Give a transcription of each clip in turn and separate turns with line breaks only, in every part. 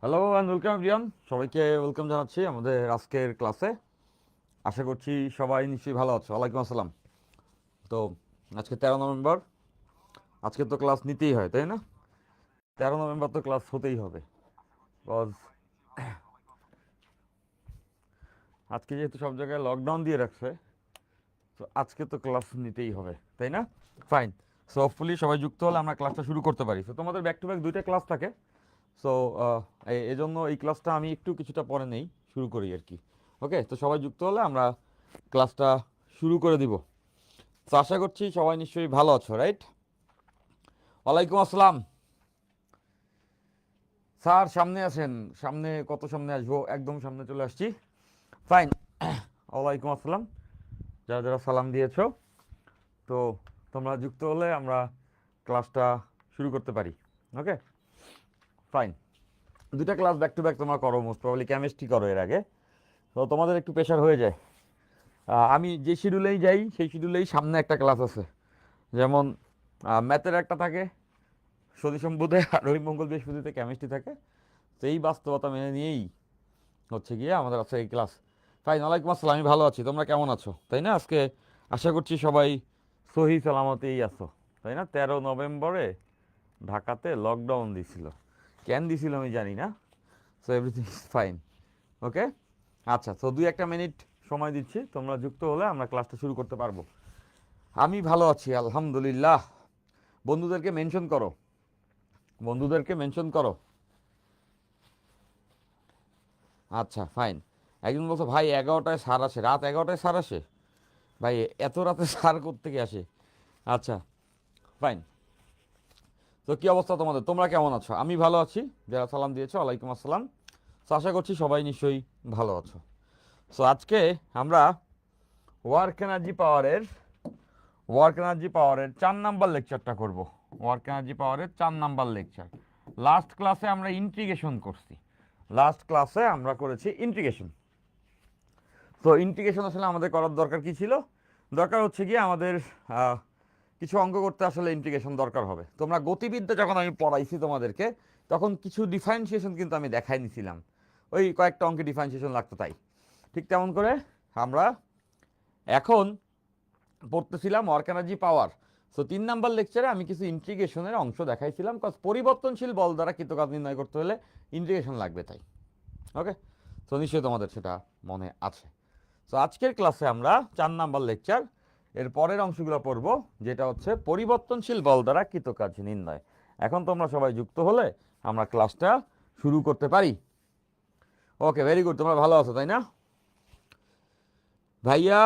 Hello and welcome everyone, সবাইকে welcome জানাচ্ছি আমাদের আজকের ক্লাসে। আশা করছি সবাই নিশ্চয়ই ভালো আছো। ওয়ালাইকুম আসসালাম। তো আজকে 13 নভেম্বর, আজকে তো ক্লাস নিতেই হয় তাই না? 13 নভেম্বর তো ক্লাস হতেই হবে, বিকজ আজকে যেহেতু সব জায়গায় লকডাউন দিয়ে রাখছে, তো আজকে তো ক্লাস নিতেই হবে তাই না? ফাইন। সো হোপফুলি সবাই যুক্ত হলে আমরা ক্লাসটা শুরু করতে পারি। তো তোমাদের ব্যাক টু ব্যাক দুইটা ক্লাস থাকে। সো এই জন্য এই ক্লাসটা আমি একটু কিছুটা পরে নেই, শুরু করি আর কি। ওকে, তো সবাই যুক্ত হলে আমরা ক্লাসটা শুরু করে দিব। তো আশা করছি সবাই নিশ্চয়ই ভালো আছো, রাইট? ওয়ালাইকুম আসসালাম। স্যার সামনে আসেন, সামনে কত সামনে আসবো, একদম সামনে চলে আসছি। ফাইন। ওয়ালাইকুম আসসালাম যারা যারা সালাম দিয়েছো। তো তোমরা যুক্ত হলে আমরা ক্লাসটা শুরু করতে পারি। ওকে, ফাইন। দুটা ক্লাস ব্যাক টু ব্যাক তোমরা করো, মোস্ট প্রবাবলি কেমিস্ট্রি করো এর আগে। তো তোমাদের একটু প্রেশার হয়ে যায়। আমি যে শিডিউলেই যাই সেই শিডিউলেই সামনে একটা ক্লাস আছে। যেমন ম্যাথের একটা থাকে শনি সম্বুধে, আর রবি মঙ্গল বৃহস্পতিতে কেমিস্ট্রি থাকে। তো এই বাস্তবতা মেনে নিয়েই হচ্ছে গিয়ে আমাদের আছে এই ক্লাস। ফাইন। ওয়ালাইকুম আসসালাম, আমি ভালো আছি। তোমরা কেমন আছো? তাই না, আজকে আশা করছি সবাই সহি সালামতেই আছো তাই না? 13 নভেম্বরে ঢাকাতে লকডাউন দিছিল, কেন দিছিল আমি জানি না। So everything is fine. Okay, আচ্ছা। তো 2-1 মিনিট সময় দিচ্ছি, তোমরা যুক্ত হলে আমরা ক্লাসটা শুরু করতে পারবো। আমি ভালো আছি আলহামদুলিল্লাহ। বন্ধুদেরকে মেনশন করো, বন্ধুদেরকে মেনশন করো। আচ্ছা ফাইন। একজন বলছো ভাই 11টায় সার আসে, রাত 11টায় সার আসে? ভাই এত রাতে সার কোত্থেকে আসে? আচ্ছা ফাইন। তো কী অবস্থা তোমাদের, তোমরা কেমন আছো? আমি ভালো আছি। যারা সালাম দিয়েছো ওয়ালাইকুম আসসালাম। তো আশা করছি সবাই নিশ্চয়ই ভালো আছো। সো আজকে আমরা ওয়ার্ক এনার্জি পাওয়ারের 4 নাম্বার লেকচারটা করব। ওয়ার্ক এনার্জি পাওয়ারের 4 নাম্বার লেকচার। লাস্ট ক্লাসে আমরা ইন্টিগ্রেশন করছি, লাস্ট ক্লাসে আমরা করেছি ইন্টিগ্রেশন। তো ইন্টিগ্রেশন আসলে আমাদের করার দরকার কি ছিল? দরকার হচ্ছে গিয়ে আমাদের কিছু অঙ্ক করতে আসলে ইন্টিগ্রেশন দরকার হবে। তোমরা গতিবিদ্যা যখন আমি পড়াইছি তোমাদেরকে, তখন কিছু ডিফারেন্সিয়েশন কিন্তু আমি দেখাই নিছিলাম। ওই কয়েকটা অঙ্কে ডিফারেন্সিয়েশন লাগতো তাই। ঠিক তেমন করে আমরা এখন পড়তেছিলাম work energy power. So 3 number লেকচারে আমি কিছু ইন্টিগ্রেশনের অংশ দেখাইছিলাম, কজ পরিবর্তনশীল বল দ্বারা কৃতকাজ নির্ণয় করতে হলে ইন্টিগ্রেশন লাগবে তাই। ওকে, তো নিশ্চয়ই তোমাদের সেটা মনে আছে। সো আজকের ক্লাসে আমরা 4 নাম্বার লেকচার এর পরের অংশগুলো পড়ব, যেটা হচ্ছে পরিবর্তনশীল বল দ্বারা কৃতকাজ নির্ণয়। এখন তোমরা সবাই যুক্ত হলে আমরা ক্লাসটা শুরু করতে পারি। ওকে, ভেরি গুড। তোমরা ভালো আছো তাই না? ভাইয়া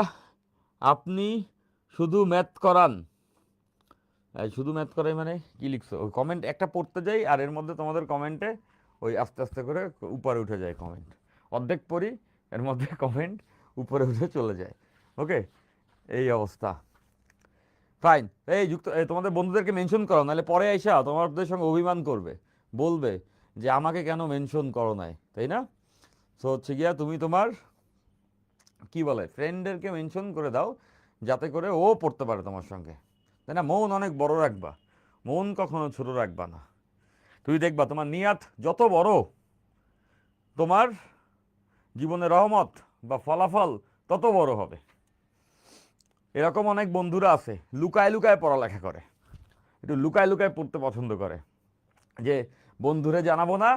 আপনি শুধু ম্যাথ করান? শুধু ম্যাথ করাই মানে কি লিখছো? ওই কমেন্ট একটা পড়তে যাই আর এর মধ্যে তোমাদের কমেন্টে ওই আস্তে আস্তে করে উপরে উঠে যায় কমেন্ট। অর্ধেক পড়ি, এর মধ্যে কমেন্ট উপরে উঠে চলে যায়। ওকে, এই অবস্থা। ফাইন। এই যুক্ত তোমাদের বন্ধুদেরকে মেনশন করো, নাহলে পরে আইসা তোমাদের সঙ্গে অভিমান করবে, বলবে যে আমাকে কেন মেনশন করো নাই, তাই না? সো হচ্ছে গিয়া তুমি তোমার কি বলে ফ্রেন্ডদেরকে মেনশন করে দাও, যাতে করে ও পড়তে পারে তোমার সঙ্গে, তাই না? মন অনেক বড় রাখবা, মন কখনো ছোট রাখবা না। তুমি দেখবা তোমার নিয়াত যত বড়, তোমার জীবনে রহমত বা ফলাফল তত বড় হবে। এরকম অনেক বন্ধুরা আছে লুকায় লুকায় পড়ালেখা করে, একটু লুকায় লুকায় পড়তে পছন্দ করে, যে বন্ধুরে জানাবো না,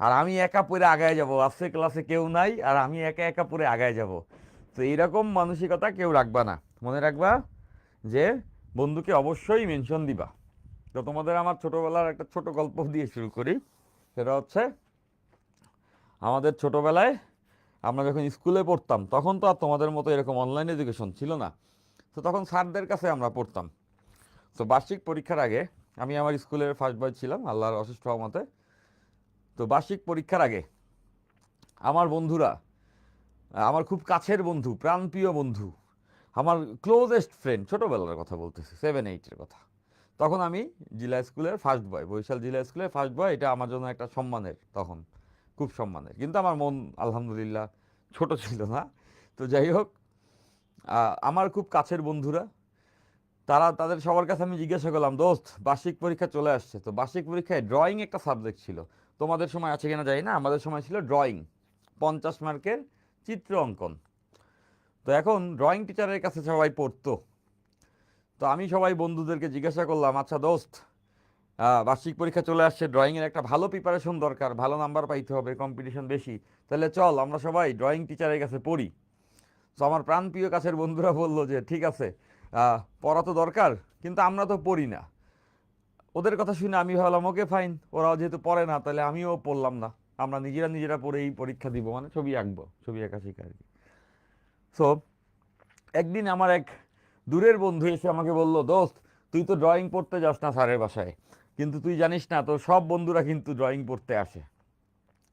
আর আমি একা পড়ে আগায় যাব, আজকে ক্লাসে কেউ নাই আর আমি একা একা পড়ে আগায় যাব। তো এইরকম মানসিকতা কেউ রাখবা না। মনে রাখবা যে বন্ধুকে অবশ্যই মেনশন দিবা। তো তোমাদের আমার ছোটোবেলার একটা ছোট গল্প দিয়ে শুরু করি। সেটা হচ্ছে আমাদের ছোটোবেলায় আমরা যখন স্কুলে পড়তাম, তখন তো আর তোমাদের মতো এরকম অনলাইন এডুকেশন ছিল না। তো তখন স্যারদের কাছে আমরা পড়তাম। তো বার্ষিক পরীক্ষার আগে, আমি আমার স্কুলের ফার্স্ট বয় ছিলাম আল্লাহর অশেষ রহমতে। তো বার্ষিক পরীক্ষার আগে আমার বন্ধুরা, আমার খুব কাছের বন্ধু, প্রাণপ্রিয় বন্ধু, আমার ক্লোজেস্ট ফ্রেন্ড, ছোটোবেলার কথা বলতেছি, 7-8-এর কথা। তখন আমি জেলা স্কুলের ফার্স্ট বয়, বরিশাল জেলা স্কুলের ফার্স্ট বয়। এটা আমার জন্য একটা সম্মানের, তখন খুব সম্মানের। কিন্তু আমার মন আলহামদুলিল্লাহ ছোট ছিল না। তো যাই হোক, আমার খুব কাছের বন্ধুরা, তাদের সবার কাছে আমি জিজ্ঞাসা করলাম, দোস্ত বার্ষিক পরীক্ষা চলে আসছে, তো বার্ষিক পরীক্ষায় ড্রয়িং একটা সাবজেক্ট ছিল, তোমাদের সময় আছে কিনা জানি না, আমাদের সময় ছিল ড্রয়িং, 50 মার্কের চিত্র অঙ্কন। তো এখন ড্রয়িং টিচারের কাছে সবাই পড়তো। তো আমি সবাই বন্ধুদেরকে জিজ্ঞাসা করলাম, আচ্ছা দোস্ত, বার্ষিক পরীক্ষা চলে আসছে, ড্রয়িংয়ের একটা ভালো প্রিপারেশন দরকার, ভালো নাম্বার পাইতে হবে, কম্পিটিশন বেশি, তাহলে চল আমরা সবাই ড্রয়িং টিচারের কাছে পড়ি। তো আমার প্রাণপ্রিয় কাছের বন্ধুরা বললো যে ঠিক আছে, পড়া তো দরকার, কিন্তু আমরা তো পড়ি না। ওদের কথা শুনে আমি ভাবলাম ওকে ফাইন, ওরাও যেহেতু পড়ে না তাহলে আমিও পড়লাম না, আমরা নিজেরা পড়েই পরীক্ষা দিব, মানে ছবি আঁকবো, ছবি আঁকা শেখা আর কি। সো একদিন আমার এক দূরের বন্ধু এসে আমাকে বলল, দোস্ত তুই তো ড্রয়িং পড়তে যাস না স্যারের বাসায়, কিন্তু তুই জানিস না তোর সব বন্ধুরা কিন্তু ড্রয়িং পড়তে আসে।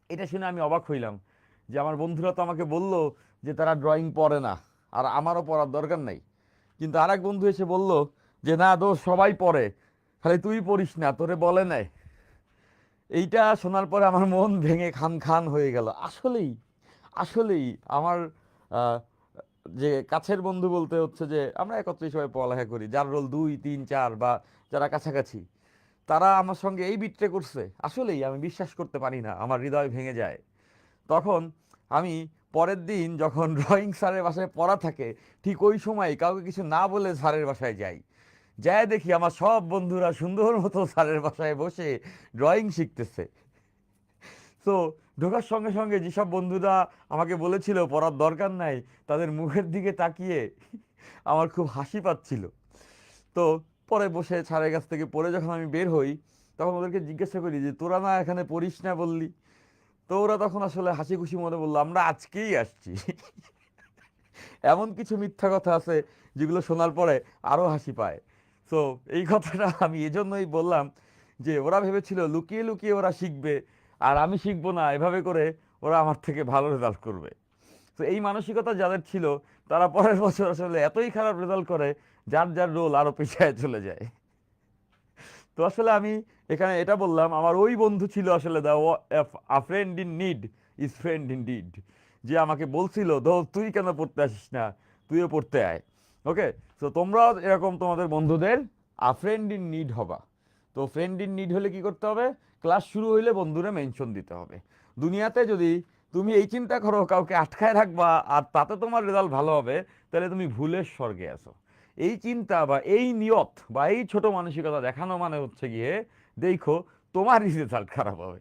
এটা শুনে আমি অবাক হইলাম যে আমার বন্ধুরা তো আমাকে বলল যে তারা ড্রয়িং পড়ে না, আর আমারও পড়ার দরকার নেই। কিন্তু আর এক বন্ধু এসে বলল যে না দোস্ত সবাই পড়ে, খালি তুই পড়িস না, তোরে বলে নাই। এইটা শোনার পরে আমার মন ভেঙে খান খান হয়ে গেল। আসলেই আসলেই আমার আহ, যে কাছের বন্ধু বলতে হচ্ছে যে আমরা একত্রে সবাই পড়ালেখা করি, যার রোল 2, 3, 4 বা যারা কাছাকাছি, তারা আমার সঙ্গে এই বিট্রে করছে। আসলেই আমি বিশ্বাস করতে পারি না, আমার হৃদয় ভেঙে যায়। তখন আমি পরের দিন যখন ড্রয়িং স্যারের বাসায় পড়া থাকে, ঠিক ওই সময় কাউকে কিছু না বলে স্যারের বাসায় যাই, যাই দেখি আমার সব বন্ধুরা সুন্দর মতো স্যারের বাসায় বসে ড্রয়িং শিখতেছে। তো ঢোকার সঙ্গে সঙ্গে যেসব বন্ধুরা আমাকে বলেছিল পড়ার দরকার নাই, তাদের মুখের দিকে তাকিয়ে আমার খুব হাসি পাচ্ছিল। তো পরে বসে স্যারের কাছ থেকে পড়ে যখন আমি বের হই, তখন ওদেরকে জিজ্ঞাসা করি যে তোরা না এখানে পড়িস না বললি? তো ওরা তখন আসলে হাসি খুশি মনে বললো আমরা আজকেই আসছি। এমন কিছু মিথ্যা কথা আছে যেগুলো শোনার পরে আরও হাসি পায়। তো এই কথাটা আমি এজন্যই বললাম যে ওরা ভেবেছিল লুকিয়ে লুকিয়ে ওরা শিখবে, আর আমি শিখবো না, এভাবে করে ওরা আমার থেকে ভালো রেজাল্ট করবে। তো এই মানসিকতা যাদের ছিল, তারা পরের বছর আসলে এতই খারাপ রেজাল্ট করে, যার যার রোল আরও পিছায় চলে যায়। তো আসলে আমি এখানে এটা বললাম, আমার ওই বন্ধু ছিল আসলে আ friend in need is friend in deed, যে আমাকে বলছিল তুই কেন পড়তে আসিস না, তুইও পড়তে আয়। ওকে, তো তোমরাও এরকম তোমাদের বন্ধুদের আ ফ্রেন্ড ইন নিড হবা। তো ফ্রেন্ড ইন নিড হলে কি করতে হবে? ক্লাস শুরু হইলে বন্ধুরা মেনশন দিতে হবে। দুনিয়াতে যদি তুমি এই চিন্তা করো কাউকে আটকায় রাখবা আর তাতে তোমার রেজাল্ট ভালো হবে, তাহলে তুমি ভুলের স্বর্গে আছো। এই চিন্তা বা এই নিয়ত বা এই ছোট মানসিকতা দেখানো মানে হচ্ছে গিয়ে দেখো তোমারই রেজাল্ট খারাপ হবে।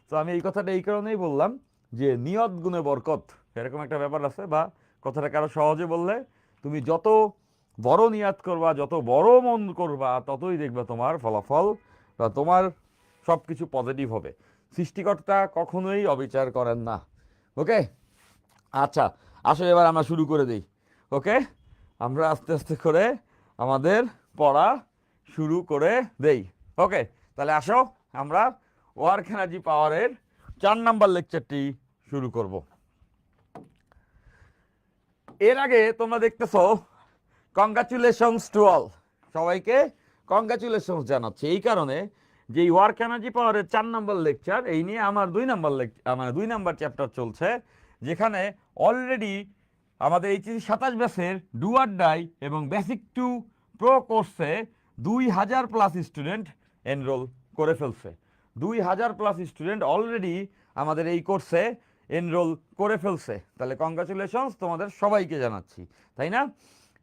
তো আমি এই কথাটা এই কারণেই বললাম যে নিয়ত গুণে বরকত, এরকম একটা ব্যাপার আছে। বা কথাটা কারো সহজে বললে, তুমি যত বড় নিয়াত করবা, যত বড় মন করবা, ততই দেখবা তোমার ফলাফল বা তোমার সব কিছু পজিটিভ হবে। সৃষ্টিকর্তা কখনোই অবিচার করেন না। ওকে, আচ্ছা আসো এবার আমরা শুরু করে দিই। ওকে, আমরা আস্তে আস্তে করে আমাদের পড়া শুরু করে দেই। ওকে, তাহলে আসো আমরা ওয়ার্ক এনার্জি পাওয়ারের 4 নাম্বার লেকচারটি শুরু করব। এর আগে তোমরা দেখতেছো কংগ্রাচুলেশনস টু অল, সবাইকে কংগ্রাচুলেশনস জানাচ্ছি এই কারণে যে এই ওয়ার্ক এনার্জি পাওয়ারের 4 নাম্বার লেকচার, এই নিয়ে আমার 2 নাম্বার চ্যাপ্টার চলছে, যেখানে অলরেডি আমাদের এইচএসসি 27 ব্যাচের ডু আর ডাই এবং বেসিক টু প্রো কোর্সে 2000+ স্টুডেন্ট এনরোল করে ফেলছে। 2000+ স্টুডেন্ট অলরেডি আমাদের এই কোর্সে এনরোল করে ফেলছে। তাহলে কংগ্রাচুলেশনস তোমাদের সবাইকে জানাচ্ছি, তাই না?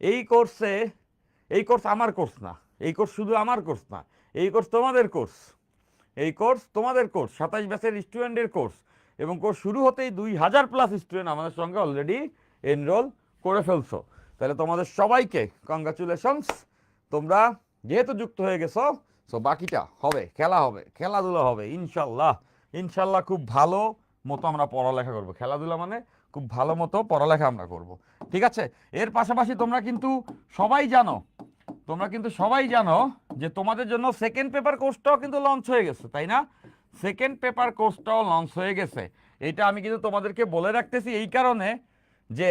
এই কোর্সে, এই কোর্স আমার কোর্স না, এই কোর্স শুধু আমার কোর্স না, এই কোর্স তোমাদের কোর্স, এই কোর্স তোমাদের কোর্স, 27 ব্যাচের স্টুডেন্টের কোর্স। এবং কোর্স শুরু হতেই 2000+ স্টুডেন্ট আমাদের সঙ্গে অলরেডি এনরোল করে ফেলছো। তাহলে তোমাদের সবাইকে কংগ্রাচুলেশনস। তোমরা যেহেতু যুক্ত হয়ে গেছো, সো বাকিটা হবে, খেলা হবে, খেলাধুলা হবে, ইনশাল্লাহ। ইনশাল্লাহ খুব ভালো মতো আমরা পড়ালেখা করব। খেলাধুলা মানে খুব ভালো মতো পড়ালেখা আমরা করব, ঠিক আছে? এর পাশাপাশি তোমরা কিন্তু সবাই জানো, তোমরা কিন্তু সবাই জানো যে তোমাদের জন্য সেকেন্ড পেপার কোর্সটাও কিন্তু লঞ্চ হয়ে গেছে, তাই না? সেকেন্ড পেপার কোর্সটাও লঞ্চ হয়ে গেছে। এটা আমি কিন্তু তোমাদেরকে বলে রাখতেছি এই কারণে যে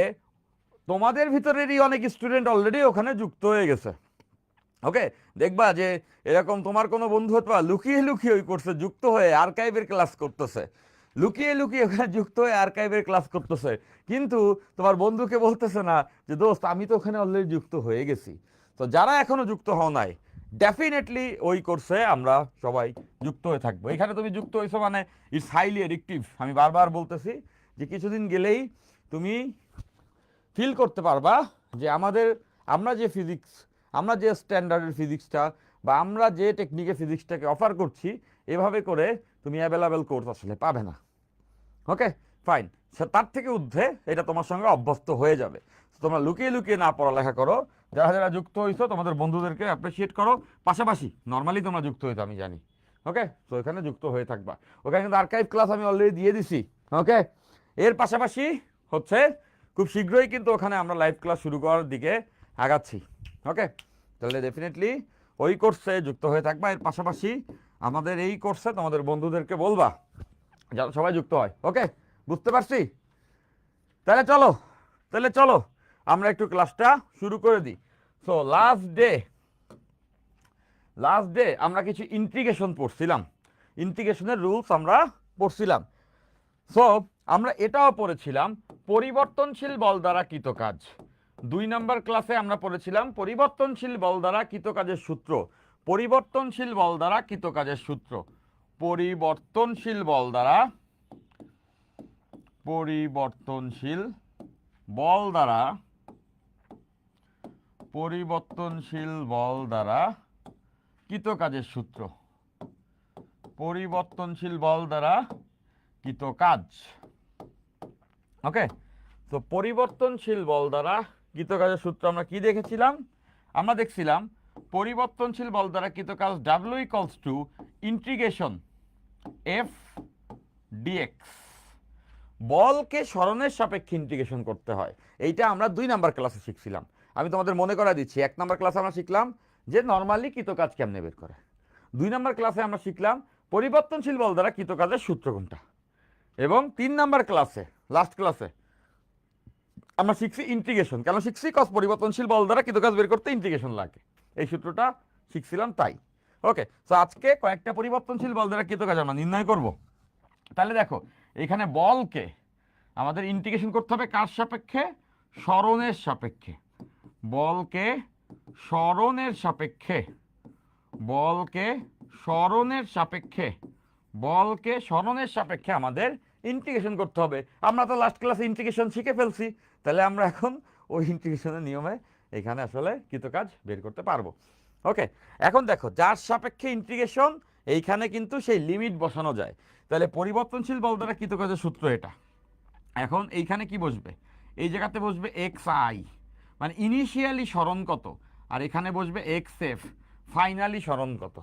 তোমাদের ভিতরেরই অনেক স্টুডেন্ট অলরেডি ওখানে যুক্ত হয়ে গেছে। ওকে, দেখবা যে এরকম তোমার কোনো বন্ধু হয়তো লুকিয়ে লুকিয়ে ওই কোর্সে যুক্ত হয়ে আর্কাইভের ক্লাস করতেছে, লুকিয়ে লুকিয়ে ওখানে যুক্ত হয়ে আর্কাইভের ক্লাস করতেছে, কিন্তু তোমার বন্ধুকে বলতেছে না যে দোস্ত আমি তো ওখানে অলরেডি যুক্ত হয়ে গেছি। তো যারা এখনো যুক্ত হও নাই, ডেফিনেটলি ওই কোর্সে আমরা সবাই যুক্ত হয়ে থাকবো। এখানে তুমি যুক্ত হয়েছো মানে ইটস হাইলি এডিকটিভ। আমি বারবার বলতেছি যে কিছুদিন গেলেই তুমি ফিল করতে পারবা যে আমরা যে ফিজিক্স, আমরা যে স্ট্যান্ডার্ডের ফিজিক্সটা বা আমরা যে টেকনিকে ফিজিক্সটাকে অফার করছি, এভাবে করে তুমি অ্যাভেলেবেল কোর্স আসলে পাবে না। ওকে ফাইন, তার থেকে ঊর্ধ্বে এটা তোমার সঙ্গে অভ্যস্ত হয়ে যাবে। তোমরা লুকিয়ে লুকিয়ে না পড়ালেখা করো, যারা যারা যুক্ত হয়েছো তোমাদের বন্ধুদেরকে অ্যাপ্রিসিয়েট করো, পাশাপাশি নর্মালি তোমরা যুক্ত হইতো আমি জানি। ওকে, তো এখানে যুক্ত হয়ে থাকবা। ওখানে কিন্তু আর্কাইভ ক্লাস আমি অলরেডি দিয়ে দিছি। ওকে, এর পাশাপাশি হচ্ছে খুব শীঘ্রই কিন্তু ওখানে আমরা লাইভ ক্লাস শুরু করার দিকে আগাচ্ছি। ওকে, তাহলে ডেফিনেটলি ওই কোর্সে যুক্ত হয়ে থাকবা। এর পাশাপাশি আমাদের এই কোর্সে তোমাদের বন্ধুদেরকে বলবা যারা সবাই যুক্ত হয়। ওকে, বুঝতে পারছি? তাহলে চলো আমরা একটু ক্লাসটা শুরু করে দিই। সো লাস্ট ডে আমরা কিছু ইন্টিগ্রেশন পড়ছিলাম, ইন্টিগ্রেশনের রুলস আমরা পড়ছিলাম। সো আমরা এটাও পড়েছিলাম পরিবর্তনশীল বল দ্বারা কৃত কাজ। 2 নম্বর ক্লাসে আমরা পড়েছিলাম পরিবর্তনশীল বল দ্বারা কৃত কাজের সূত্র। পরিবর্তনশীল বল দ্বারা কৃত কাজের সূত্র, পরিবর্তনশীল বল দ্বারা পরিবর্তনশীল বল দ্বারা পরিবর্তনশীল বল দ্বারা কৃত কাজের সূত্র, পরিবর্তনশীল বল দ্বারা কৃত কাজ। ওকে, তো পরিবর্তনশীল বল দ্বারা কৃত কাজের সূত্র আমরা কি দেখেছিলাম? আমরা দেখছিলাম পরিবর্তনশীল বল দ্বারা কৃত কাজ W equals to integration F dx। বলকে সরণের সাপেক্ষে ইন্টিগ্রেশন করতে হয়। এইটা আমরা 2 নাম্বার ক্লাসে শিখছিলাম। আমি তোমাদের মনে করা দিচ্ছি, 1 নাম্বার ক্লাসে আমরা শিখলাম যে নর্মালি কৃত কাজ কেমনে বের করে। 2 নাম্বার ক্লাসে আমরা শিখলাম পরিবর্তনশীল বল দ্বারা কৃত কাজের সূত্র কোনটা। এবং 3 নাম্বার ক্লাসে, লাস্ট ক্লাসে আমরা শিখছি ইন্টিগ্রেশন। কেন শিখছি? কজ পরিবর্তনশীল বল দ্বারা কৃত কাজ বের করতে ইন্টিগ্রেশন লাগে, এই সূত্রটা শিখছিলাম তাই। ওকে, তো আজকে কয়েকটা পরিবর্তনশীল বল দ্বারা কৃত কাজ আমরা নির্ণয় করব। তাহলে দেখো এখানে বলকে আমাদের ইন্টিগ্রেশন করতে হবে কার সাপেক্ষে? সরণের সাপেক্ষে। বলকে সরণের সাপেক্ষে, বলকে সরণের সাপেক্ষে, বলকে সরণের সাপেক্ষে আমাদের ইন্টিগ্রেশন করতে হবে। আমরা তো লাস্ট ক্লাসে ইন্টিগ্রেশন শিখে ফেলছি, তাহলে আমরা এখন ওই ইন্টিগ্রেশনের নিয়মে এখানে আসলে কৃতকাজ বের করতে পারবো। ওকে, এখন দেখো যার সাপেক্ষে ইন্টিগ্রেশন এইখানে কিন্তু সেই লিমিট বসানো যায়। তাহলে পরিবর্তনশীল বল দ্বারা কৃতকাজের সূত্র এটা। এখন এইখানে কি বসবে? এই জায়গাতে বসবে এক্স আই, মানে ইনিশিয়ালি সরণ কত, আর এখানে বসবে এক্স এফ, ফাইনালি সরণ কত।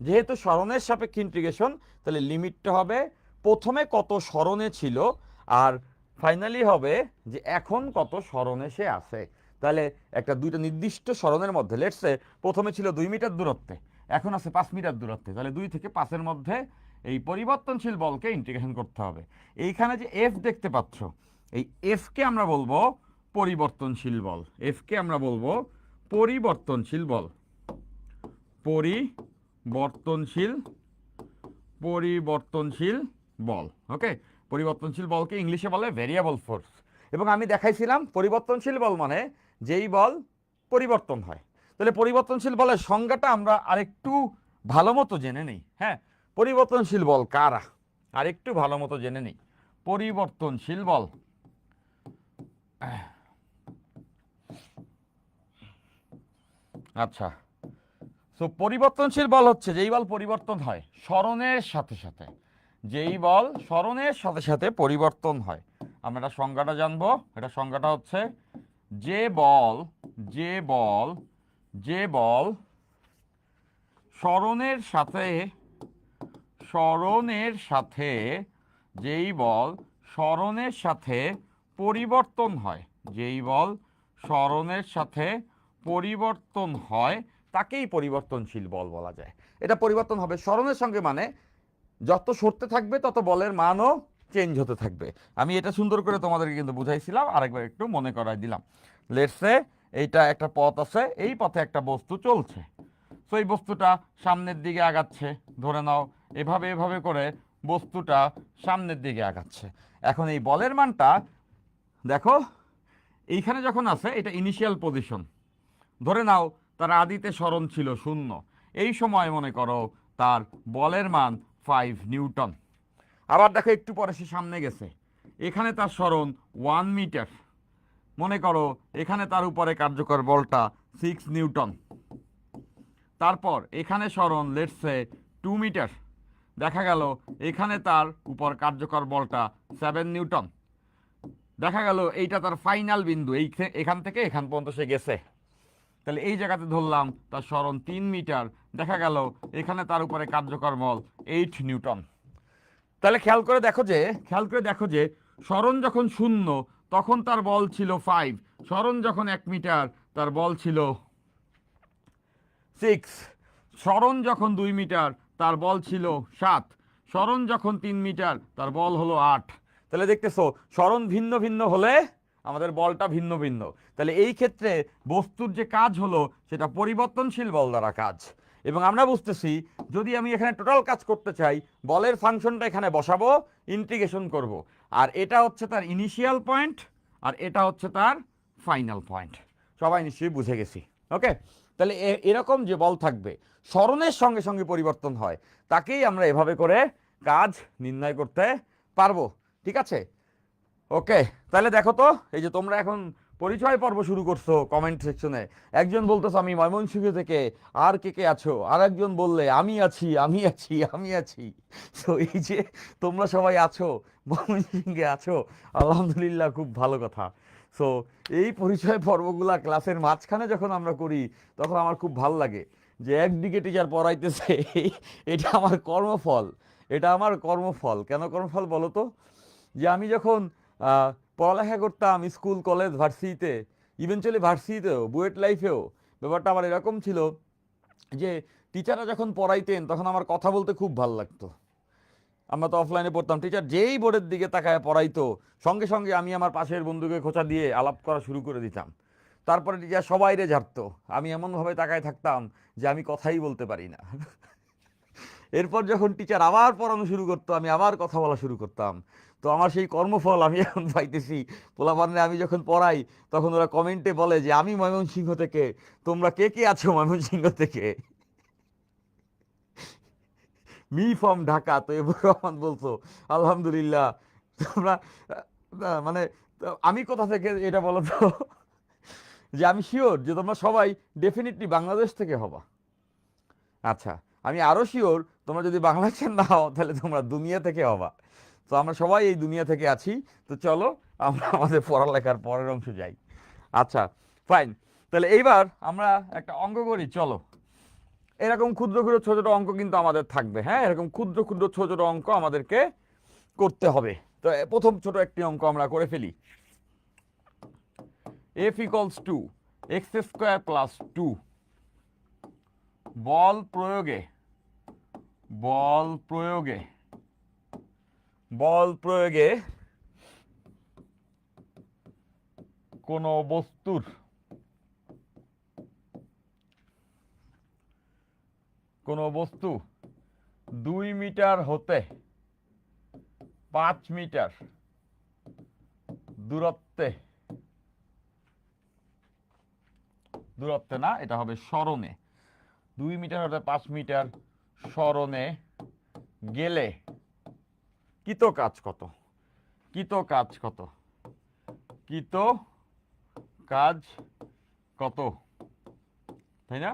যেহেতু সরণের সাপেক্ষে ইন্টিগ্রেশন, তাহলে লিমিটটা হবে প্রথমে কত সরণে ছিল আর ফাইনালি হবে যে এখন কত সরণে সে আছে। তাহলে একটা দুইটা নির্দিষ্ট সরণের মধ্যে লেটস সে প্রথমে ছিল 2 মিটার দূরত্বে, এখন আছে 5 মিটার দূরত্বে, তাহলে 2 থেকে 5-এর মধ্যে এই পরিবর্তনশীল বলকে ইন্টিগ্রেশন করতে হবে। এইখানে যে এফ দেখতে পাচ্ছ, এই এফকে আমরা বলবো পরিবর্তনশীল বল, এফকে আমরা বলবো পরিবর্তনশীল বল, পরিবর্তনশীল বল। ওকে, পরিবর্তনশীল বলকে ইংলিশে বলে ভেরিয়েবল ফোর্স। এবং আমি দেখাইছিলাম পরিবর্তনশীল বল মানে যেই বল পরিবর্তন হয়। তাহলে পরিবর্তনশীল বলের সংজ্ঞাটা আমরা আরেকটু ভালো মতো জেনে নিই। হ্যাঁ, পরিবর্তনশীল বল কারা আরেকটু ভালো মতো জেনে নিই। পরিবর্তনশীল বল, আচ্ছা, সো পরিবর্তনশীল বল হচ্ছে যেই বল পরিবর্তন হয় সরণের সাথে সাথে, যেই বল সরণের সাথে সাথে পরিবর্তন হয়। আমরা এটা সংজ্ঞাটা জানবো। এটা সংজ্ঞাটা হচ্ছে যে বল সরণের সাথে যেই বল সরণের সাথে পরিবর্তন হয়, যেই বল সরণের সাথে পরিবর্তন হয় তাকেই পরিবর্তনশীল বল বলা যায়। এটা পরিবর্তন হবে সরণের সঙ্গে, মানে যত সরতে থাকবে তত বলের মানও চেঞ্জ হতে থাকবে। আমি এটা সুন্দর করে তোমাদেরকে কিন্তু বুঝাইছিলাম, আরেকবার একটু মনে করাই দিলাম। লেটস সে এইটা একটা পথ আছে, এই পথে একটা বস্তু চলছে, সো এই বস্তুটা সামনের দিকে আগাচ্ছে, ধরে নাও এভাবে এভাবে করে বস্তুটা সামনের দিকে আগাচ্ছে। এখন এই বলের মানটা দেখো এইখানে যখন আছে এটা ইনিশিয়াল পজিশন, ধরে নাও তার আদিতে সরণ ছিল 0, এই সময় মনে করো তার বলের মান 5 নিউটন। আবার দেখো একটু পরে সে সামনে গেছে, এখানে তার সরণ 1 মিটার, মনে করো এখানে তার উপরে কার্যকর বলটা 6 নিউটন। তারপর এখানে সরণ লেটস সে 2 মিটার, দেখা গেল এখানে তার উপর কার্যকর বলটা 7 নিউটন। দেখা গেল এইটা তার ফাইনাল বিন্দু, এখান থেকে এখান পর্যন্ত সে গেছে, তাহলে এই জায়গাতে ধরলাম তার সরণ 3 মিটার, দেখা গেল এখানে তার উপরে কার্যকর বল 8 নিউটন। তাহলে খেয়াল করে দেখো যে সরণ যখন 0 তখন তার বল ছিল 5, সরণ যখন 1 মিটার তার বল ছিল 6, সরণ যখন 2 মিটার তার বল ছিল 7, সরণ যখন 3 মিটার তার বল হলো 8। তাহলে দেখতেছো সরণ ভিন্ন ভিন্ন হলে আমাদের বলটা ভিন্ন ভিন্ন। তাহলে এই ক্ষেত্রে বস্তুর যে কাজ হলো সেটা পরিবর্তনশীল বল দ্বারা কাজ। এবং আমরা বুঝতেছি যদি আমি এখানে টোটাল কাজ করতে চাই, বলের ফাংশনটা এখানে বসাবো, ইন্টিগ্রেশন করব, আর এটা হচ্ছে তার ইনিশিয়াল পয়েন্ট আর এটা হচ্ছে তার ফাইনাল পয়েন্ট। সবাই নিশ্চয়ই বুঝে গেছি, ওকে? তাহলে এরকম যে বল থাকবে সরণের সঙ্গে সঙ্গে পরিবর্তন হয়, তাকেই আমরা এভাবে করে কাজ নির্ণয় করতে পারবো, ঠিক আছে? ওকে, তাহলে দেখো তো, এই যে তোমরা এখন পরিচয় পর্ব শুরু করছো কমেন্ট সেকশনে, একজন বলতেছো আমি ময়মনসিংহ থেকে, আর কে কে আছো, আর একজন বললে আমি আছি আমি আছি আমি আছি। তো এই যে তোমরা সবাই আছো, ময়মনসিংহে আছো, আলহামদুলিল্লাহ, খুব ভালো কথা। সো এই পরিচয় পর্বগুলা ক্লাসের মাঝখানে যখন আমরা করি তখন আমার খুব ভালো লাগে যে একদিকে টিচার পড়াইতেছে, এটা আমার কর্মফল, এটা আমার কর্মফল। কেন কর্মফল বলো তো? যে আমি যখন পড়ালেখা করতাম স্কুল কলেজ ভার্সিটিতে, ইভেনচুয়ালি ভার্সিটিতেও, বুয়েট লাইফেও, ব্যাপারটা আমার এরকম ছিল যে টিচাররা যখন পড়াইতেন তখন আমার কথা বলতে খুব ভালো লাগতো। আমরা তো অফলাইনে পড়তাম, টিচার যেই বোর্ডের দিকে তাকায় পড়াইতো সঙ্গে সঙ্গে আমি আমার পাশের বন্ধুকে খোঁচা দিয়ে আলাপ করা শুরু করে দিতাম। তারপরে টিচার সবাইরে ঝাড়তো, আমি এমনভাবে তাকায় থাকতাম যে আমি কথাই বলতে পারি না। এরপর যখন টিচার আবার পড়ানো শুরু করতো আমি আবার কথা বলা শুরু করতাম। তো আমার সেই কর্মফল আমি এখন পাইতেছি। পোলাপানে আমি যখন পড়াই তখন ওরা কমেন্টে বলে যে আমি ময়মনসিংহ থেকে, তোমরা কে কে আছো ময়মনসিংহ থেকে? Me from Dhaka. তো এবার রহমান বলছো আলহামদুলিল্লাহ। তোমরা মানে আমি কোথা থেকে এটা বলো তো? যে আমি শিওর যে তোমরা সবাই ডেফিনেটলি বাংলাদেশ থেকে হবা। আচ্ছা, আমি আরও শিওর তোমরা যদি বাংলাদেশের না হও তাহলে তোমরা দুনিয়া থেকে হবা। তো আমরা সবাই এই দুনিয়া থেকে আছি। তো চলো আমরা আমাদের পড়ালেখার পরের অংশ যাই। আচ্ছা, ফাইন। তাহলে এইবার আমরা একটা অঙ্ক করি, চলো। এরকম ক্ষুদ্র ক্ষুদ্র ছোট ছোট অঙ্ক কিন্তু আমাদের থাকবে, হ্যাঁ, এরকম ক্ষুদ্র ক্ষুদ্র ছোট ছোট অঙ্ক আমাদেরকে করতে হবে। তো প্রথম ছোট একটি অঙ্ক আমরা করে ফেলি। f equals to x square plus 2, বল প্রয়োগে বল প্রয়োগে বল প্রয়োগে কোনো বস্তুর কোনো বস্তু 2 মিটার হতে 5 মিটার দূরত্বে না, এটা হবে সরণে, 2 মিটার হতে 5 মিটার সরণে গেলে কৃত কাজ কত? কৃত কাজ কত? কৃত কাজ কত? তাই না?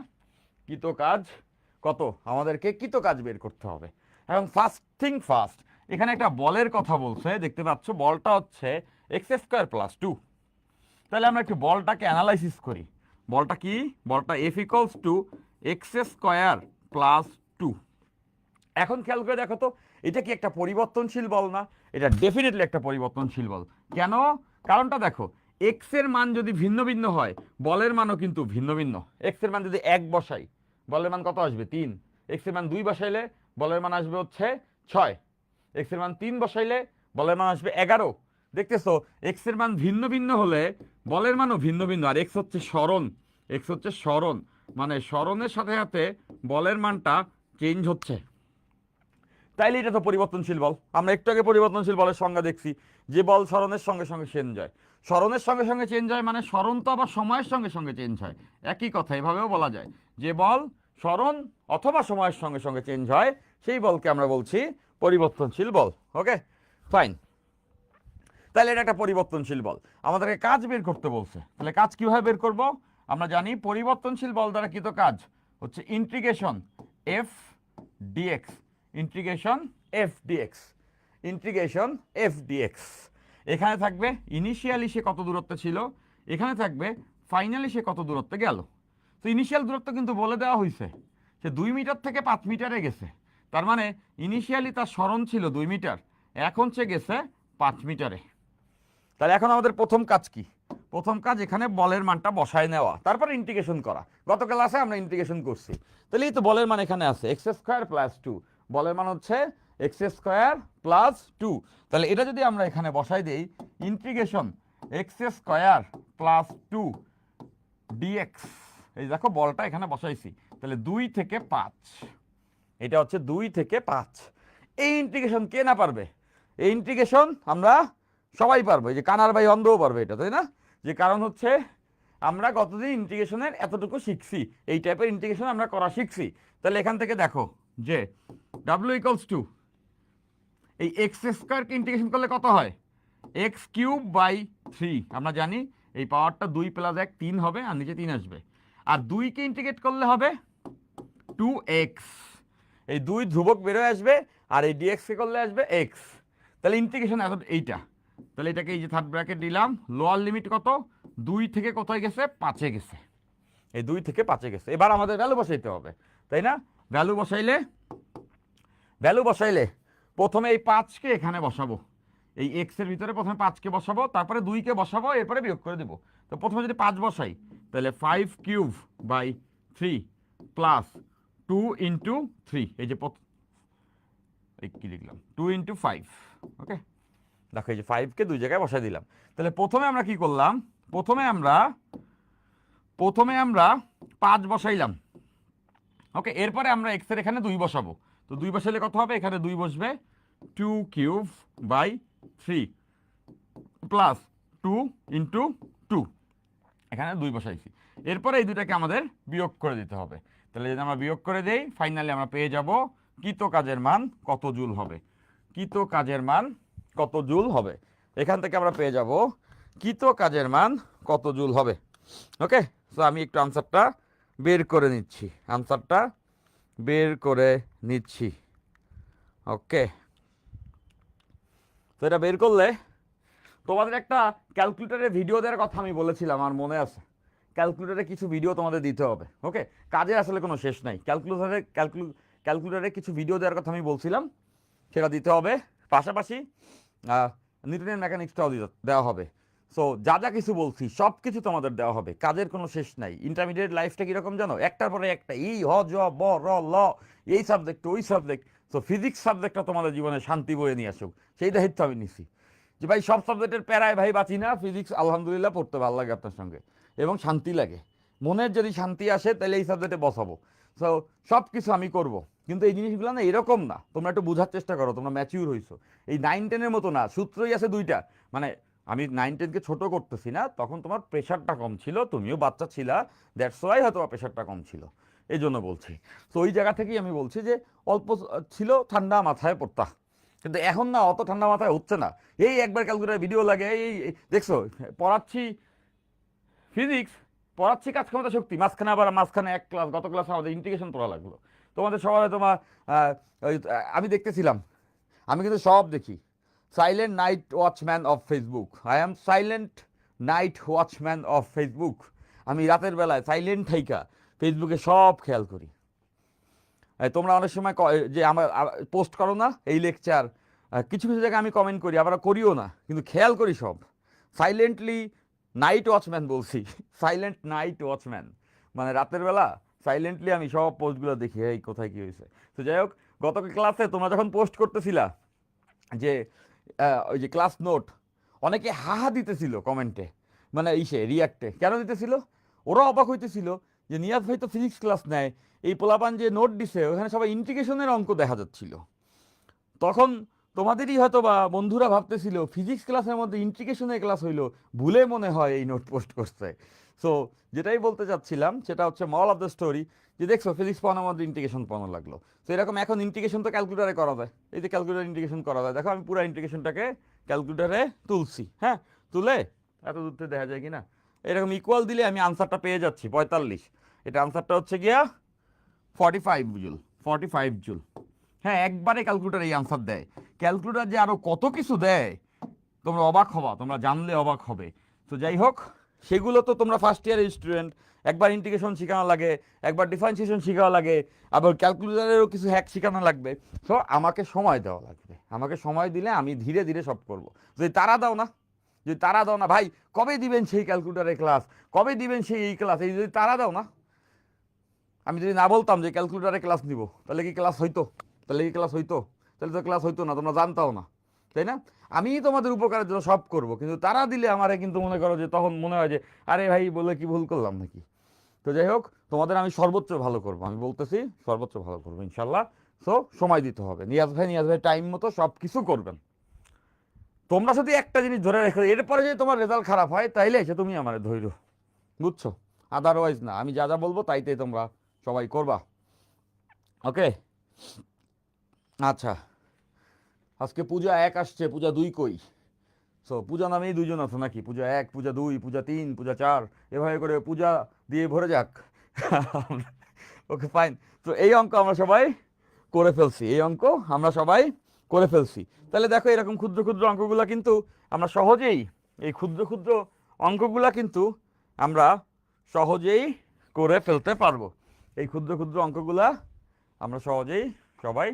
কৃত কাজ কত? আমাদেরকে কৃত কাজ বের করতে হবে। এবং ফার্স্ট থিং ফার্স্ট, এখানে একটা বলের কথা বলছে, দেখতে পাচ্ছ বলটা হচ্ছে এক্স স্কোয়ার প্লাস 2। তাহলে আমরা একটু বলটাকে অ্যানালাইসিস করি। বলটা কি? বলটা F equals to x square plus 2। এখন খেয়াল করে দেখো তো, এটা কি একটা পরিবর্তনশীল বল না? এটা ডেফিনেটলি একটা পরিবর্তনশীল বল। কেন? কারণটা দেখো, এক্স এর মান যদি ভিন্ন ভিন্ন হয় বলের মানও কিন্তু ভিন্ন ভিন্ন। এক্স এর মান যদি 1 বসাই বলের মান কত আসবে? 3। এক্স এর মান 2 বসাইলে বলের মান আসবে হচ্ছে 6। এক্স এর মান 3 বসাইলে বলের মান আসবে 11। দেখতেছো, এক্স এর মান ভিন্ন ভিন্ন হলে বলের মানও ভিন্ন ভিন্ন। আর এক্স হচ্ছে সরণ, এক্স হচ্ছে সরণ, মানে সরণের সাথে সাথে বলের মানটা চেঞ্জ হচ্ছে। তাইলে এটা তো পরিবর্তনশীল বল। আমরা একটু আগে পরিবর্তনশীল বলের সংজ্ঞা দেখছি, যে বল সরণের সঙ্গে সঙ্গে চেঞ্জ হয়। স্মরণের সঙ্গে সঙ্গে চেঞ্জ হয় মানে স্মরণ তো আবার সময়ের সঙ্গে সঙ্গে চেঞ্জ হয়, একই কথা, এভাবেও বলা যায় যে বল স্মরণ অথবা সময়ের সঙ্গে সঙ্গে চেঞ্জ হয়, সেই বলকে আমরা বলছি পরিবর্তনশীল বল। ওকে ফাইন, তাহলে এটা একটা পরিবর্তনশীল বল। আমাদেরকে কাজ বের করতে বলছে, তাহলে কাজ কিভাবে বের করব? আমরা জানি পরিবর্তনশীল বল দ্বারা কৃত কাজ হচ্ছে integration f d x, integration f d x, integration f d x. এখানে থাকবে ইনিশিয়ালি সে কত দূরত্বে ছিল, এখানে থাকবে ফাইনালি সে কত দূরত্বে গেল। তো ইনিশিয়াল দূরত্ব কিন্তু বলে দেওয়া হয়েছে, সে 2 মিটার থেকে 5 মিটারে গেছে, তার মানে ইনিশিয়ালি তার স্মরণ ছিল 2 মিটার, এখন সে গেছে 5 মিটারে। তাহলে এখন আমাদের প্রথম কাজ কি? প্রথম কাজ এখানে বলের মানটা বসায় নেওয়া, তারপর ইন্টিগ্রেশন করা। গত ক্লাসে আমরা ইন্টিগ্রেশন করছি, তাহলে এই তো বলের মান এখানে আছে এক্স স্কোয়ার প্লাস 2, বলের মান হচ্ছে এক্স স্কোয়ার প্লাস 2। তাহলে এটা যদি আমরা এখানে বসাই দেই, integration x square plus 2 d x, এই দেখো বলটা এখানে বসাইছি, তাহলে 2 থেকে 5, এটা হচ্ছে 2 থেকে 5। এই ইন্টিগ্রেশন কে না পারবে? এই ইন্টিগ্রেশন আমরা সবাই পারবো, এই যে কানার ভাই অন্ধও পারবে এটা, তাই না? যে কারণ হচ্ছে আমরা গতদিন ইন্টিগ্রেশনের এতটুকু শিখছি, এই টাইপের ইন্টিগ্রেশন আমরা করা শিখছি। তাহলে এখান থেকে দেখো যে ডাব্লিউ ইকুয়ালস টু এই এক্স স্কোয়ারকে ইন্টিগ্রেশন করলে কত হয়? এক্স কিউব বাই 3, আমরা জানি এই পাওয়ারটা 2 + 1 3 হবে, আর নিচে 3 আসবে, আর 2কে ইন্টিগ্রেট করলে হবে 2x, এই 2 ধ্রুবক বেরোয় আসবে, আর এই ডিএক্সকে করলে আসবে x। তাহলে ইন্টিগ্রেশন এত এইটা, তাহলে এটাকে এই যে থার্ড ব্র্যাকেট দিলাম, লোয়ার লিমিট কত? 2 থেকে কোথায় গেছে? 5-এ গেছে, এই 2 থেকে 5-এ গেছে। এবার আমাদের ভ্যালু বসাইতে হবে, তাই না? ভ্যালু বসাইলে প্রথমে এই 5কে এখানে বসাবো, এই x এর ভিতরে প্রথমে 5কে বসাবো, তারপরে 2কে বসাবো, এরপরে বিয়োগ করে দেবো। তো প্রথমে যদি 5 বসাই, তাহলে 5 কিউব বাই 3 প্লাস 2 ইন্টু 3, এই যে কি লিখলাম 2 ইন্টু 5। ওকে দেখো এই যে 5কে 2 জায়গায় বসাই দিলাম। তাহলে প্রথমে আমরা কি করলাম? প্রথমে আমরা 5 বসাইলাম। ওকে, এরপরে আমরা x এর এখানে 2 বসাবো। তো 2 বসাইলে কত হবে? এখানে 2 বসবে, 2 কিউব বাই 3 প্লাস 2 ইন্টু 2, এখানে 2 বসাইছি। এরপরে এই দুটাকে আমাদের বিয়োগ করে দিতে হবে। তাহলে যদি আমরা বিয়োগ করে দেই, ফাইনালি আমরা পেয়ে যাব কৃত কাজের মান কত জুল হবে, কৃত কাজের মান কত জুল হবে। এখান থেকে আমরা পেয়ে যাব কৃত কাজের মান কত জুল হবে। ওকে, সো আমি একটু আনসারটা বের করে নিচ্ছি। ওকে, তো এটা বের করলে তোমাদের একটা ক্যালকুলেটরে ভিডিও দেওয়ার কথা আমি বলেছিলাম, আমার মনে আছে। ক্যালকুলেটরে কিছু ভিডিও তোমাদের দিতে হবে। ওকে, কাজের আসলে কোনো শেষ নাই, ক্যালকুলেটরে কিছু ভিডিও দেওয়ার কথা আমি বলছিলাম, সেটা দিতে হবে। পাশাপাশি নিউটনের মেকানিক্সটাও দেওয়া হবে। সো যা যা কিছু বলছি সব কিছু তোমাদের দেওয়া হবে, কাজের কোনো শেষ নাই। ইন্টারমিডিয়েট লাইফটা কীরকম জানো? একটার পরে একটা, ই হ জ ব র ল, এই সাবজেক্ট ওই সাবজেক্ট। সো ফিজিক্স সাবজেক্টটা তোমাদের জীবনে শান্তি বয়ে নিয়ে আসুক, সেই দায়িত্ব আমি নিছি। যে ভাই সব সাবজেক্টের প্যারায় ভাই বাঁচি না, ফিজিক্স আলহামদুলিল্লাহ পড়তে ভালো লাগে আপনার সঙ্গে, এবং শান্তি লাগে। মনের যদি শান্তি আসে তাহলে এই সাবজেক্টে বসাবো। সো সব কিছু আমি করব, কিন্তু এই জিনিসগুলো না এরকম না, তোমরা একটু বোঝার চেষ্টা করো, তোমরা ম্যাচিউর হইছো। এই 9-10-এর মতো না, সূত্রই আছে 2টা। মানে আমি 9-10কে ছোটো করতেছি না, তখন তোমার প্রেশারটা কম ছিল, তুমিও বাচ্চা ছিলা, দ্যাটস ওয়াই হয়তো প্রেশারটা কম ছিল, এই জন্য বলছি। তো ওই জায়গা থেকেই আমি বলছি যে অল্প ছিল, ঠান্ডা মাথায় পড়তা, কিন্তু এখন না অত ঠান্ডা মাথায় হচ্ছে না। এই একবার ক্যালকুলেটার ভিডিও লাগে, এই দেখছো পড়াচ্ছি ফিজিক্স, পড়াচ্ছি কাজ ক্ষমতা শক্তি, মাঝখানে এক ক্লাস, গত ক্লাসে আমাদের ইন্টিগ্রেশন পড়া লাগলো। তোমাদের সবাই তোমার আমি দেখতেছিলাম, আমি কিন্তু সব দেখি। Silent night watchman of Facebook, I am silent night watchman of Facebook. আমি রাতের বেলায় সাইলেন্ট থাইকা ফেসবুকে সব খেয়াল করি। তোমরা অনেক সময় যে আমার পোস্ট করো না এই লেকচার, কিছু কিছু জায়গায় আমি কমেন্ট করি, আবার করিও না, কিন্তু খেয়াল করি সব। সাইলেন্টলি নাইট ওয়াচম্যান বলছি, সাইলেন্ট নাইট ওয়াচম্যান, মানে রাতের বেলা সাইলেন্টলি আমি সব পোস্টগুলো দেখি, এই কোথায় কী হয়েছে। তো যাই হোক, গত ক্লাসে তোমরা যখন পোস্ট করতেছিলা যে ওই যে ক্লাস নোট, অনেকে হাহা দিতেছিল কমেন্টে, মানে রিয়াক্টে কেন দিতেছিল? ওরা অবাক হইতেছিল যে নিয়াজ ভাই তো ফিজিক্স ক্লাস নেয়, এই পোলাপান যে নোট দিছে ওখানে সবাই ইন্টিগ্রেশনের অঙ্ক দেখা যাচ্ছিল। তখন তোমাদেরই হয়তো বা বন্ধুরা ভাবতেছিল ফিজিক্স ক্লাসের মধ্যে ইন্টিগ্রেশনের ক্লাস হইলো, ভুলে মনে হয় এই নোট পোস্ট করছে। সো যেটাই বলতে চাচ্ছিলাম সেটা হচ্ছে মরাল অফ দ্য স্টোরি, যে দেখছো ফিজিক্স পড়ানোর মধ্যে ইন্টিগ্রেশন পড়ানো লাগলো। তো এরকম এখন ইন্টিগ্রেশন তো ক্যালকুলেটারে করা যায়, এই যে ক্যালকুলেটার ইন্টিগ্রেশন করা যায়, দেখো আমি পুরো ইন্টিগ্রেশনটাকে ক্যালকুলেটারে তুলছি, হ্যাঁ তুলে এত দূর থেকে দেখা যায় কি না, এরকম ইকুয়াল দিলে আমি আনসারটা পেয়ে যাচ্ছি 45। এটা আনসারটা হচ্ছে গিয়া 45 জুল, 45 জুল। হ্যাঁ একবারে ক্যালকুলেটার এই আনসার দেয়। ক্যালকুলেটার যে আরও কত কিছু দেয় তোমরা অবাক হবা, তোমরা জানলে অবাক হবে। তো যাই হোক, সেগুলো তো তোমরা ফার্স্ট ইয়ারের স্টুডেন্ট, একবার ইন্টিগ্রেশন শেখানো লাগে, একবার ডিফারেন্সিয়েশন শেখানো লাগে, আবার ক্যালকুলেটারেরও কিছু হ্যাক শেখানো লাগবে। সো আমাকে সময় দেওয়া লাগবে, আমাকে সময় দিলে আমি ধীরে ধীরে সব করব। যদি তারা দাও না, যদি তারা দাও না ভাই, কবে দিবেন সেই ক্যালকুলেটারের ক্লাস, কবে দিবেন সেই এই ক্লাস, এই যদি তারা দাও না, আমি যদি না বলতাম যে ক্যালকুলেটারে ক্লাস নিব, তাহলে কি ক্লাস হইতো? তাহলে কি ক্লাস হইতো? তাহলে তো ক্লাস হইতো না, তোমরা জানতাও না, তাই না? আমি তোমাদের উপকারের জন্য সব করব, কিন্তু তারা দিলে আমারে কিন্তু মনে করো যে তখন মনে হয় যে আরে ভাই বলে কি ভুল করলাম নাকি। তো যাই হোক, তোমাদের আমি সর্বোচ্চ ভালো করব, আমি বলতেছি সর্বোচ্চ ভালো করবো ইনশাল্লাহ। সো সময় দিতে হবে। নিয়াজ ভাই টাইম মতো সব কিছু করবেন। তোমরা যদি একটা জিনিস ধরে রেখে এরপরে যদি তোমার রেজাল্ট খারাপ হয় তাইলে সে তুমি আমার ধৈর্য, বুঝছো? আদারওয়াইজ না, আমি যা যা বলবো তাইতে তোমরা সবাই করবা, ওকে? আচ্ছা, আজকে পূজা 1 আসছে, পূজা 2 কই? সো পূজা নামেই দুইজন আছে নাকি? পূজা 1, পূজা 2, পূজা 3, পূজা 4, এভাবে করে পূজা দিয়ে ভরে যাক। Okay fine. তো এই অঙ্ক আমরা সবাই করে ফেলছি, এই অঙ্ক আমরা সবাই করে ফেলছি। তাহলে দেখো এরকম ক্ষুদ্র ক্ষুদ্র অঙ্কগুলা কিন্তু আমরা সহজেই, এই ক্ষুদ্র ক্ষুদ্র অঙ্কগুলা কিন্তু আমরা সহজেই করে ফেলতে পারবো। এই ক্ষুদ্র ক্ষুদ্র অঙ্কগুলা আমরা সহজেই সবাই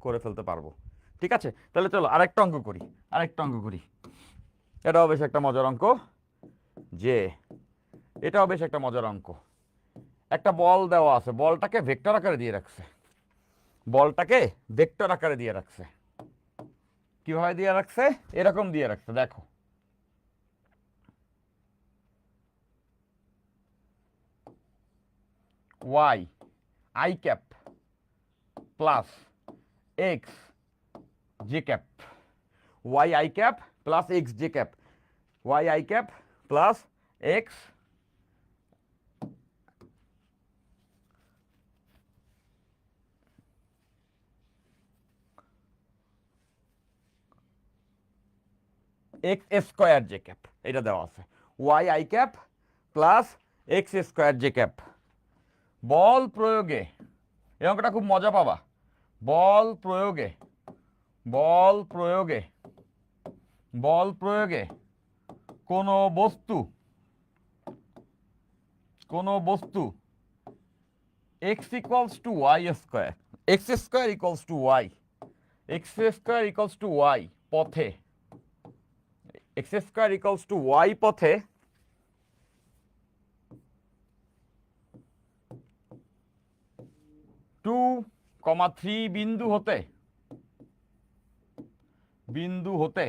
করে ফেলতে পারবো। ঠিক আছে, তাহলে চলো আরেকটা অঙ্ক করি, আরেকটা অঙ্ক করি। এটাও বেশ একটা মজার অঙ্ক, যে এটাও বেশ একটা মজার অঙ্ক। একটা বল দেওয়া আছে, বলটাকে ভেক্টর আকারে দিয়ে রাখছে, বলটাকে ভেক্টর আকারে দিয়ে রাখছে। কিভাবে দিয়ে রাখছে? এরকম দিয়ে রাখছে, দেখো Y I cap plus X J cap, Y I cap plus X J cap, Y I cap plus X X square J cap, এটা দেওয়া আছে। Y I cap plus x square J cap. বল প্রয়োগে, এই অঙ্কটা খুব মজা পাবা। বল প্রয়োগে, বল প্রয়োগে, বল প্রয়োগে কোনো বস্তু, কোনো বস্তু X equals to Y square, X square equals to Y, x square equals to Y পথে, X square equals to Y পথে 2,3 বিন্দু হতে, বিন্দু হতে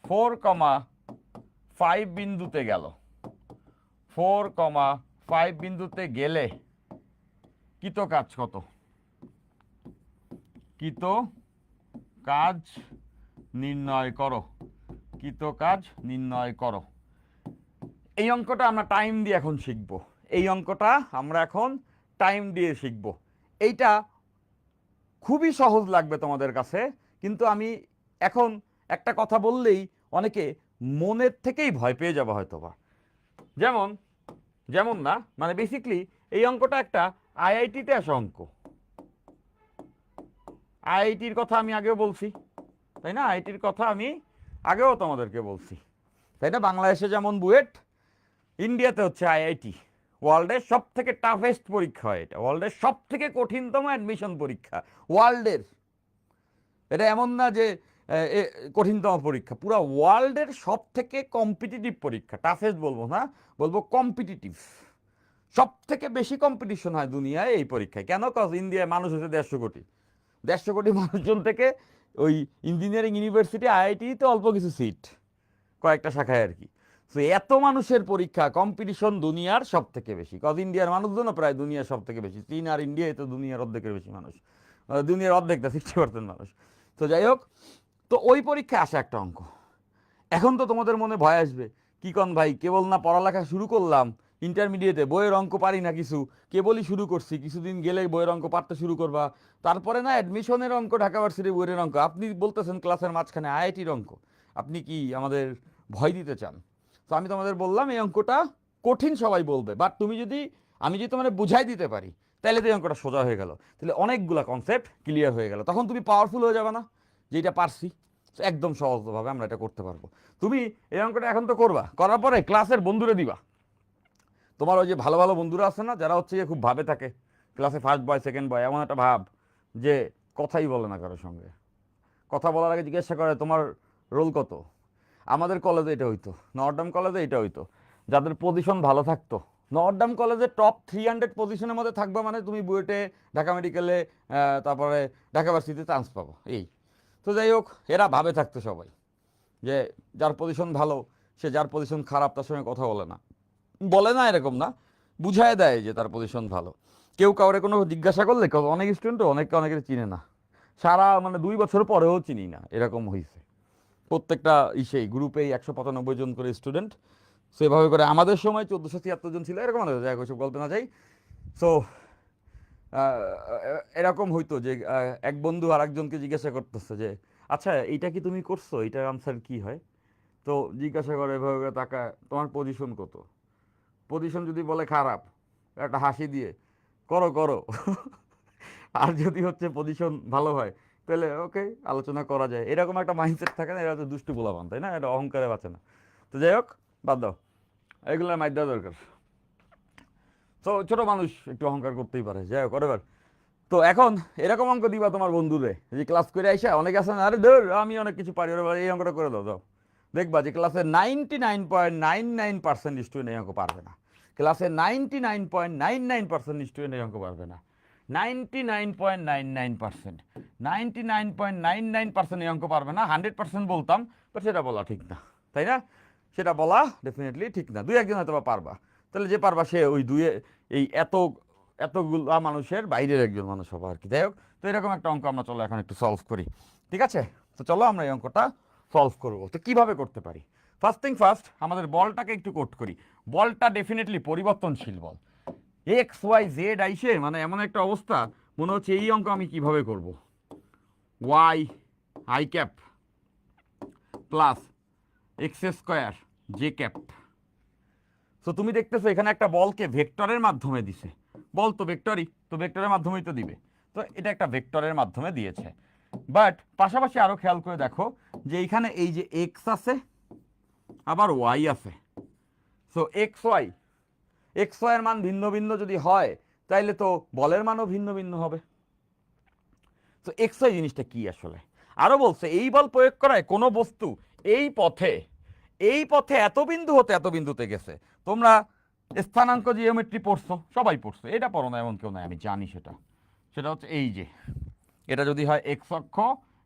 4,5 বিন্দুতে গেল, 4,5 বিন্দুতে গেলে কৃত কাজ কত? কৃত কাজ নির্ণয় করো, কৃত কাজ নির্ণয় করো। এই অঙ্কটা আমরা টাইম দিয়ে এখন শিখব, এই অঙ্কটা আমরা এখন টাইম দিয়ে শিখব। এইটা খুবই সহজ লাগবে তোমাদের কাছে, কিন্তু আমি এখন একটা কথা বললেই অনেকে মনের থেকেই ভয় পেয়ে যাবে হয়তোবা। যেমন, যেমন না মানে বেসিকলি এই অঙ্কটা একটা আইআইটিতে আসা অঙ্ক। আইআইটির কথা আমি আগেও বলছি, তাই না? আইআইটির কথা আমি আগেও তোমাদেরকে বলছি, তাই না? বাংলাদেশে যেমন বুয়েট, ইন্ডিয়াতে হচ্ছে আইআইটি। ওয়ার্ল্ডের সব থেকে টাফেস্ট পরীক্ষা হয় এটা, ওয়ার্ল্ডের সব থেকে কঠিনতম অ্যাডমিশন পরীক্ষা ওয়ার্ল্ডের। এটা এমন না যে কঠিনতম পরীক্ষা, পুরো ওয়ার্ল্ডের সব থেকে কম্পিটিটিভ পরীক্ষা। টাফেস্ট বলবো না, বলবো কম্পিটিটিভ। সব থেকে বেশি কম্পিটিশন হয় দুনিয়ায় এই পরীক্ষায়। কেন? কজ ইন্ডিয়ায় মানুষ হচ্ছে 150 কোটি, 150 কোটি মানুষজন থেকে ওই ইঞ্জিনিয়ারিং ইউনিভার্সিটি আইআইটিতে অল্প কিছু সিট, কয়েকটা শাখায় আর কি। তো এত মানুষের পরীক্ষা, কম্পিটিশন দুনিয়ার সব থেকে বেশি, কজ ইন্ডিয়ার মানুষজনও প্রায় দুনিয়ার সব থেকে বেশি, চীন আর ইন্ডিয়ায় তো দুনিয়ার অর্ধেকের বেশি মানুষ, দুনিয়ার অর্ধেকটা 60% মানুষ। তো যাই হোক, তো ওই পরীক্ষায় আসে একটা অঙ্ক। এখন তো তোমাদের মনে ভয় আসবে, কি কন ভাই, কেবল না পড়ালেখা শুরু করলাম, ইন্টারমিডিয়েটে বইয়ের অঙ্ক পারি না কিছু, কেবলই শুরু করছি, কিছুদিন গেলেই বইয়ের অঙ্ক পারতে শুরু করবা, তারপরে না অ্যাডমিশনের অঙ্ক, ঢাকা ভার্সিটির বইয়ের অঙ্ক, আপনি বলতেছেন ক্লাসের মাঝখানে আইআইটির অঙ্ক, আপনি কি আমাদের ভয় দিতে চান? তো আমি তোমাদের বললাম এই অঙ্কটা কঠিন সবাই বলবে, বাট তুমি যদি, আমি যদি তোমাদের বুঝাই দিতে পারি, তাহলে তো এই অঙ্কটা সোজা হয়ে গেল, তাহলে অনেকগুলা কনসেপ্ট ক্লিয়ার হয়ে গেল, তখন তুমি পাওয়ারফুল হয়ে যাবে না যে এটা পারছি। একদম সহজভাবে আমরা এটা করতে পারবো। তুমি এই অঙ্কটা এখন তো করবা, করার পরে ক্লাসের বন্ধুরে দিবা, তোমার ওই যে ভালো ভালো বন্ধুরা আছে না, যারা হচ্ছে খুব ভাবে থাকে, ক্লাসে ফার্স্ট বয় সেকেন্ড বয়, এমন একটা ভাব যে কথাই বলে না কারোর সঙ্গে, কথা বলার আগে জিজ্ঞাসা করে তোমার রোল কত। আমাদের কলেজে এটা হইতো, নর্থডাম কলেজে এটা হইতো, যাদের পজিশন ভালো থাকতো, নর্থডাম কলেজে টপ 300 পজিশনের মধ্যে থাকবা মানে তুমি বুয়েটে, ঢাকা মেডিকেলে, তারপরে ঢাকা ভার্সিটিতে চান্স পাবো এই। তো যাই হোক, এরা ভাবে থাকতো সবাই যে যার পজিশন ভালো, সে যার পজিশন খারাপ তার সঙ্গে কথা বলে না, বলে না এরকম না, বুঝায় দেয় যে তার পজিশন ভালো। কেউ কাউরে কোনো জিজ্ঞাসা করলে, অনেক স্টুডেন্টও অনেককে অনেকের চিনে না, সারা মানে 2 বছর পরেও চিনি না, এরকম হয়েছে। প্রত্যেকটা ইসেই গ্রুপেই 195 জন করে স্টুডেন্ট, সেভাবে করে আমাদের সময় 1473 জন ছিল, এরকম যাই ওইসব গল্পে না যাই। সো এরকম হইতো যে এক বন্ধু আর একজনকে জিজ্ঞাসা করতেছে যে আচ্ছা এইটা কি তুমি করছো, এইটার আনসার কি হয়। তো জিজ্ঞাসা করে এভাবে করে তাকায়, তোমার পজিশন কত, পজিশন যদি বলে খারাপ, একটা হাসি দিয়ে করো করো আর যদি হচ্ছে পজিশন ভালো হয় তাহলে ওকে আলোচনা করা যায়, এরকম একটা মাইন্ডসেট থাকে না, এরা তো দুষ্টু পোলাপান তাই না, এটা অহংকারে বাঁচে না। তো যাই হোক, বাদ দাও, এগুলোর মাইর দেওয়া দরকার। তো ছোট মানুষ একটু অহংকার করতেই পারে, যাই হোক এবার। তো এখন এরকম অঙ্ক দিবা তোমার বন্ধুরে, যে ক্লাস করে আইসা, অনেকে আছে না, আরে ধর আমি অনেক কিছু পারি, ওরা এই অঙ্কটা করে দাও দাও, দেখবা যে ক্লাসের 99.99% স্টুডেন্ট এই অঙ্ক পারবে না, ক্লাসের 99.99% স্টুডেন্ট এই অঙ্ক পারবে না, 99.99%, 99.99% এই অঙ্ক পারবে না, 100% বলতাম, বাট সেটা বলা ঠিক না, তাই না? সেটা বলা ডেফিনেটলি ঠিক না, দুই একজন হয়তো বা পারবা, তাহলে যে পারবা সে ওই দুয়ে, এই এতগুলা মানুষের বাইরের একজন মানুষ হবো আর কি। যাই হোক, তো এরকম একটা অঙ্ক আমরা চলো এখন একটু সলভ করি, ঠিক আছে? তো চলো আমরা এই অঙ্কটা সলভ করবো। তো কীভাবে করতে পারি? ফার্স্ট থিং ফার্স্ট, আমাদের বলটাকে একটু কোট করি। বলটা ডেফিনেটলি পরিবর্তনশীল বল, এক্স ওয়াই জেড আইসে মানে এমন একটা অবস্থা, মনে হচ্ছে এই অঙ্ক আমি কিভাবে করব, y I cap plus x square J cap. তো তুমি দেখতেছো এখানে একটা বলকে ভেক্টরের মাধ্যমে দিছে, বল তো ভেক্টরই, তো ভেক্টরের মাধ্যমেই তো দিবে, তো এটা একটা ভেক্টরের মাধ্যমে দিয়েছে। বাট পাশাপাশি আরও খেয়াল করে দেখো যে এইখানে এই যে এক্স আছে আবার ওয়াই আছে, সো এক্স ওয়াই এর মান ভিন্ন ভিন্ন যদি হয় তাইলে তো বলের মানও ভিন্ন ভিন্ন হবে। তো এক্স ওয়াই জিনিসটা কি আসলে? আরও বলছে এই বল প্রয়োগ করায় কোনো বস্তু এই পথে এত বিন্দু হতে এত বিন্দুতে গেছে। তোমরা স্থানাঙ্ক জিওমেট্রি পড়ছো, সবাই পড়ছো, এটা পড়ো না এমন কেউ নাই, আমি জানি সেটা। সেটা হচ্ছে এই যে এটা যদি হয় এক্স অক্ষ,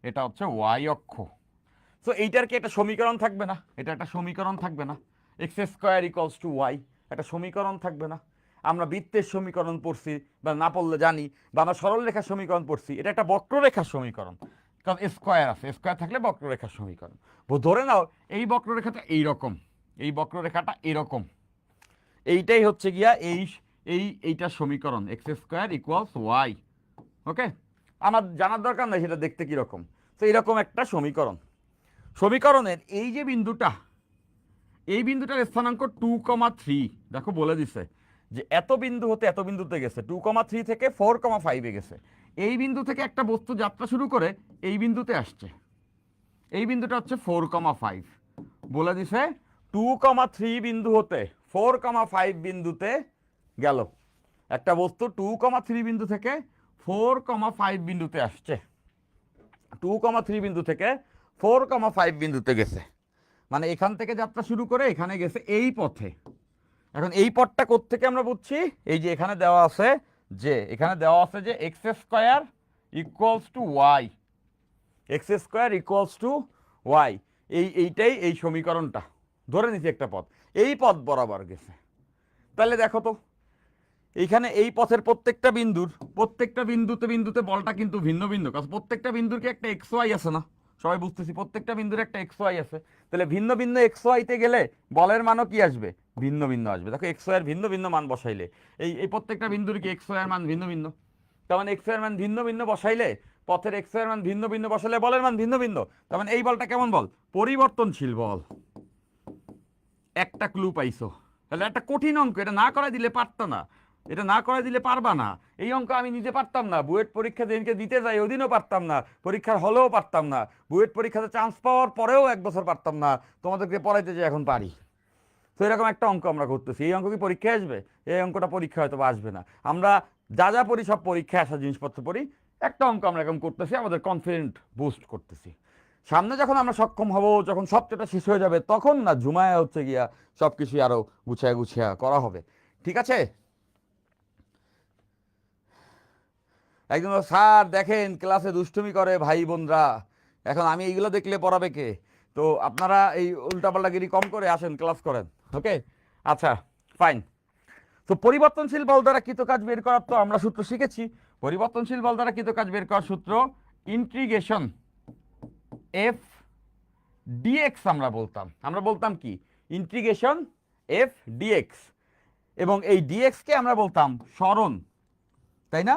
এটা হচ্ছে ওয়াই অক্ষ, সো এইটার কি একটা সমীকরণ থাকবে না? এটা একটা সমীকরণ থাকবে না? X square equals to y, একটা সমীকরণ থাকবে না? আমরা বৃত্তের সমীকরণ পড়ছি, বা না পড়লে জানি, বা আমরা সরলরেখার সমীকরণ পড়ছি, এটা একটা বক্ররেখার সমীকরণ, কারণ স্কোয়ার আছে, স্কোয়ার থাকলে বক্ররেখার সমীকরণ। ধরে নাও এই বক্ররেখাটা এইরকম, এই বক্ররেখাটা এরকম, এইটাই হচ্ছে গিয়া এইটার সমীকরণ, এক্স স্কোয়ার ইকুয়ালস ওয়াই। ওকে, আমার জানার দরকার নাই সেটা দেখতে কীরকম। তো এইরকম একটা সমীকরণের এই যে বিন্দুটা, এই বিন্দুটার স্থানাঙ্ক 2,3, দেখো বলে দিছে যে এত বিন্দু হতে এত বিন্দুতে গেছে, 2,3 থেকে 4,5 গেছে। এই বিন্দু থেকে একটা বস্তু যাত্রা শুরু করে এই বিন্দুতে আসছে, এই বিন্দুটা হচ্ছে 4,5, বলে দিছে 2,3 বিন্দু হতে 4,5 বিন্দুতে গেল, একটা বস্তু 2,3 বিন্দু থেকে 4,5 বিন্দুতে আসছে, 2,3 বিন্দু থেকে 4,5 বিন্দুতে গেছে, মানে এখান থেকে যাত্রা শুরু করে এখানে গেছে এই পথে। এখন এই পথটা কোত্থেকে আমরা বুঝছি, এই যে এখানে দেওয়া আছে যে x square equals to Y, x square equals to y, এইটাই এই সমীকরণটা, ধরে নিছি একটা পথ, এই পথ বরাবর গেছে। তাহলে দেখো তো এইখানে এই পথের প্রত্যেকটা বিন্দুতে বলটা কিন্তু ভিন্ন ভিন্ন, কারণ প্রত্যেকটা বিন্দুর কি একটা এক্স ওয়াই আছে না, সবাই বুঝতেছি প্রত্যেকটা বিন্দুর একটা এক্স ওয়াই আছে। তাহলে ভিন্ন ভিন্ন এক্স ওয়াইতে গেলে বলের মানও কি আসবে, ভিন্ন ভিন্ন আসবে। দেখো এক্স ওয়াই এর ভিন্ন ভিন্ন মান বসাইলে এই প্রত্যেকটা বিন্দুর কি এক্স ওয়াই এর মান ভিন্ন ভিন্ন, তার মানে এক্স ওয়াই এর মান ভিন্ন ভিন্ন বসাইলে, পথের এক্স ওয়াই এর মান ভিন্ন ভিন্ন বসাইলে বলের মান ভিন্ন ভিন্ন, তার মানে এই বলটা কেমন বল, পরিবর্তনশীল বল। একটা ক্লু পাইছো। তাহলে একটা কঠিন অঙ্ক, এটা না করা দিলে পারতো না, এটা না করে দিলে পারবা না। এই অঙ্ক আমি নিতে পারতাম না, বুয়েট পরীক্ষা যেদিনকে দিতে যাই ওই দিনও পারতাম না, পরীক্ষার হলেও পারতাম না, বুয়েট পরীক্ষাতে চান্স পাওয়ার পরেও 1 বছর পারতাম না, তোমাদেরকে পড়াইতে যে এখন পারি। তো এরকম একটা অঙ্ক আমরা করতেছি, এই অঙ্ক কি পরীক্ষায় আসবে? এই অঙ্কটা পরীক্ষা হয়তো আসবে না। আমরা যা যা পড়ি সব পরীক্ষায় আসা জিনিসপত্র পড়ি, একটা অঙ্ক আমরা এরকম করতেছি, আমাদের কনফিডেন্ট বুস্ট করতেছি। সামনে যখন আমরা সক্ষম হব, যখন সবটা শেষ হয়ে যাবে, তখন না ঝুমায় হচ্ছে গিয়া সব কিছুই আরও গুছিয়ে গুছিয়ে করা হবে। ঠিক আছে? একদম স্যার দেখেন ক্লাসে দুষ্টুমি করে ভাই বোনরা, এখন আমি এইগুলো দেখলে পড়াবে কে? তো আপনারা এই উল্টাপাল্টাগিরি কম করে আসেন, ক্লাস করেন। ওকে, আচ্ছা ফাইন। তো পরিবর্তনশীল বল দ্বারা কৃতকাজ বের করার তো আমরা সূত্র শিখেছি। পরিবর্তনশীল বল দ্বারা কৃতকাজ বের করার সূত্র ইন্টিগ্রেশন এফ ডিএক্স। আমরা বলতাম কি, ইন্টিগ্রেশন এফ ডিএক্স, এবং এই ডিএক্সকে আমরা বলতাম সরণ, তাই না?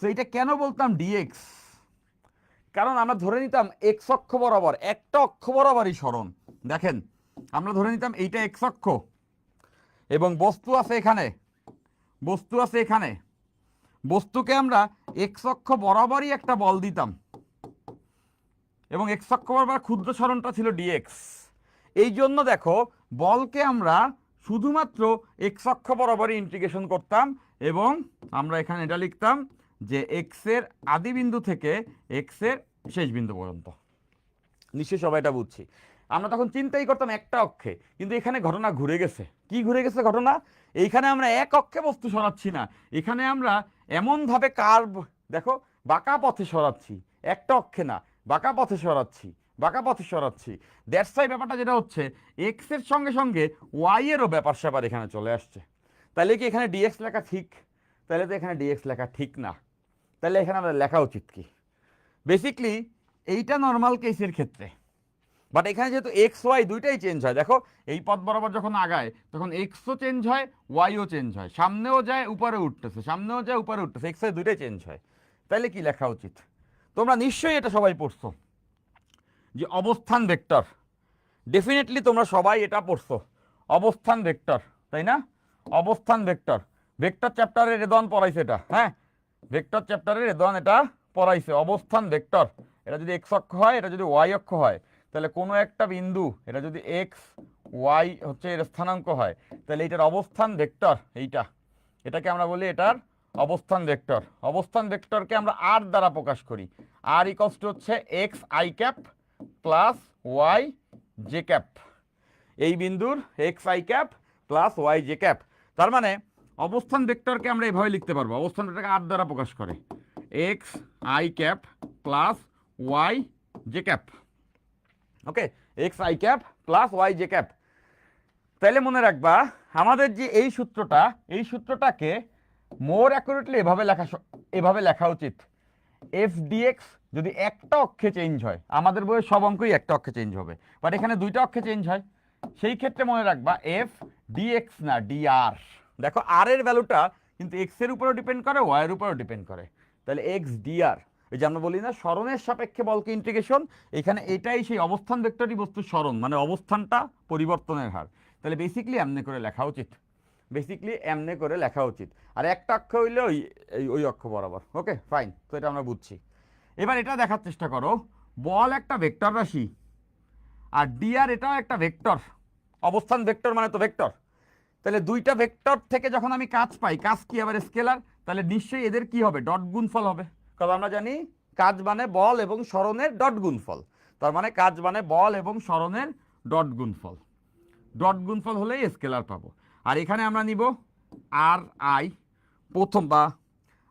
তো এটা কেন বলতাম ডিএক্স, কারণ আমরা ধরে নিতাম এক্স অক্ষ বরাবর, একটা অক্ষ বরাবরই সরণ। দেখেন আমরা ধরে নিতাম এইটা এক্স অক্ষ এবং বস্তু আছে এখানে, বস্তুকে আমরা এক্স অক্ষ বরাবরই একটা বল দিতাম, এবং এক্স অক্ষ বরাবর ক্ষুদ্র সরণটা ছিল ডিএক্স। এই জন্য দেখো বলকে আমরা শুধুমাত্র এক্স অক্ষ বরাবরই ইন্টিগ্রেশন করতাম, এবং আমরা এখানে এটা লিখতাম যে এক্স এর আদি বিন্দু থেকে এক্স এর শেষ বিন্দু পর্যন্ত। নিশ্চয়ই সবাই এটা বুঝছি। আমরা তখন চিন্তাই করতাম একটা অক্ষে, কিন্তু এখানে ঘটনা ঘুরে গেছে। কি ঘুরে গেছে ঘটনা? এইখানে আমরা এক অক্ষে বস্তু সরাচ্ছি না, এখানে আমরা এমনভাবে কার্ভ, দেখো বাঁকা পথে সরাচ্ছি, একটা অক্ষে না, বাঁকা পথে সরাচ্ছি। দ্যাটস ওয়াই ব্যাপারটা যেটা হচ্ছে, এক্স এর সঙ্গে সঙ্গে ওয়াই এরও ব্যাপার স্যাপার এখানে চলে আসছে। তাহলে কি এখানে ডিএক্স লেখা ঠিক? তাহলে তো এখানে ডিএক্স লেখা ঠিক না। তাহলে এখানে আমাদের লেখা উচিত কি? বেসিকলি এইটা নর্মাল কেসের ক্ষেত্রে, বাট এখানে যেহেতু এক্স ওয়াই দুইটাই চেঞ্জ হয়, দেখো এই পথ বরাবর যখন আগায় তখন এক্সও চেঞ্জ হয়, ওয়াইও চেঞ্জ হয়, সামনেও যায় উপরে উঠতেছে, এক্স ওয়াই দুইটাই চেঞ্জ হয়। তাহলে কি লেখা উচিত? তোমরা নিশ্চয়ই এটা সবাই পড়ছো যে অবস্থান ভেক্টর। ডেফিনেটলি তোমরা সবাই এটা পড়ছো, অবস্থান ভেক্টর, তাই না? অবস্থান ভেক্টর, ভেক্টর চ্যাপ্টারের রেদন পড়াইছে এটা, হ্যাঁ ভেক্টর চ্যাপ্টারের রেদন এটা পড়াইছে। অবস্থান ভেক্টর, এটা যদি এক্স অক্ষ হয়, এটা যদি ওয়াই অক্ষ হয়, তাহলে কোনো একটা বিন্দু, এটা যদি এক্স ওয়াই হচ্ছে এর স্থানাঙ্ক হয়, তাহলে এটার অবস্থান ভেক্টর, এটাকে আমরা বলি এটার অবস্থান ভেক্টর। অবস্থান ভেক্টরকে আমরা আর দ্বারা প্রকাশ করি, আর ইকলস টু হচ্ছে x I cap plus y J cap. এই বিন্দুর x I cap plus y J cap. তার মানে অবস্থান ভেক্টরকে আমরা এভাবে লিখতে পারবো, অবস্থান ভেক্টরকে আর দ্বারা প্রকাশ করে x I cap plus y J cap. Okay, x I cap plus y J cap. তাহলে মনে রাখবা আমাদের যে এই সূত্রটাকে মোর অ্যাকুরেটলি এভাবে লেখা উচিত, এফ ডিএক্স যদি একটা অক্ষে চেঞ্জ হয়, আমাদের বইয়ের সব অঙ্কই একটা অক্ষে চেঞ্জ হবে, বাট এখানে দুইটা অক্ষে চেঞ্জ হয়, সেই ক্ষেত্রে মনে রাখবা এফ ডিএক্স না ডিআর। দেখো আর এর ভ্যালুটা কিন্তু এক্স এর উপরেও ডিপেন্ড করে, ওয়াই এর উপরেও ডিপেন্ড করে। তাহলে এক্স ডিআর, এই যে আমরা বলি না সরণের সাপেক্ষে বলকে ইন্টিগ্রেশন, এখানে এটাই সেই অবস্থান ভেক্টরই বস্তুর সরণ, মানে অবস্থানটা পরিবর্তনের হার। তাহলে বেসিকলি এমনি করে লেখা উচিত, আর একটা অক্ষ হইলে ওই অক্ষ বরাবর। ওকে ফাইন, তো এটা আমরা বুঝছি। এবার এটা দেখার চেষ্টা করো, বল একটা ভেক্টর রাশি আর ডিআর এটাও একটা ভেক্টর, অবস্থান ভেক্টর মানে তো ভেক্টর। তাহলে দুইটা ভেক্টর থেকে যখন আমি কাজ পাই, কাজ কি আবার স্কেলার, তাহলে নিশ্চয়ই এদের কি হবে, ডট গুণফল হবে। কারণ আমরা জানি কাজ মানে বল এবং সরণের ডট গুণফল, তার মানে কাজ মানে বল এবং সরণের ডট গুণফল হলেই স্কেলার পাবো। আর এখানে আমরা নিব আর আই প্রথম, বা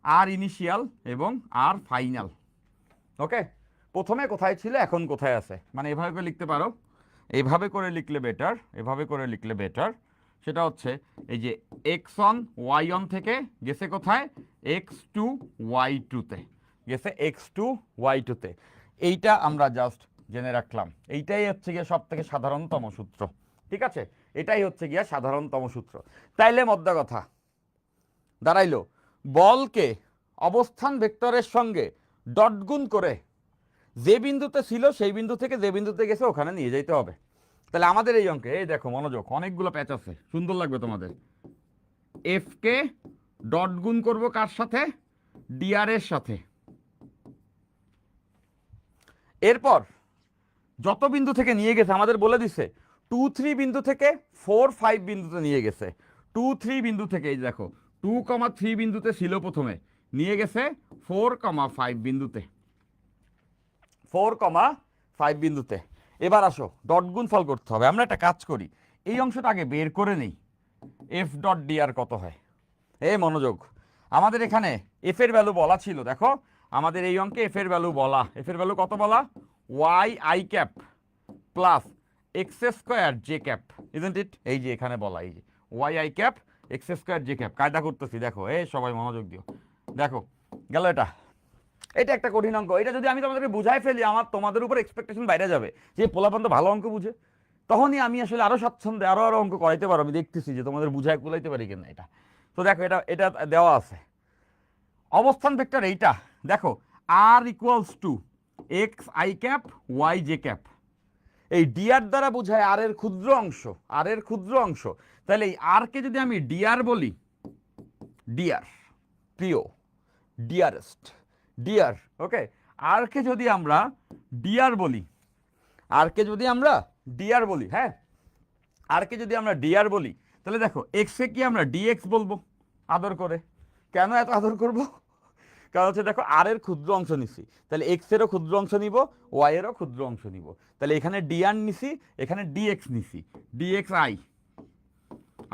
আর ইনিশিয়াল এবং আর ফাইনাল। ওকে, প্রথমে কোথায় ছিল এখন কোথায় আছে, মানে এভাবে করে লিখতে পারো এইভাবে করে লিখলে বেটার, এভাবে করে লিখলে বেটার। সেটা হচ্ছে এই যে এক্স অন ওয়াই অন থেকে গেছে কোথায়, এক্স টু ওয়াই টুতে গেছে, এক্স টু ওয়াই টুতে। এইটা আমরা জাস্ট জেনে রাখলাম, এইটাই হচ্ছে গিয়ে সব থেকে সাধারণতম সূত্র। ঠিক আছে, এটাই হচ্ছে গিয়া সাধারণতম সূত্র। তাইলে মদ্দা কথা দাঁড়াইলো, বলকে অবস্থান ভেক্টরের সঙ্গে ডট গুণ করে যে বিন্দুতে ছিল সেই বিন্দু থেকে যে বিন্দুতে গেছে ওখানে নিয়ে যেতে হবে। তাহলে আমাদের এই অঙ্কে এই দেখো মনোযোগ, অনেকগুলো প্যাচ আছে, সুন্দর লাগবে তোমাদের। এফ কে ডট গুণ করব কার সাথে, ডিআর এর সাথে। এরপর যত বিন্দু থেকে নিয়ে গেছে আমাদের বলে দিছে 2-3 বিন্দু থেকে 4-5 বিন্দুতে নিয়ে গেছে। 2-3 বিন্দু থেকে এই দেখো 2,3 বিন্দুতে ছিল প্রথমে, নিয়ে গেছে 4,5 বিন্দুতে, 4,5 বিন্দুতে। এবার আসো ডট গুণফল করতে হবে। আমরা একটা কাজ করি, এই অংশটা আগে বের করে নিই, এফ ডট ডিআর কত হয়। এই মনোযোগ, আমাদের এখানে এফ এর ভ্যালু বলা ছিল, দেখো আমাদের এই অঙ্কে এফ এর ভ্যালু বলা, এফ এর ভ্যালু কত বলা, y I cap plus x square J cap, isn't it? এই যে এখানে বলা, এই যে y I cap x square J cap. কায়দা করতেছি দেখো, এই সবাই মনোযোগ দিও। দেখো গেল এটা, এটা একটা কঠিন অঙ্ক। এটা যদি আমি তোমাদেরকে বুঝাই ফেলি, আমার তোমাদের উপর এক্সপেকটেশন বাইরে যাবে যে পোলাপান তো ভালো অঙ্ক বুঝে, তখনই আমি আসলে আরো স্বাচ্ছন্দ্যে আরো আরো অঙ্ক করাইতে পারো। আমি দেখতেছি যে তোমাদের বুঝায় কুলাইতে পারি কিনা এটা। তো দেখো এটা এটা দেওয়া আছে, অবস্থান ভেক্টর এইটা দেখো, R equals to X I cap Y J cap. এই ডিআর দ্বারা বোঝায় আর এর ক্ষুদ্র অংশ, আর এর ক্ষুদ্র অংশ। তাহলে এই আর কে যদি আমি ডিআর বলি, ডিআর প্রিয়, ডিয়ারেস্ট, ডিআর, ওকে। আর কে যদি আমরা ডিআর বলি, আর কে যদি আমরা ডিআর বলি, হ্যাঁ, আর কে যদি আমরা ডিআর বলি, তাহলে দেখো এক্স কে কি আমরা ডিএক্স বলবো আদর করে। কেন এত আদর করব? কারণ হচ্ছে দেখো আর এর ক্ষুদ্র অংশ নিছি, তাহলে এক্স এরও ক্ষুদ্র অংশ নিব, ওয়াই এরও ক্ষুদ্র অংশ নিব। তাহলে এখানে ডিআর নিছি, এখানে ডিএক্স নিছি, ডিএক্স আই,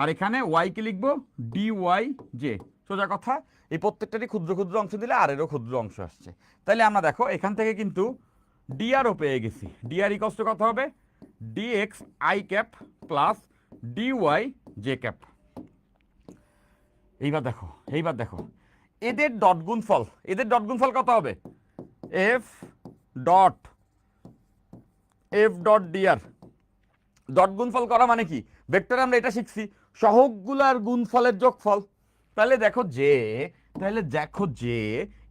আর এখানে ওয়াই কে লিখবো ডি ওয়াই জে। সোজা কথা, এই প্রত্যেকটারই ক্ষুদ্র ক্ষুদ্র অংশ দিলে আর এরও ক্ষুদ্র অংশ আসছে। তাহলে আমরা দেখো এখান থেকে কিন্তু ডিআরও পেয়ে গেছি। ডিআর ইকস টু কত হবে, d x i cap plus d y J cap. এইবার দেখো, এইবার দেখো এদের ডট গুণফল, এদের ডট গুণফল কত হবে, এফ ডট ডিআর। ডট গুণফল করা মানে কি, ভেক্টরে আমরা এটা শিখছি সহগগুলার গুণফলের যোগফল। তাহলে দেখো যে, তাহলে দেখো যে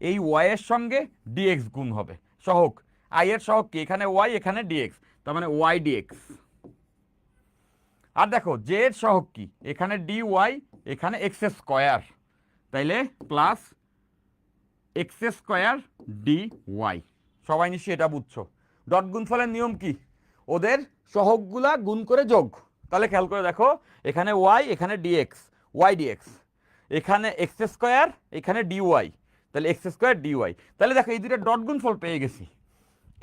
এই ওয়াই এর সঙ্গে ডিএক্স গুণ হবে, সহগ আই এর সহগ কি, এখানে ওয়াই এখানে ডিএক্স, তার মানে ওয়াই ডিএক্স। আর দেখো জে এর সহগ কি, এখানে ডি ওয়াই এখানে এক্স স্কোয়ার, তাইলে plus x square d y. সবাই নিশ্চয়ই এটা বুঝছো। ডট গুণফলের নিয়ম কি, ওদের সহগগুলা গুণ করে যোগ। তাহলে খেয়াল করে দেখো, এখানে ওয়াই এখানে ডিএক্স, ওয়াই ডিএক্স, এখানে এক্স স্কোয়ার এখানে ডি ওয়াই, তাহলে এক্স স্কোয়ার ডি ওয়াই। তাহলে দেখো এই দুটো ডট গুণফল পেয়ে গেছি,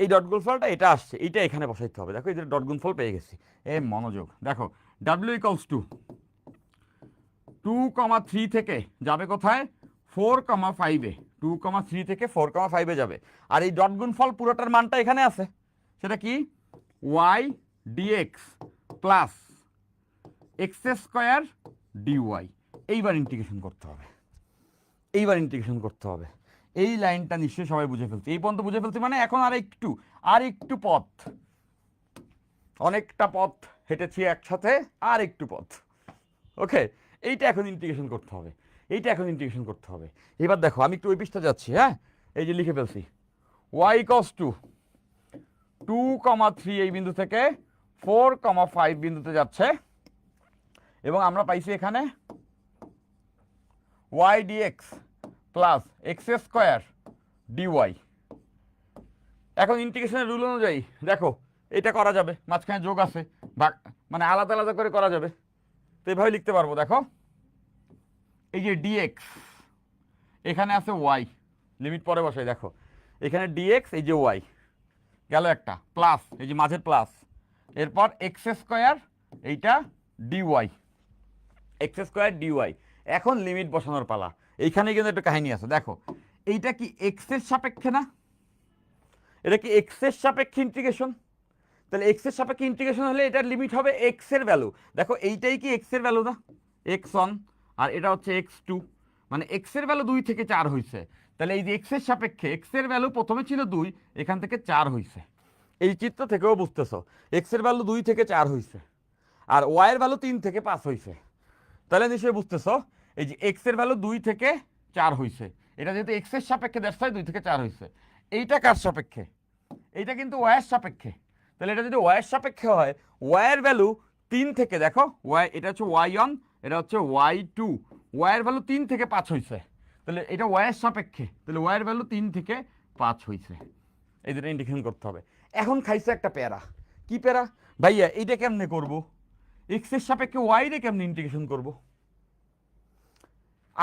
এই ডট গুণফলটা এটা আসছে, এইটা এখানে বসাইতে হবে। দেখো এই দুটো ডট গুণফল পেয়ে গেছি। মনোযোগ দেখো, ডাব্লিউ ইকুয়ালস টু 2,3 থেকে যাবে কোথায়, 4,5-এ, 2,3 থেকে 4,5-এ যাবে। আর এই ডট গুণফল পুরোটার মানটা এখানে আছে, সেটা কি, y d x plus x square d y. এইবার ইন্টিগ্রেশন করতে হবে, এইবার ইন্টিগ্রেশন করতে হবে। এই লাইনটা নিশ্চয়ই সবাই বুঝে ফেলছে, এই পর্যন্ত বুঝে ফেলছে মানে এখন আর একটু পথ, অনেকটা পথ হেঁটেছি একসাথে, আর একটু পথ, ওকে। এইটা এখন ইন্টিগ্রেশন করতে হবে, এইটা এখন ইন্টিগ্রেশন করতে হবে। এবার দেখো আমি একটু ওই পৃষ্ঠা যাচ্ছি, হ্যাঁ, এই যে লিখে ফেলছি ওয়াই ইকুয়ালস টু 2,3 এই বিন্দু থেকে 4,5 বিন্দুতে যাচ্ছে, এবং আমরা পাইছি এখানে y d x plus x square d y. এখন ইন্টিগ্রেশনের রুল অনুযায়ী দেখো এটা করা যাবে, মাঝখানে যোগ আছে, মানে আলাদা আলাদা করে করা যাবে। তো এইভাবে লিখতে পারবো, দেখো এই যে ডিএক্স, এখানে আছে ওয়াই, লিমিট পরে বসাই, দেখো এখানে ডিএক্স, এই যে ওয়াই গেল একটা, প্লাস এই যে মাঝের প্লাস, এরপর এক্স স্কোয়ার এইটা ডিওয়াই, এক্স স্কোয়ার ডিওয়াই। এখন লিমিট বসানোর পালা। এইখানে কিন্তু একটা কাহিনী আছে, দেখো এইটা কি এক্স এর সাপেক্ষে না, এটা কি এক্স এর সাপেক্ষে ইন্টিগ্রেশন, তাহলে এক্স এর সাপেক্ষে ইন্টিগ্রেশন হলে এটার লিমিট হবে এক্স এর ভ্যালু। দেখো এইটাই কি এক্স এর ভ্যালু না, x1, আর এটা হচ্ছে x2, মানে এক্স এর ভ্যালু 2 থেকে 4 হয়েছে। তাহলে এই যে এক্স এর সাপেক্ষে এক্স এর ভ্যালু প্রথমে ছিল 2, এখান থেকে 4 হয়েছে। এই চিত্র থেকেও বুঝতেছো এক্স এর ভ্যালু 2 থেকে 4 হয়েছে, আর ওয়াই এর ভ্যালু 3 থেকে 5 হয়েছে। তাহলে নিশ্চয়ই বুঝতেছো এই যে এক্স এর ভ্যালু 2 থেকে 4 হয়েছে, এটা যেহেতু এক্স এর সাপেক্ষে দ্যাটস ওয়াই 2 থেকে 4 হয়েছে। এইটা কার সাপেক্ষে? এইটা কিন্তু ওয়াই এর সাপেক্ষে। তাহলে এটা যদি ওয়াই এর সাপেক্ষে হয়, ওয়াই এর ভ্যালু 3 থেকে, দেখো ওয়াই, এটা হচ্ছে y1, এটা হচ্ছে y2, ওয়াই এর ভ্যালু 3 থেকে 5 হয়েছে। তাহলে এটা ওয়াই এর সাপেক্ষে, তাহলে ওয়াই এর ভ্যালু 3 থেকে 5 হয়েছে। এই দুটো ইন্ডিকেশন করতে হবে। এখন খাইছে একটা প্যারা। কি প্যারা? ভাইয়া এইটা কেমনে করব? এক্স এর সাপেক্ষে ওয়াই রে কেমনে ইন্টিগ্রেশন করব?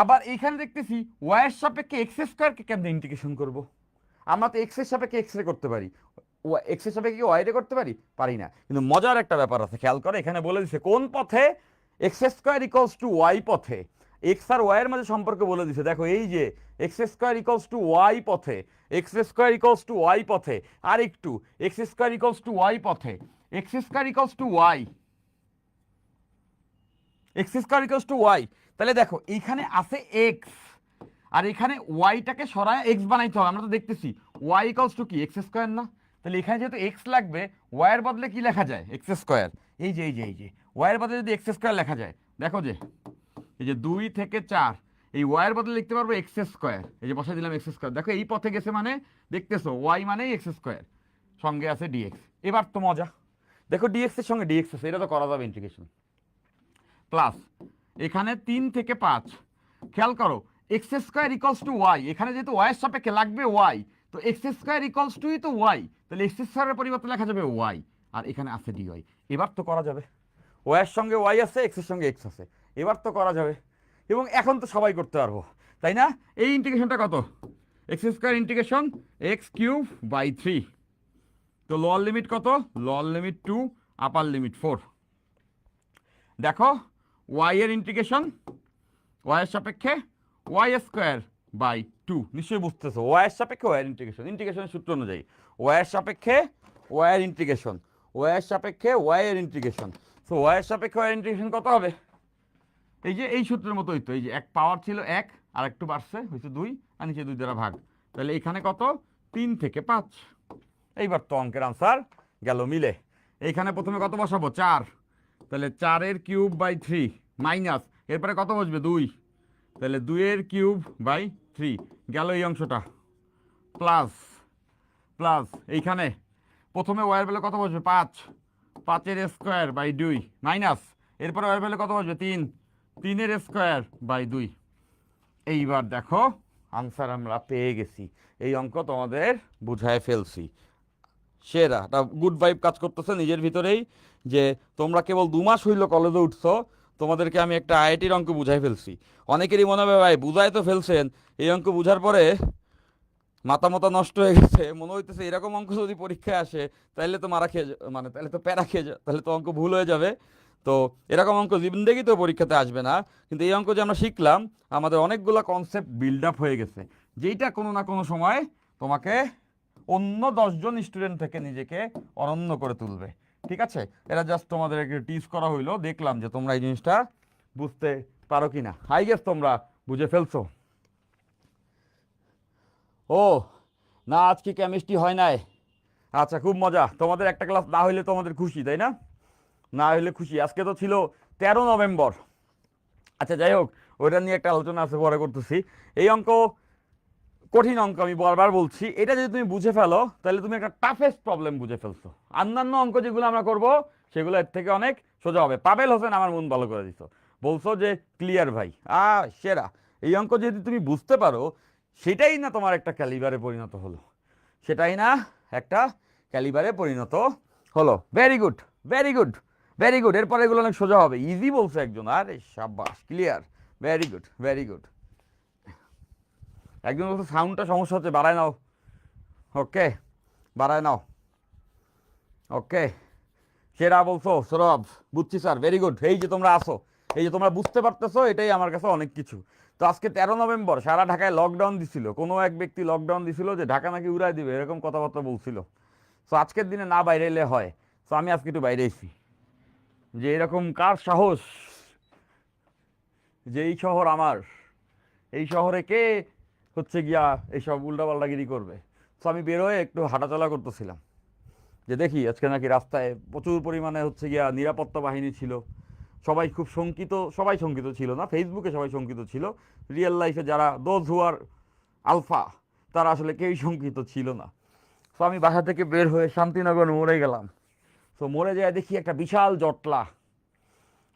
আবার এইখানে দেখতেছি ওয়াই এর সাপেক্ষে এক্স স্কয়ারকে কেমনে ইন্টিগ্রেশন করব? আমরা তো এক্স এর সাপেক্ষে এক্স রে করতে পারি, এক্স এর সাপেক্ষে কি ওয়াই রে করতে পারি? পারি না। কিন্তু মজার একটা ব্যাপার আছে, খেয়াল করে এখানে বলে দিছে কোন পথে X square equals to Y পথে এক্স আর ওয়াই এর মাঝে সম্পর্ক বলে দিছে। দেখো এই যে X square equals to Y পথে, X square equals to Y পথে, আর একটু X square equals to Y পথে, X square equals to Y, X square equals to Y. তাহলে দেখো এইখানে আছে এক্স, আর এখানে ওয়াইটাকে সরায় এক্স বানাইতে হবে। আমরা তো দেখতেছি ওয়াই ইকুয়ালস টু কি এক্স স্কয়ার না? তাহলে এখানে যেহেতু এক্স লাগবে, ওয়াই এর বদলে কি লেখা যায়? X square. এই যে ওয়াই এর বদলে যদি এক্স স্কয়ার লেখা যায়, দেখো যে এই যে 2 থেকে 4, এই ওয়াই এর বদলে লিখতে পারবো এক্স স্কয়ার। এই যে বসাই দিলাম এক্স স্কয়ার। দেখো এই পথে গেছে মানে দেখতেছো ওয়াই মানেই এক্স স্কয়ার, সঙ্গে আছে ডিএক্স। এবার তো মজা, দেখো ডিএক্স এর সঙ্গে ডিএক্স আছে, এটা তো করা যাবে ইন্টিগ্রেশন। প্লাস এখানে 3 থেকে 5, খেয়াল করো x square equals to y, এখানে যেহেতু ওয়াই এর সাপেক্ষে লাগবে ওয়াই, তো এক্স স্কয়ার ইকুয়ালস টুই তো ওয়াই, তাহলে এক্স স্কয়ারের পরিবর্তে লেখা যাবে ওয়াই, আর এখানে আছে ডিওয়াই। এবার তো করা যাবে, ওয়াই এর সঙ্গে ওয়াই আছে, এক্স এর সঙ্গে এক্স আছে, এবার তো করা যাবে। এবং এখন তো সবাই করতে পারবো, তাই না? এই ইন্টিগ্রেশনটা কত? X square integration x cube by 3। তো লোয়ার লিমিট কত? Lower limit 2, upper limit 4। দেখো ওয়াই এর ইন্টিগ্রেশন ওয়াই এর সাপেক্ষে ওয়াই স্কোয়ার বাই 2। নিশ্চয়ই বুঝতেছো ওয়াই এর সাপেক্ষে ওয়াই এর ইন্টিগ্রেশন, ইন্টিগ্রেশনের সূত্র অনুযায়ী ওয়াই এর সাপেক্ষে ওয়াই এর ইন্টিগ্রেশন, ওয়াই এর সাপেক্ষে ওয়াই এর ইন্টিগ্রেশন। সো ওয়াই এর সাপেক্ষে ওয়াই এর ইন্টিগ্রেশন কত হবে? এই যে এই সূত্রের মতো হইতো, এই যে এক পাওয়ার ছিল 1, আর একটু বাড়ছে হয়েছে 2, আর নিচে 2 দ্বারা ভাগ। তাহলে এখানে কত? 3 থেকে 5। এইবার তো অঙ্কের আনসার গেল মিলে। এইখানে প্রথমে কত বসাবো? 4, তাহলে 4 এর কিউব বাই 3 মাইনাস, এরপরে কত বসবে? 2, তাহলে 2 এর কিউব বাই 3 গেল এই অংশটা, প্লাস প্লাস এইখানে প্রথমে ওয়াইয়ের বেলা কত বসবে? 5, 5 এর স্কোয়ার বাই 2 মাইনাস, এরপরে ওয়াইয়ের বেলা কত বসবে? 3, 3 এর স্কোয়ার বাই 2। এইবার দেখো আনসার আমরা পেয়ে গেছি, এই অঙ্ক তোমাদের বুঝায় ফেলছি। সেরা একটা গুড ভাইব কাজ করতেছে নিজের ভিতরেই, যে তোমরা কেবল 2 মাস হইলো কলেজে উঠছো, তোমাদেরকে আমি একটা আইআইটির অঙ্ক বুঝাই ফেলছি। অনেকেরই মনে হবে ভাই বুঝাই তো ফেলছেন, এই অঙ্ক বুঝার পরে মাথা মাথা নষ্ট হয়ে গেছে, মনে হইতেছে এরকম অঙ্ক যদি পরীক্ষায় আসে তাহলে তো মারা খেয়ে মানে তাহলে তো প্যারা খেয়ে তাহলে তো অঙ্ক ভুল হয়ে যাবে। তো এরকম অঙ্ক জিন্দেগি তো পরীক্ষাতে আসবে না, কিন্তু এই অঙ্ক যে আমরা শিখলাম আমাদের অনেকগুলো কনসেপ্ট বিল্ড আপ হয়ে গেছে, যেইটা কোনো না কোনো সময় তোমাকে অন্য 10 জন স্টুডেন্ট থেকে নিজেকে অনন্য করে তুলবে। ঠিক আছে, এটা জাস্ট তোমাদের একটু টিচ করা হইলো, দেখলাম যে তোমরা এই জিনিসটা বুঝতে পারো কি না। আই গেস তোমরা বুঝে ফেলছো। ও না, আজকে কেমিস্ট্রি হয় নাই? আচ্ছা, খুব মজা, তোমাদের একটা ক্লাস না হইলে তোমাদের খুশি, তাই না? না হইলে খুশি। আজকে তো ছিল 13 নভেম্বর। আচ্ছা যাই হোক, ওইটা নিয়ে একটা আলোচনা আছে, পরে করতেছি। এই অঙ্ক কঠিন অঙ্ক, আমি বারবার বলছি, এটা যদি তুমি বুঝে ফেলো তাহলে তুমি একটা টাফেস্ট প্রবলেম বুঝে ফেলছো। অন্যান্য অঙ্ক যেগুলো আমরা করব সেগুলো এর থেকে অনেক সোজা হবে। পাবেল হোসেন আমার মন ভালো করে দিছো, বলছো যে ক্লিয়ার ভাই, সেরা। এই অঙ্ক যদি তুমি বুঝতে পারো সেটাই না তোমার একটা ক্যালিবারে পরিণত হলো, সেটাই না একটা ক্যালিবারে পরিণত হলো। Very good, very good, very good. এরপরে এগুলো অনেক সোজা হবে। ইজি বলছে একজন, আরে সাব্বাস, clear, very good, very good. একজন বলছে সাউন্ডটা সমস্যা হচ্ছে, বাড়ায় নাও। ওকে, বাড়ায় নাও। ওকে, সেরা বলছো সৌরভ, বুঝছি স্যার, ভেরি গুড। এই যে তোমরা আসো, এই যে তোমরা বুঝতে পারতেছো, এটাই আমার কাছে অনেক কিছু। তো আজকে 13 নভেম্বর, সারা ঢাকায় লকডাউন দিছিল, কোনো এক ব্যক্তি লকডাউন দিছিল যে ঢাকা নাকি উড়াই দিবে, এরকম কথাবার্তা বলছিল। সো আজকের দিনে না বাইরে এলে হয়, তো আমি আজকে একটু বাইরে এসেছি, যে এরকম কার সাহস যে এই শহর আমার, এই শহরে কে হচ্ছে গিয়া এইসব উল্টাপাল্টাগিরি করবে। তো আমি বেরোয় একটু হাঁটাচলা করতেছিলাম, যে দেখি আজকে নাকি রাস্তায় প্রচুর পরিমাণে হচ্ছে গিয়া নিরাপত্তা বাহিনী ছিল। সবাই খুব শঙ্কিত, সবাই শঙ্কিত ছিল না, ফেসবুকে সবাই শঙ্কিত ছিল, রিয়েল লাইফে যারা দোজ হু আর আলফা তারা আসলে কেউই শঙ্কিত ছিল না। তো আমি বাসা থেকে বের হয়ে শান্তিনগর মোড়ে গেলাম। তো মোড়ে যায় দেখি একটা বিশাল জটলা।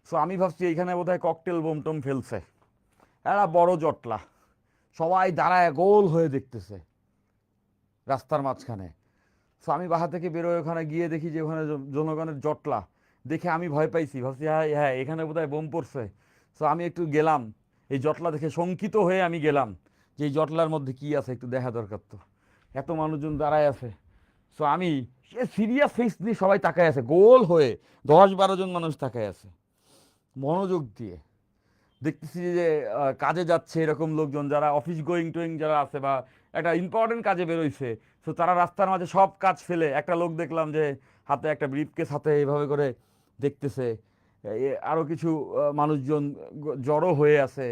সো আমি ভাবছি এইখানে বোধহয় ককটেল বোম টোম ফেলছে, একটা বড় জটলা, সবাই দাঁড়ায় গোল হয়ে দেখতেছে রাস্তার মাঝখানে। সো আমি বাসা থেকে বেরোয় ওখানে গিয়ে দেখি যে ওখানে জনগণের জটলা দেখে আমি ভয় পাইছি, ভাবছি হ্যাঁ হ্যাঁ এখানে বোধহয় বোম পড়ছে। সো আমি একটু গেলাম, এই জটলা দেখে শঙ্কিত হয়ে আমি গেলাম যে এই জটলার মধ্যে কি আছে একটু দেখা দরকার, তো এত মানুষজন দাঁড়ায় আছে। সো আমি সে সিরিয়াস ফেস দিয়ে সবাই তাকায় আছে, গোল হয়ে 10-12 জন মানুষ তাকায় আছে মনোযোগ দিয়ে। দেখতেছি যে কাজে যাচ্ছে এরকম লোকজন, যারা অফিস গোয়িং টোয়িং যারা আছে বা একটা ইম্পর্টেন্ট কাজে বেরোইছে, তো তারা রাস্তার মাঝে সব কাজ ফেলে একটা লোক দেখলাম যে হাতে একটা ব্রিফকেস হাতে এইভাবে করে দেখতেছে। আরও কিছু মানুষজন জড়ো হয়ে আছে।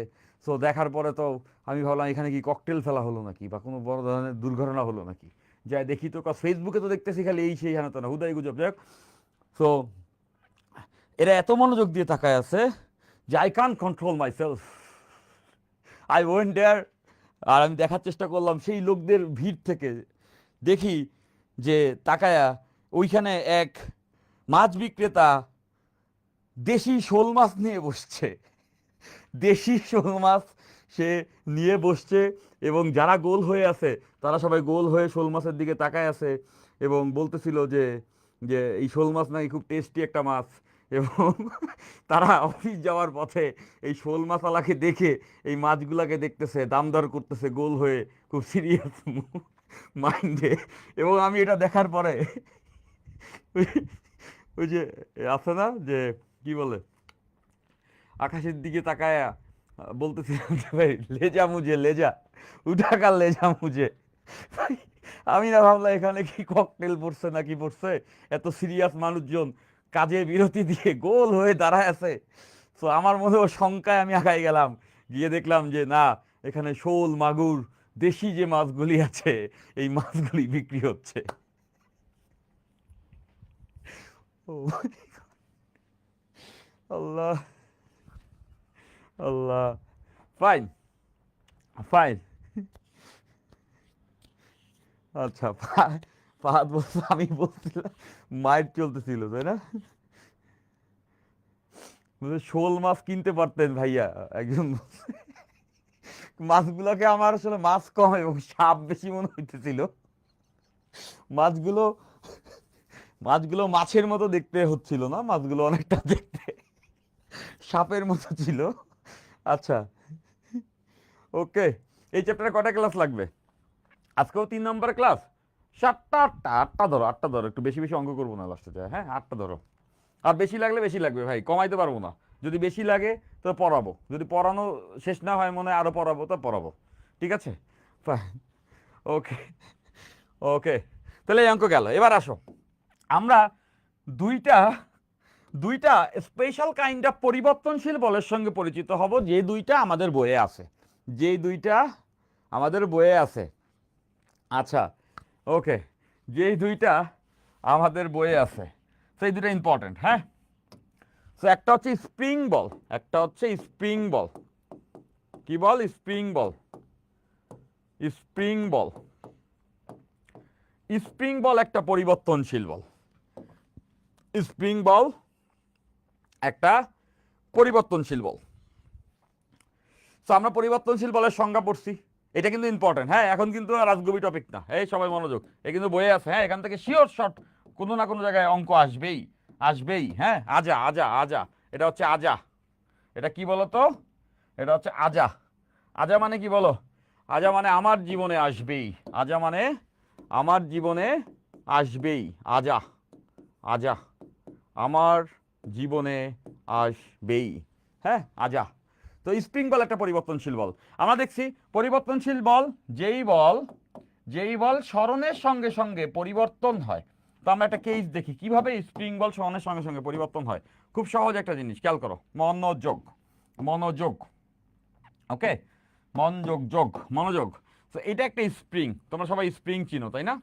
সো দেখার পরে তো আমি ভাবলাম এখানে কি ককটেল ফেলা হলো নাকি বা কোনো বড় ধরনের দুর্ঘটনা হলো নাকি। যাই দেখি তো ফেসবুকে তো দেখতেছি খালি এই সেই হানা তো না, হুদাই গুজব। যাই হোক, সো এরা এত মনোযোগ দিয়ে তাকায় আছে যে I can't control myself, I went there. আর আমি দেখার চেষ্টা করলাম সেই লোকদের ভিড় থেকে, দেখি যে তাকায়া ওইখানে এক মাছ বিক্রেতা দেশি শোল মাছ নিয়ে বসছে, দেশি শোল মাছ সে নিয়ে বসছে। এবং যারা গোল হয়ে আছে তারা সবাই গোল হয়ে শোল মাছের দিকে তাকায় আছে এবং বলতেছিল যে যে এই শোল মাছ নাকি খুব টেস্টি একটা মাছ। এবং তারা অফিস যাওয়ার পথে এই শোল মাছওয়ালাকে দেখে এই মাছগুলাকে দেখতেছে, দাম দর করতেছে গোল হয়ে খুব সিরিয়াস মাইন্ডে। এবং আমি এটা দেখার পরে ওই ওই যে আছে না যে কি বলে আকাশের দিকে তাকায়া বলতেছিলাম যে ভাই লেজা মুঝে লেজা, উঠাকার লেজা মুঝে। ভাই, আমি না ভাবলাম এখানে কি ককটেল পড়ছে না কি পড়ছে, এত সিরিয়াস মানুষজন কাজে বিরতি দিয়ে গোল হয়ে দাঁড়ায় আছে। তো আমার মনেও শঙ্কায় আমি আগাই গেলাম, গিয়ে দেখলাম যে না, এখানে শোল মাগুর দেশি যে মাছগুলি আছে এই মাছগুলি বিক্রি হচ্ছে। ও আল্লাহ, আল্লাহ। Fine, fine. আচ্ছা, ফাহাদ বলছে, আমি বলছিলাম মাইট চলতেছিল তাই না? বলছে, শোল মাছ কিনতে পারতেন ভাইয়া, একজন বলছে। মাছগুলোকে আমার আসলে মাছ কম এবং সাপ বেশি মনে হইতেছিল। মাছগুলো মাছগুলো মাছের মতো দেখতে হচ্ছিল না, মাছগুলো অনেকটা দেখতে সাপের মতো ছিল। আচ্ছা, ওকে। এই চ্যাপ্টারে কটা ক্লাস লাগবে? আজকেও 3 নম্বর ক্লাস। 7টা 8টা, 8টা ধরো, 8টা ধরো, একটু বেশি বেশি অঙ্ক করবো না লাস্টে যায়। হ্যাঁ, 8টা ধরো। আর বেশি লাগলে বেশি লাগবে ভাই, কমাইতে পারবো না। যদি বেশি লাগে তো পড়াবো, যদি পড়ানো শেষ না হয় মনে হয় আরও পড়াবো তো পড়াবো, ঠিক আছে? ফাইন, ওকে, ওকে। তাহলে এই অঙ্ক গেল। এবার আসো, আমরা দুইটা দুইটা স্পেশাল কাইন্ড অফ পরিবর্তনশীল বলের সঙ্গে পরিচিত হব, যে দুইটা আমাদের বইয়ে আছে, যে দুইটা আমাদের বইয়ে আছে। আচ্ছা, ওকে, যেই দুইটা আমাদের বইয়ে আছে সেই দুইটা ইম্পর্টেন্ট। হ্যাঁ, তো একটা হচ্ছে স্প্রিং বল, একটা হচ্ছে স্প্রিং বল। কি বল? স্প্রিং বল। স্প্রিং বল, স্প্রিং বল একটা পরিবর্তনশীল বল। স্প্রিং বল একটা পরিবর্তনশীল বল। তো আমরা পরিবর্তনশীল বলের সংজ্ঞা পড়ছি, এটা কিন্তু ইম্পর্টেন্ট। হ্যাঁ, এখন কিন্তু রাজগবি টপিক না, এই সবাই মনোযোগ, এ কিন্তু বইয়ে আছে। হ্যাঁ, এখান থেকে শিওর শর্ট কোনো না কোনো জায়গায় অঙ্ক আসবেই, আসবেই। হ্যাঁ, আজা আজা আজা, এটা হচ্ছে আজা। এটা কি বলো তো? এটা হচ্ছে আজা। আজা মানে কি বলো? আজা মানে আমার জীবনে আসবেই। আজা মানে আমার জীবনে আসবেই। আজা, আজা, আমার জীবনে আসবেই। হ্যাঁ, আজা। তো স্প্রিং বল একটা পরিবর্তনশীল বল। আমরা দেখছি পরিবর্তনশীল বল যেই বল স্মরণের সঙ্গে সঙ্গে পরিবর্তন হয়, তো আমরা একটা কেস দেখি কিভাবে স্প্রিং বল সরানোর সঙ্গে সঙ্গে পরিবর্তন হয়। খুব সহজ একটা জিনিস, খেয়াল করো, মনোযোগ, মনোযোগ, ওকে, মনোযোগ। তো এটা একটা স্প্রিং, তোমরা সবাই স্প্রিং চিনো তাই না?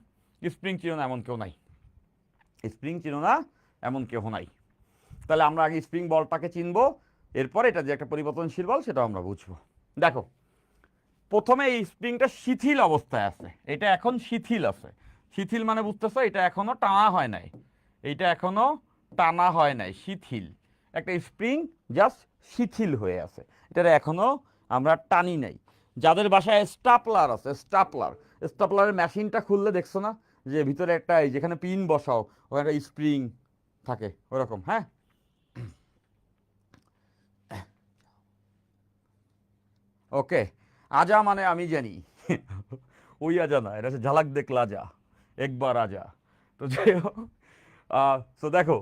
স্প্রিং চিনো না এমন কেউ নাই, স্প্রিং চিনো না এমন কেউ নাই। তাহলে আমরা আগে স্প্রিং বলটাকে চিনবো, এরপর এটা যে একটা পরিবর্তনশীল বল সেটাও আমরা বুঝবো। দেখো, প্রথমে এই স্প্রিংটা শিথিল অবস্থায় আছে, এটা এখন শিথিল আছে। শিথিল মানে বুঝতেছো, এটা এখনো টানা হয় নাই, এইটা এখনো টানা হয় নাই, শিথিল। একটা স্প্রিং জাস্ট শিথিল হয়ে আছে, এটা এখনো আমরা টানি নাই। যাদের বাসায় স্টাপলার আছে, স্টাপলারের মেশিনটা খুললে দেখছো না যে ভিতরে একটা, এই যেখানে পিন বসাও ওখানে একটা স্প্রিং থাকে ওরকম, হ্যাঁ। ওকে, আজা মানে আমি জানি ওই আজা না, এটা হচ্ছে ঝালাক দেখলা যা একবার আজা। তো যাই হোক, তো দেখো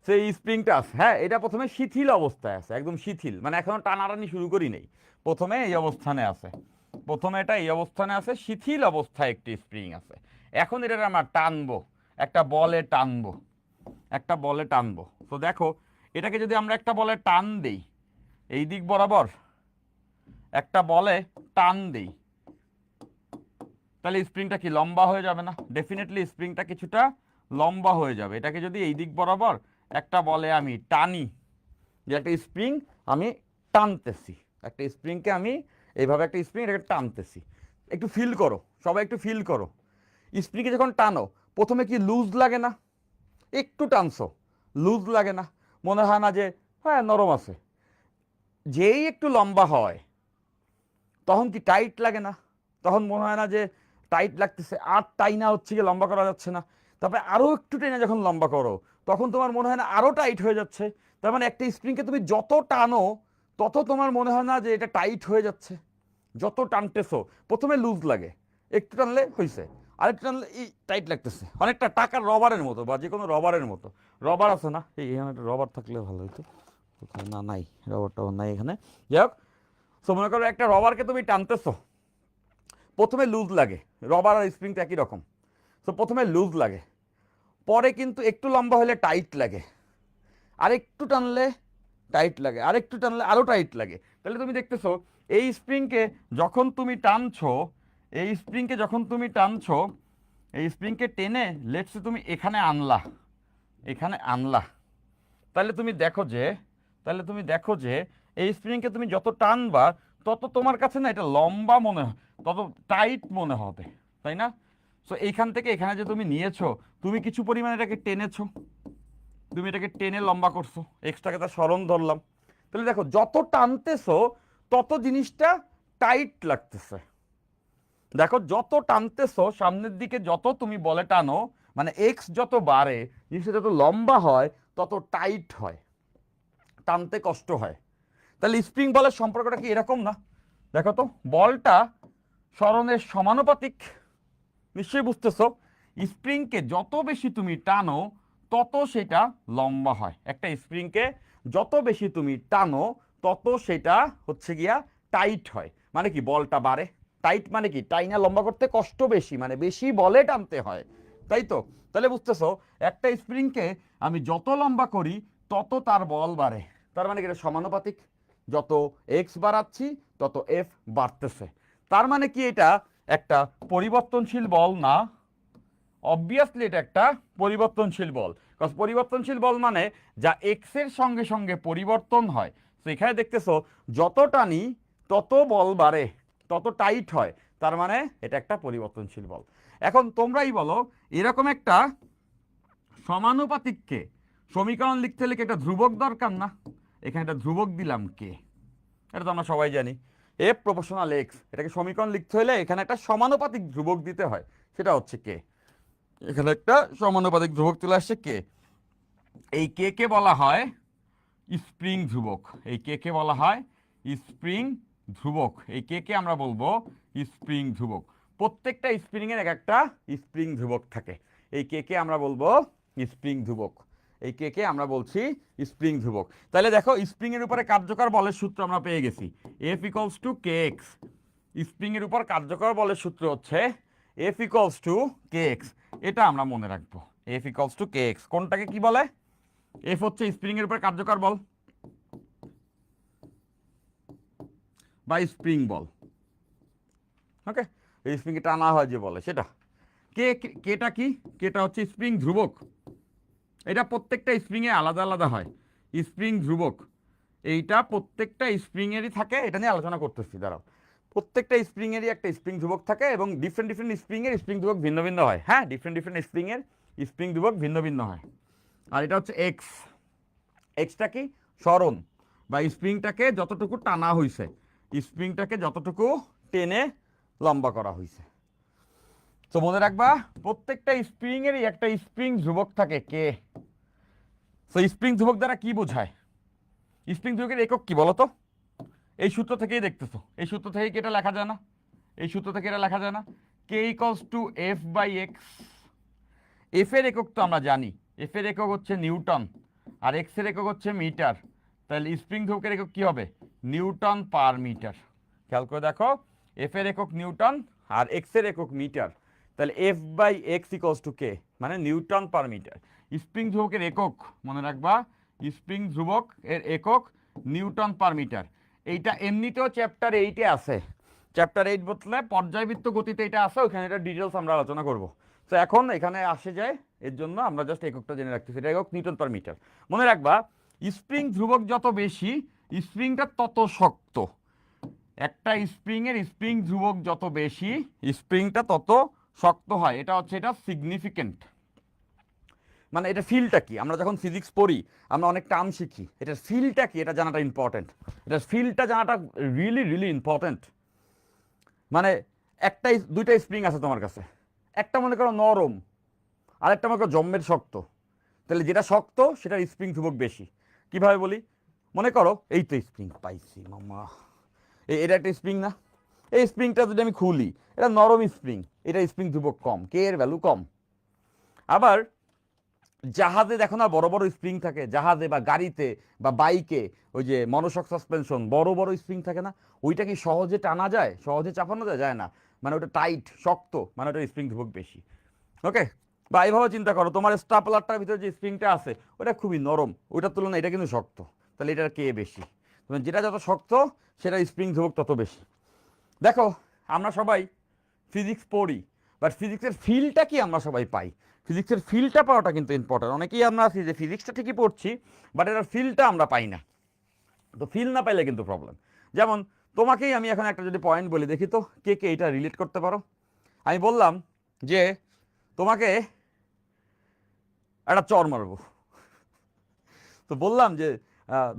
সেই স্প্রিংটা, হ্যাঁ, এটা প্রথমে শিথিল অবস্থায় আছে, একদম শিথিল, মানে এখনো টানাটানি শুরু করি নেই, প্রথমে এই অবস্থানে আছে, প্রথমে এটা এই অবস্থানে আছে, শিথিল অবস্থায় একটি স্প্রিং আছে। এখন এটা আমরা টানবো, একটা বলে টানবো, একটা বলে টানবো। তো দেখো, এটাকে যদি আমরা একটা বলে টান দেই এই দিক বরাবর, একটা বলে টান দেই, তাহলে স্প্রিংটা কি লম্বা হয়ে যাবে না? ডেফিনেটলি স্প্রিংটা কিছুটা লম্বা হয়ে যাবে। এটাকে যদি এই দিক বরাবর একটা বলে আমি টানি, যে একটা স্প্রিং আমি টানতেছি, একটা স্প্রিংকে আমি এইভাবে একটা স্প্রিং এটাকে টানতেছি, একটু ফিল করো, সবাই একটু ফিল করো। স্প্রিংকে যখন টানো প্রথমে কি লুজ লাগে না? একটু টানছো, লুজ লাগে না? মনে হয় না যে হ্যাঁ নরম আছে? যেই একটু লম্বা হয় তখন কি টাইট লাগে না? তখন মনে হয় না যে টাইট লাগতেছে, আর টাইনা হচ্ছে কি লম্বা করা যাচ্ছে না? তারপরে আরও একটু টেনে যখন লম্বা করো তখন তোমার মনে হয় না আরও টাইট হয়ে যাচ্ছে? তার মানে একটা স্প্রিংকে তুমি যত টানো তত তোমার মনে হয় না যে এটা টাইট হয়ে যাচ্ছে? যত টানতেছো প্রথমে লুজ লাগে, একটু টানলে হয়েছে, আরেকটু টানলে এই টাইট লাগতেছে, অনেকটা টাকার রবারের মতো বা যে কোনো রবারের মতো। রবার আছে না, এখানে একটা রবার থাকলে ভালো হতো, না নাই, রবারটাও নাই এখানে। যাই হোক, সো মনে করো একটা রবারকে তুমি টানতেছো, প্রথমে লুজ লাগে, রবার আর স্প্রিংটা একই রকম। সো প্রথমে লুজ লাগে, পরে কিন্তু একটু লম্বা হলে টাইট লাগে, আরেকটু টানলে টাইট লাগে, আরেকটু টানলে আরও টাইট লাগে। তাহলে তুমি দেখতেছো এই স্প্রিংকে যখন তুমি টানছো, এই স্প্রিংকে যখন তুমি টানছো, এই স্প্রিংকে টেনে লেটসে তুমি এখানে আনলা, এখানে আনলা, তাহলে তুমি দেখো যে, তাহলে তুমি দেখো যে এই স্প্রিংকে তুমি যত টানবা তত তোমার কাছে না এটা লম্বা মনে হয়, তত টাইট মনে হবে, তাই না? সো এইখান থেকে এখানে যে তুমি নিয়েছো, তুমি কিছু পরিমাণে এটাকে টেনেছো, তুমি এটাকে টেনে লম্বা করছো, এক্সট্রাকে তার স্মরণ ধরলাম। তাহলে দেখো যত টানতেছো তত জিনিসটা টাইট লাগতেছে। দেখো যত টানতেছো সামনের দিকে, যত তুমি বলে টানো, মানে এক্স যত বাড়ে জিনিসটা যত লম্বা হয় তত টাইট হয়, টানতে কষ্ট হয়। তাহলে স্প্রিং বলের সম্পর্কটা কি এরকম না? দেখো তো, বলটা সরণের সমানুপাতিক, নিশ্চয়ই বুঝতেছো। স্প্রিংকে যত বেশি তুমি টানো তত সেটা লম্বা হয়, একটা স্প্রিংকে যত বেশি তুমি টানো তত সেটা হচ্ছে গিয়া টাইট হয়। মানে কি, বলটা বাড়ে, টাইট মানে কি টাইনা লম্বা করতে কষ্ট বেশি, মানে বেশি বলে টানতে হয়, তাই তো? তাহলে বুঝতেছো, একটা স্প্রিংকে আমি যত লম্বা করি তত তার বল বাড়ে, তার মানে কি এটা সমানুপাতিক, যত এক্স বাড়াচ্ছি তত এফ বাড়তেছে। তার মানে কি এটা একটা পরিবর্তনশীল বল না? অবভিয়াসলি এটা একটা পরিবর্তনশীল বল, কারণ পরিবর্তনশীল বল মানে যা এক্স এর সঙ্গে সঙ্গে পরিবর্তন হয়। তো এখানে দেখতেছো যত টানি তত বল বাড়ে, তত টাইট হয়, তার মানে এটা একটা পরিবর্তনশীল বল। এখন তোমরাই বলো, এরকম একটা সমানুপাতিককে সমীকরণ লিখতে হলে কি একটা ধ্রুবক দরকার না? এখানে একটা ধ্রুবক দিলাম কে, এটা তো আমরা সবাই জানি, এফ প্রপোর্শনাল এক্স। এটাকে সমীকরণ লিখতে হলে এখানে একটা সমানুপাতিক ধ্রুবক দিতে হয়, সেটা হচ্ছে কে। এখানে একটা সমানুপাতিক ধ্রুবক চলে আসছে কে। এই কে কে বলা হয় স্প্রিং ধ্রুবক, এই কে কে বলা হয় স্প্রিং ধ্রুবক, এই কে কে আমরা বলবো স্প্রিং ধ্রুবক। প্রত্যেকটা স্প্রিং এর এক একটা স্প্রিং ধ্রুবক থাকে, এই কে কে আমরা বলবো স্প্রিং ধ্রুবক, এই কে কে আমরা বলছি স্প্রিং ধ্রুবক। তাহলে দেখো স্প্রিং এর উপরে কার্যকর বলের সূত্র আমরা পেয়ে গেছি, F equals to K x. Spring এর উপর কার্যকর বলের সূত্র হচ্ছে F equals to K x, এটা আমরা মনে রাখবো। F equals to K x. কোনটাকে কি বলে? এফ হচ্ছে স্প্রিং এর উপর কার্যকর বল বা স্প্রিং বল। ওকে, এই স্প্রিংকে টানা হয় যে বলে সেটা। কেটা কি? কেটা হচ্ছে স্প্রিং ধ্রুবক। এটা প্রত্যেকটা স্প্রিংয়ে আলাদা আলাদা হয়। স্প্রিং ধ্রুবক এইটা প্রত্যেকটা স্প্রিংয়েরই থাকে, এটা নিয়ে আলোচনা করতেছি দাঁড়াও। প্রত্যেকটা স্প্রিংয়েরই একটা স্প্রিং ধ্রুবক থাকে এবং ডিফারেন্ট ডিফারেন্ট স্প্রিংয়ের স্প্রিং ধ্রুবক ভিন্ন ভিন্ন হয়। হ্যাঁ, ডিফারেন্ট ডিফারেন্ট স্প্রিংয়ের স্প্রিং ধ্রুবক ভিন্ন ভিন্ন হয়। আর এটা হচ্ছে এক্স। এক্সটা কি? সরণ বা স্প্রিংটাকে যতটুকু টানা হয়েছে, স্প্রিংটাকে যতটুকু টেনে লম্বা করা হয়েছে। তো মনে রাখবা প্রত্যেকটা স্প্রিংয়েরই একটা স্প্রিং ধ্রুবক থাকে কে। তো স্প্রিং ধ্রুবক দ্বারা কি বোঝায়? স্প্রিং ধ্রুবকের একক কি বলো তো? এই সূত্র থেকেই দেখতেছো, এই সূত্র থেকেই কি এটা লেখা যায় না? এই সূত্র থেকে এটা লেখা যায় না? K equals to F by X. F এর একক তো আমরা জানি, এফ এর একক হচ্ছে নিউটন আর এক্স এর একক হচ্ছে মিটার। তাহলে স্প্রিং ধ্রুবকের একক কি হবে? Newton per metre. খেয়াল করে দেখো, এফ এর একক নিউটন আর এক্স এর একক মিটার। তাহলে F by X equals to K, মানে নিউটন পার মিটার। স্প্রিং ধ্রুবকের একক মনে রাখবা, স্প্রিং ধ্রুবক এর একক নিউটন পার মিটার। এইটা এমনিতেও চ্যাপ্টার 8-এ আছে। চ্যাপ্টার 8 বলতে পর্যায়বৃত্ত গতিতে এটা আছে, ওখানে এটা ডিটেলস আমরা আলোচনা করব। তো এখন এখানে আসে যায়, এর জন্য আমরা জাস্ট এককটা জেনে রাখতেছি, এটা একক নিউটন পার মিটার। মনে রাখবা স্প্রিং ধ্রুবক যত বেশি, স্প্রিংটা তত শক্ত। একটা স্প্রিংয়ের স্প্রিং ধ্রুবক যত বেশি, স্প্রিংটা তত শক্ত হয়। এটা হচ্ছে এটা সিগনিফিকেন্ট। মানে এটা ফিলটা কি? আমরা যখন ফিজিক্স পড়ি আমরা অনেক টার্ম শিখি, এটার ফিলটা কি এটা জানাটা ইম্পর্টেন্ট। এটার ফিলটা জানাটা রিয়েলি রিয়েলি ইম্পর্টেন্ট। মানে দুইটা স্প্রিং আছে তোমার কাছে, একটা মনে করো নরম আর একটা মনে করো জম্মের শক্ত। তাহলে যেটা শক্ত সেটার স্প্রিং ধ্রুবক বেশি। কিভাবে বলি? মনে করো এই তো স্প্রিং পাইছি মামা, এটা একটা স্প্রিং না? এই স্প্রিংটা যদি আমি খুলি, এটা নরম স্প্রিং, এটা স্প্রিং ধ্রুবক কম, কে এর ভ্যালু কম। আবার জাহাজে দেখো না বড় বড় স্প্রিং থাকে, জাহাজে বা গাড়িতে বা বাইকে, ওই যে মনোশক সাসপেনশন, বড় বড় স্প্রিং থাকে না? ওইটা কি সহজে টানা যায়, সহজে চাপানো যায়? যায় না। মানে ওটা টাইট শক্ত, মানে ওটা স্প্রিং ধ্রুবক বেশি। ওকে, বা এইভাবে চিন্তা করো তোমার স্টাপলারটার ভিতরে যে স্প্রিংটা আছে ওটা খুবই নরম, ওইটার তুলনায় এটা কিন্তু শক্ত। তাহলে এটার কে বেশি? তুমি যেটা যত শক্ত সেটা স্প্রিং ধ্রুবক তত বেশি। দেখো আমরা সবাই ফিজিক্স পড়ি, বাট ফিজিক্সের ফিলটা কি আমরা সবাই পাই? ফিজিক্সের ফিলটা পাওয়াটা কিন্তু ইম্পর্টেন্ট। অনেকেই আমরা আছি যে ফিজিক্সটা ঠিকই পড়ছি, বাট এটার ফিলটা আমরা পাই না। তো ফিল না পাইলে কিন্তু প্রবলেম। যেমন তোমাকেই আমি এখন একটা যদি পয়েন্ট বলি, দেখি তো কে কে এটা রিলেট করতে পারো। আমি বললাম যে তোমাকে একটা চর মারবো। তো বললাম যে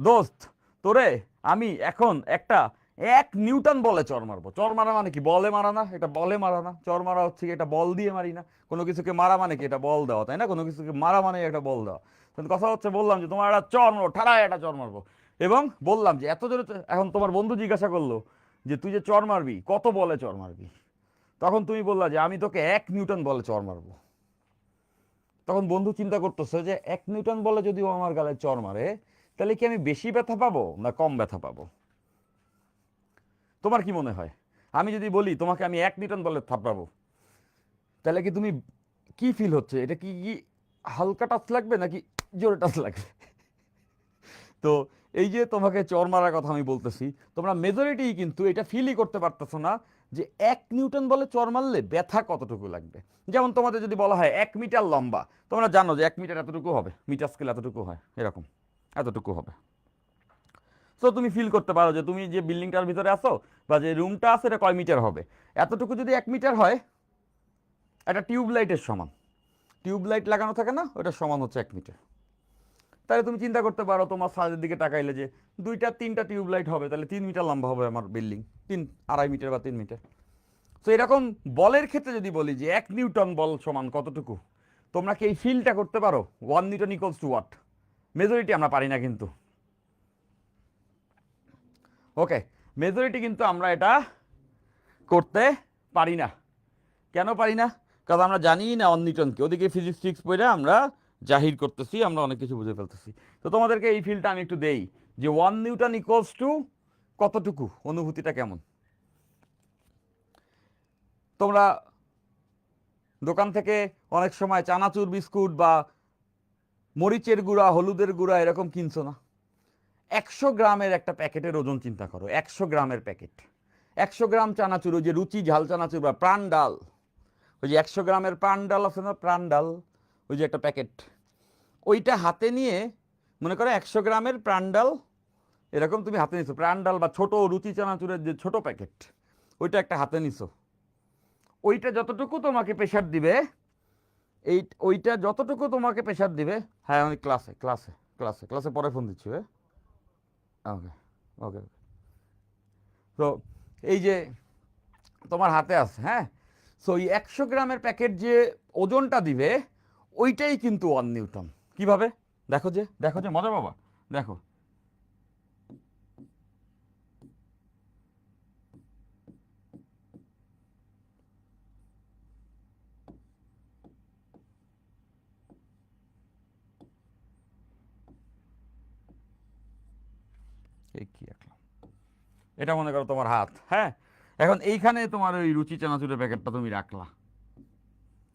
দোস্ত তোরে আমি এখন একটা 1 নিউটন বলে চর মারবো। চর মারা মানে কি? বলে মারা না, এটা বলে মারা না। চর মারা হচ্ছে কি, এটা বল দিয়ে মারি না। কোনো কিছুকে মারা মানে কি? এটা বল দেওয়া, তাই না? কোনো কিছুকে মারা মানে একটা বল দেওয়া। কিন্তু কথা হচ্ছে বললাম যে তোমার একটা চর মারবো, ঠাড়ায় একটা চর মারবো। এবং বললাম যে এত জোরে এখন তোমার বন্ধু জিজ্ঞাসা করলো যে তুই যে চর মারবি কত বলে চর মারবি? তখন তুমি বললা যে আমি তোকে 1 নিউটন বলে চর মারবো। তখন বন্ধু চিন্তা করতেছে যে 1 নিউটন বলে যদি ও আমার গালে চর মারে, তাহলে কি আমি বেশি ব্যথা পাবো না কম ব্যথা পাবো? তোমার কি মনে হয়? আমি যদি বলি তোমাকে আমি 1 নিউটন বলে থাপড়াবো, তাহলে কি তুমি কি ফিল হচ্ছে? এটা কি কি হালকা টাচ লাগবে নাকি জোরে টাচ লাগবে? তো এই যে তোমাকে চর মারার কথা আমি বলতেছি, তোমরা মেজরিটি কিন্তু এটা ফিলই করতে পারতেছো না যে 1 নিউটন বলে চর মারলে ব্যথা কতটুকু লাগবে। যেমন তোমাদের যদি বলা হয় 1 মিটার লম্বা, তোমরা জানো যে 1 মিটার এতটুকু হবে, মিটার স্কেল এতটুকু হয়, এরকম এতটুকু হবে। তো তুমি ফিল করতে পারো যে তুমি যে বিল্ডিংটার ভিতরে আসো বা যে রুমটা আছে এটা কয় মিটার হবে। এতটুকু যদি 1 মিটার হয়, একটা টিউব লাইটের সমান। টিউব লাইট লাগানো থাকে না, ওটার সমান হচ্ছে 1 মিটার। তাহলে তুমি চিন্তা করতে পারো তোমার ছাদের দিকে তাকাইলে যে 2-3টা টিউব লাইট হবে, তাহলে 3 মিটার লম্বা হবে আমার বিল্ডিং, 2.5 মিটার বা 3 মিটার। তো এরকম বলের ক্ষেত্রে যদি বলি যে 1 নিউটন বল সমান কতটুকু, তোমরা কি এই ফিলটা করতে পারো? 1 Newton equals to what? Majority আমরা পারি না কিন্তু। ওকে, মেজরিটি কিন্তু আমরা এটা করতে পারি না। কেন পারি না? কারণ আমরা জানি না 1 নিউটনকে। ওদিকে ফিজিক্স 6 পড়ে আমরা জাহির করতেছি, আমরা অনেক কিছু বুঝে ফেলতেছি। তো তোমাদেরকে এই ফিলটা আমি একটু দেই যে 1 নিউটন ইকুয়ালস টু কতটুকু, অনুভূতিটা কেমন? তোমরা দোকান থেকে অনেক সময় চানাচুর বিস্কুট বা মরিচের গুঁড়া, হলুদের গুঁড়া এরকম কিনছো না? 100 গ্রামের একটা প্যাকেটের ওজন চিন্তা করো, 100 গ্রামের প্যাকেট। 100 গ্রাম চানাচুর, ওই যে রুচি ঝাল চানাচুর বা প্রাণ ডাল, ওই যে 100 গ্রামের প্রাণ ডাল আছে না, প্রাণ ডাল, ওই যে একটা প্যাকেট, ওইটা হাতে নিয়ে মনে করো 100 গ্রামের প্রাণ ডাল এরকম তুমি হাতে নিছো, প্রাণ ডাল বা ছোট রুচি চানাচুরের যে ছোট প্যাকেট, ওইটা একটা হাতে নিছো। ওইটা যতটুকু তোমাকে প্রেশার দিবে, ওইটা যতটুকু তোমাকে প্রেশার দিবে, হ্যাঁ আমি ক্লাসে ক্লাসে ক্লাসে ক্লাসে পরে ফোন দিচ্ছি। ওকে ওকে। তো এই যে তোমার হাতে আছে, হ্যাঁ, সো এই 100 গ্রামের প্যাকেট যে ওজনটা দিবে, ওইটাই কিন্তু 1 নিউটন। কিভাবে? দেখো যে, দেখো যে মজা বাবা, দেখো। এই কি রাখলাম, এটা মনে করো তোমার হাত, হ্যাঁ। এখন এইখানে তোমার ওই রুচি চানাচুরের প্যাকেটটা তুমি রাখলা,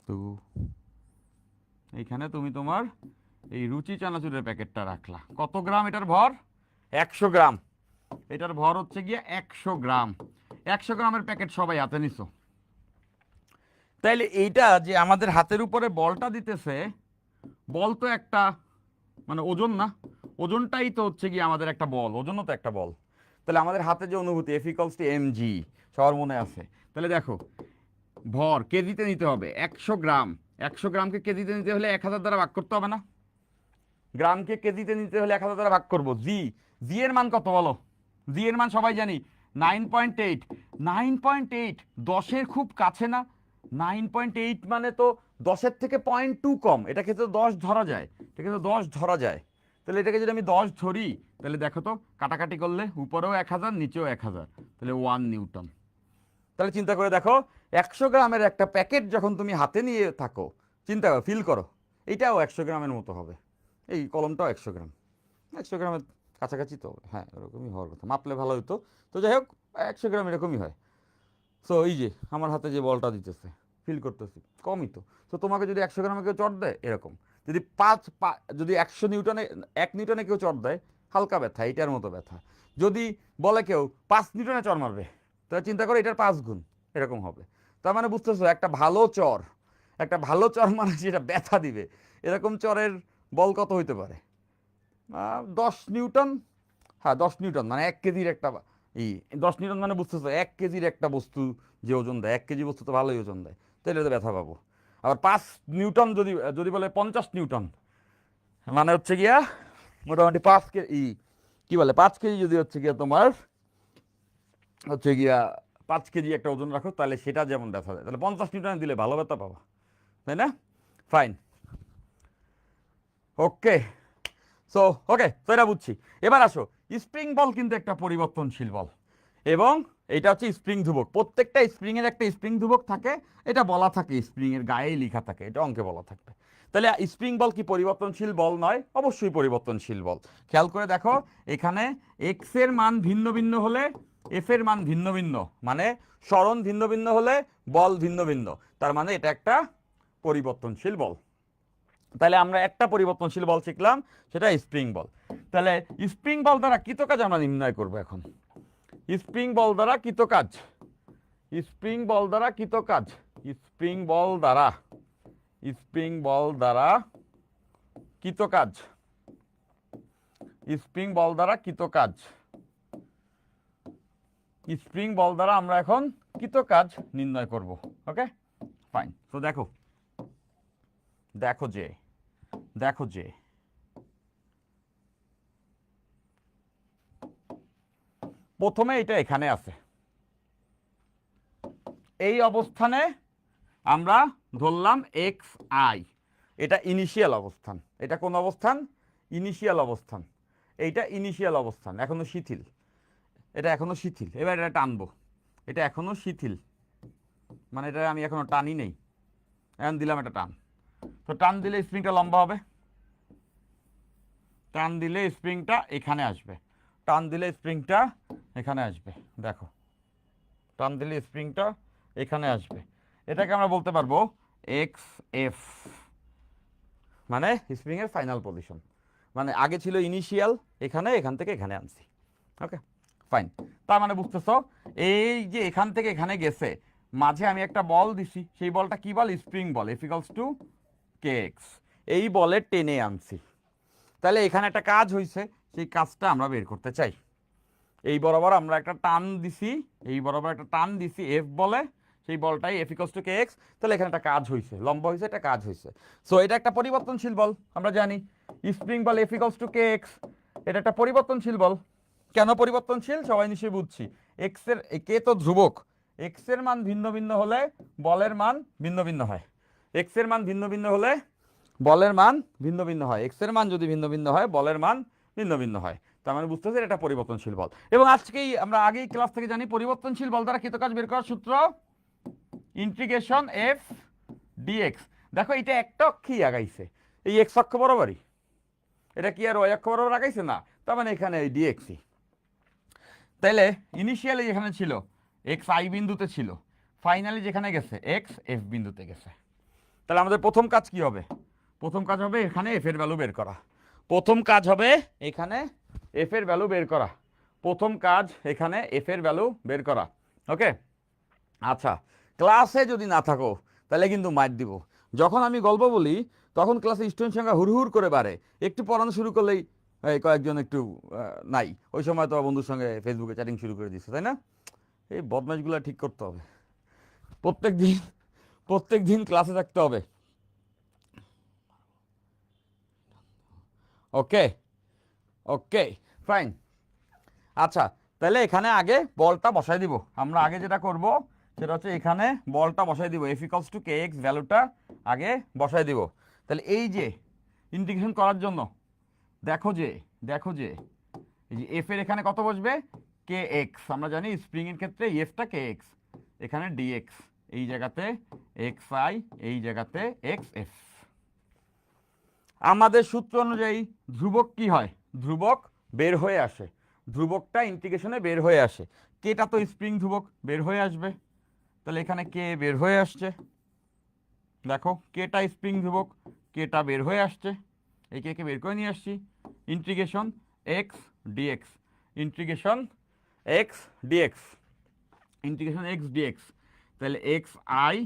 তো এইখানে তুমি তোমার এই রুচি চানাচুরের প্যাকেটটা রাখলা। কত গ্রাম এটার ভর? 100 গ্রাম। এটার ভর হচ্ছে গিয়ে 100 গ্রাম। 100 গ্রামের প্যাকেট সবাই হাতে নিছো। তাইলে এইটা যে আমাদের হাতের উপরে বলটা দিতেছে, বল তো একটা মানে ওজন না, ওজনটাই তো হচ্ছে গিয়ে আমাদের একটা বল, ওজনও তো একটা বল। তাহলে আমাদের হাতে যে অনুভূতি F=mg, সবার মনে আছে। তাহলে দেখো, ভর কেজিতে নিতে হবে 100 গ্রাম। 100 গ্রামকে কেজিতে নিতে হলে 1000 দ্বারা ভাগ করতে হবে না? গ্রামকে কেজিতে নিতে হলে 1000 দ্বারা ভাগ করবো। জি, জি এর মান কত বলো? জি এর মান সবাই জানি 9.8। 9.8 10-এর খুব কাছে না? 9.8 মানে তো 10-এর থেকে 0.2 কম। এটাকে তো 10 ধরা যায়, এটাকে তো 10 ধরা যায়। তাহলে এটাকে যদি আমি 10 ধরি, তাহলে দেখো তো কাটাকাটি করলে উপরেও 1000 নিচেও 1000, তাহলে 1 নিউটন। তাহলে চিন্তা করে দেখো, 100 গ্রামের একটা প্যাকেট যখন তুমি হাতে নিয়ে থাকো, চিন্তা করো, ফিল করো, এইটাও 100 গ্রামের মতো হবে। এই কলমটাও 100 গ্রাম, 100 গ্রামের কাছাকাছি তো হবে, হ্যাঁ এরকমই হওয়ার কথা, মাপলে ভালো হতো। তো যাই হোক, 100 গ্রাম এরকমই হয়। সো এই যে আমার হাতে যে বলটা দিতেছে, ফিল করতেছি কমই তো। তো তোমাকে যদি 100 গ্রামে কেউ চট দেয় এরকম, যদি যদি 100 নিউটনে, 1 নিউটনে কেউ চট দেয়, হালকা ব্যথা, এইটার মতো ব্যথা। যদি বলে কেউ 5 নিউটনে চর মারবে, তাহলে চিন্তা করো এটার 5 গুণ এরকম হবে। তার মানে বুঝতেছো, একটা ভালো চর, একটা ভালো চর মানে যেটা ব্যথা দিবে, এরকম চরের বল কত হইতে পারে? 10 নিউটন। হ্যাঁ 10 নিউটন মানে 1 কেজির একটা, এই 10 নিউটন মানে বুঝতেছো 1 কেজির একটা বস্তু যে ওজন দেয়, 1 কেজি বস্তু তো ভালোই ওজন দেয়, তাহলে তো ব্যথা পাবো। আবার 5 নিউটন যদি যদি বলে 50 নিউটন, মানে হচ্ছে গিয়া মোটামুটি 5 কেজি, কি বলে 5 কেজি যদি হচ্ছে গিয়া তোমার হচ্ছে গিয়া 5 কেজি একটা ওজন রাখো, তাহলে সেটা যেমন ব্যথা দেয়, তাহলে 50 নিউটন দিলে ভালো ব্যথা পাবা, তাই না? ফাইন, ওকে। সো ওকে, তো এটা বুঝছি। এবার আসো, স্প্রিং বল কিন্তু একটা পরিবর্তনশীল বল, এবং এটা হচ্ছে স্প্রিং ধ্রুবক। প্রত্যেকটা স্প্রিং এর একটা স্প্রিং ধ্রুবক থাকে, এটা বলা থাকে, স্প্রিং এর গায়েই লেখা থাকে, এটা অঙ্কে বলা থাকবে। তাহলে স্প্রিং বল কি পরিবর্তনশীল বল নয়? অবশ্যই পরিবর্তনশীল বল। খেয়াল করে দেখো, এখানে এক্স এর মান ভিন্ন ভিন্ন হলে এফ এর মান ভিন্ন ভিন্ন, মানে সরণ ভিন্ন ভিন্ন হলে বল ভিন্ন ভিন্ন, তার মানে এটা একটা পরিবর্তনশীল বল। তাহলে আমরা একটা পরিবর্তনশীল বল শিখলাম, সেটা স্প্রিং বল। তাহলে স্প্রিং বল দ্বারা কৃতকাজ আমরা নির্ণয় করব এখন। স্প্রিং বল দ্বারা কৃতকাজ, স্প্রিং বল দ্বারা কৃতকাজ, স্প্রিং বল দ্বারা, স্প্রিং বল দ্বারা কৃতকাজ, স্প্রিং বল দ্বারা কৃতকাজ, স্প্রিং বল দ্বারা আমরা এখন কৃতকাজ নির্ণয় করব। Okay fine. তো দেখো, দেখো যে, দেখো যে প্রথমে এটা এখানে আছে, এই অবস্থানে আমরা ধরলাম এক্স আই, এটা ইনিশিয়াল অবস্থান। এটা কোন অবস্থান? ইনিশিয়াল অবস্থান। এইটা ইনিশিয়াল অবস্থান, এখনো শিথিল, এটা এখনো শিথিল। এবার এটা টানবো, এটা এখনো শিথিল, মানে এটা আমি এখনো টানি নেই, এখন দিলাম একটা টান। তো টান দিলে স্প্রিংটা লম্বা হবে, টান দিলে স্প্রিংটা এখানে আসবে, টান দিলে স্প্রিংটা এখানে আসবে। দেখো, টান দিলে স্প্রিংটা এখানে আসবে। এটাকে আমরা বলতে পারবো এক্স এফ, মানে স্প্রিং এর ফাইনাল পজিশন, মানে আগে ছিল ইনিশিয়াল এখানে, এখান থেকে এখানে আনছি। ওকে ফাইন, তার মানে বুঝতেছো এই যে এখান থেকে এখানে গেছে, মাঝে আমি একটা বল দিছি, সেই বলটা কি বল, স্প্রিং বল, F equals to K X, এই বলে টেনে আনছি। তাহলে এখানে একটা কাজ হয়েছে, সেই কাজটা আমরা বের করতে চাই। এই বরাবর আমরা একটা টান দিছি, এই বরাবর একটা টান দিছি এফ বলে, সেই বলটাই F equals to K X. তাহলে এখানে একটা কাজ হয়েছে, লম্বা হয়েছে, একটা কাজ হয়েছে। সো এটা একটা পরিবর্তনশীল বল, আমরা জানি স্প্রিং বল F equals to K x, এটা একটা পরিবর্তনশীল বল। কেন পরিবর্তনশীল সবাই নিশ্চয়ই বুঝছি, এক্স এর কে তো ধ্রুবক, এক্স এর মান ভিন্ন ভিন্ন হলে বলের মান ভিন্ন ভিন্ন হয়, এক্স এর মান ভিন্ন ভিন্ন হলে বলের মান ভিন্ন ভিন্ন হয়, এক্স এর মান যদি ভিন্ন ভিন্ন হয় বলের মান ভিন্ন ভিন্ন হয়। তার মানে বুঝতে পারছি এটা পরিবর্তনশীল বল। এবং আজকেই আমরা আগেই ক্লাস থেকে জানি পরিবর্তনশীল বল দ্বারা কৃত কাজ বের করার সূত্র ইন্টিগ্রেশন এফ ডিএক্স। দেখো এটা একটা অক্ষই আগাইছে, এই এক্স অক্ষ বরাবরই, এটা কি আর ওই অক্ষ বরাবর আগাইছে না, তার মানে এখানে এই ডিএক্সই। তাইলে ইনিশিয়ালি যেখানে ছিল এক্স আই বিন্দুতে ছিল, ফাইনালি যেখানে গেছে এক্স এফ বিন্দুতে গেছে। তাহলে আমাদের প্রথম কাজ কি হবে, প্রথম কাজ হবে এখানে এফ এর ভ্যালু বের করা, প্রথম কাজ হবে এখানে এফ এর ভ্যালু বের করা, প্রথম কাজ এখানে এফ এর ভ্যালু বের করা। ওকে আচ্ছা, ক্লাসে যদি না থাকো তাহলে কিন্তু মাইর দিব। যখন আমি গল্প বলি তখন ক্লাসে স্টুডেন্ট সংখ্যা হুড় করে বাড়ে, একটু পড়ানো শুরু করলেই এই কয়েকজন একটু নাই, ওই সময় তো বন্ধুর সঙ্গে ফেসবুকে চ্যাটিং শুরু করে দিচ্ছে, তাই না? এই বদমাশগুলো ঠিক করতে হবে, প্রত্যেক দিন ক্লাসে থাকতে হবে। ওকে ওকে ফাইন। আচ্ছা তাহলে এখানে আগে বলটা বসাই দিব, আমরা আগে যেটা করব সেটা হচ্ছে এখানে বলটা বসাই দিব, F equals to K x ভ্যালুটা আগে বসাই দিব। তাহলে এই যে ইন্টিগ্রেশন করার জন্য দেখো যে এই যে এফ এর এখানে কত বসবে, কে এক্স, আমরা জানি স্প্রিং এর ক্ষেত্রে এফটা কে এক্স, এখানে ডিএক্স, এই জায়গাতে এক্স আই, এই জায়গাতে এক্স এফ। আমাদের সূত্র অনুযায়ী ধ্রুবক কি হয়, ধ্রুবক বের হয়ে আসে, ধ্রুবকটা ইন্টিগ্রেশনে বের হয়ে আসে, কেটা তো স্প্রিং ধ্রুবক বের হয়ে আসবে, তাহলে এখানে কে বের হয়ে আসছে, দেখো কেটা স্প্রিং ধ্রুবক, কেটা বের হয়ে আসছে, এই কে বের করে নিয়ে আসছি, integration x d x, integration x d x, integration x d x. তাহলে এক্স আই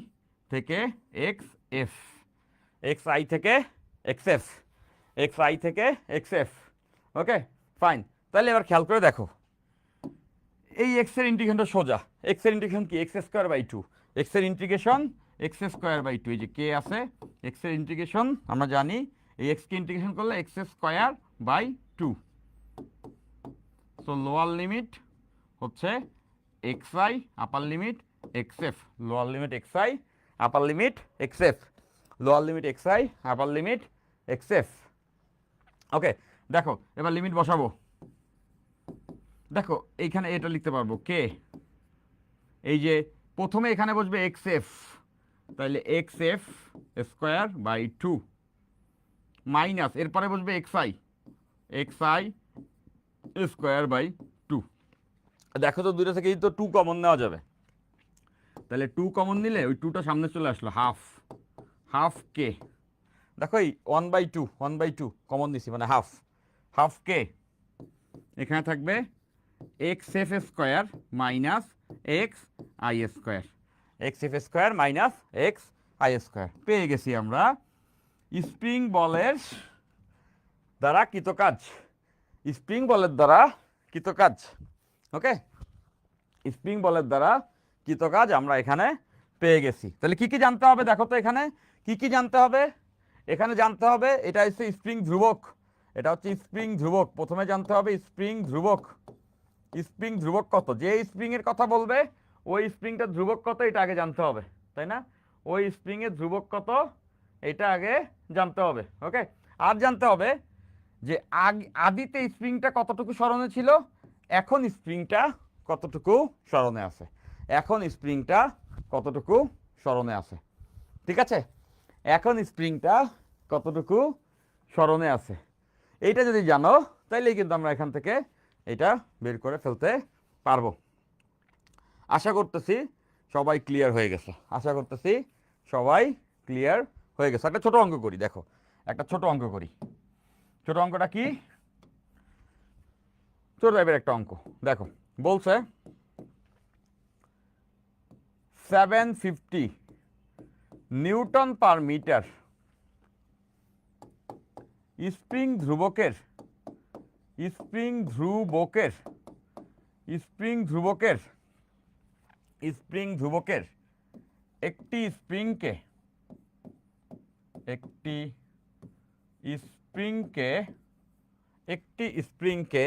থেকে এক্স এফ, এক্স আই থেকে এক্স এফ, এক্স আই থেকে এক্স এফ। ওকে ফাইন, তাহলে এবার খেয়াল করে দেখো এই এক্স এর ইন্টিগ্রেশনটা সোজা, এক্স এর ইন্টিগ্রেশন কি X square by two, X এর integration x square by two, এই যে কে আছে এক্স এর ইন্টিগ্রেশন আমরা জানি এই এক্স কে ইন্টিগ্রেশন করলে X square by two. So lower limit হচ্ছে x I, upper limit X F, lower limit X I, upper limit X F, lower limit X I, upper limit X F. Okay দেখো এবার limit বসাবো, দেখো এইখানে এটা লিখতে পারবো কে, এই যে প্রথমে এখানে বসবে এক্স এফ, তাহলে x F square by two, minus এরপরে বসবে x I square by two. দেখো তো দুইটা থেকেই তো টু কমন নেওয়া যাবে, তাহলে টু কমন নিলে ওই টুটা সামনে চলে আসলো, হাফ কে, দেখো এই ওয়ান বাই টু কমন নিছি মানে হাফ কে, এখানে থাকবে x F square minus X I square, x F square minus X I square. পেয়ে গেছি আমরা স্প্রিং বলের দ্বারা কৃতকাজ, স্প্রিং বলের দ্বারা কৃতকাজ। ওকে স্প্রিং বলের দ্বারা কৃতকাজ আমরা এখানে পেয়ে গেছি। তাহলে কি কি জানতে হবে দেখো তো, এখানে কি কি জানতে হবে, এখানে জানতে হবে এটা হচ্ছে স্প্রিং ধ্রুবক, এটা হচ্ছে স্প্রিং ধ্রুবক, প্রথমে জানতে হবে স্প্রিং ধ্রুবক, স্প্রিং ধ্রুবক কত, যে স্প্রিং এর কথা বলবে ওই স্প্রিংটা ধ্রুবক কত এটা আগে জানতে হবে, তাই না? ওই স্প্রিং এর ধ্রুবক কত এটা আগে জানতে হবে। ওকে আর জানতে হবে যে আদিতে স্প্রিংটা কতটুকু স্মরণে ছিল, এখন স্প্রিংটা কতটুকু স্মরণে আছে, এখন স্প্রিংটা কতটুকু স্মরণে আছে, ঠিক আছে? এখন স্প্রিংটা কতটুকু স্মরণে আছে এইটা যদি জানো তাইলেই কিন্তু আমরা এখান থেকে এটা বের করে ফেলতে পারবো। আশা করতেছি সবাই ক্লিয়ার হয়ে গেছে, আশা করতেছি সবাই ক্লিয়ার হয়ে গেছে। একটা ছোট অঙ্ক করি, দেখো একটা ছোট অঙ্ক করি। ছোট অঙ্কটা কি? ছোট টাইপের একটা অঙ্ক। দেখো বলছে 750 নিউটন পার মিটার স্প্রিং ধ্রুবকের স্প্রিং ধ্রুবকের স্প্রিং ধ্রুবকের স্প্রিং ধ্রুবকের একটি স্প্রিংকে একটি স্প্রিংকে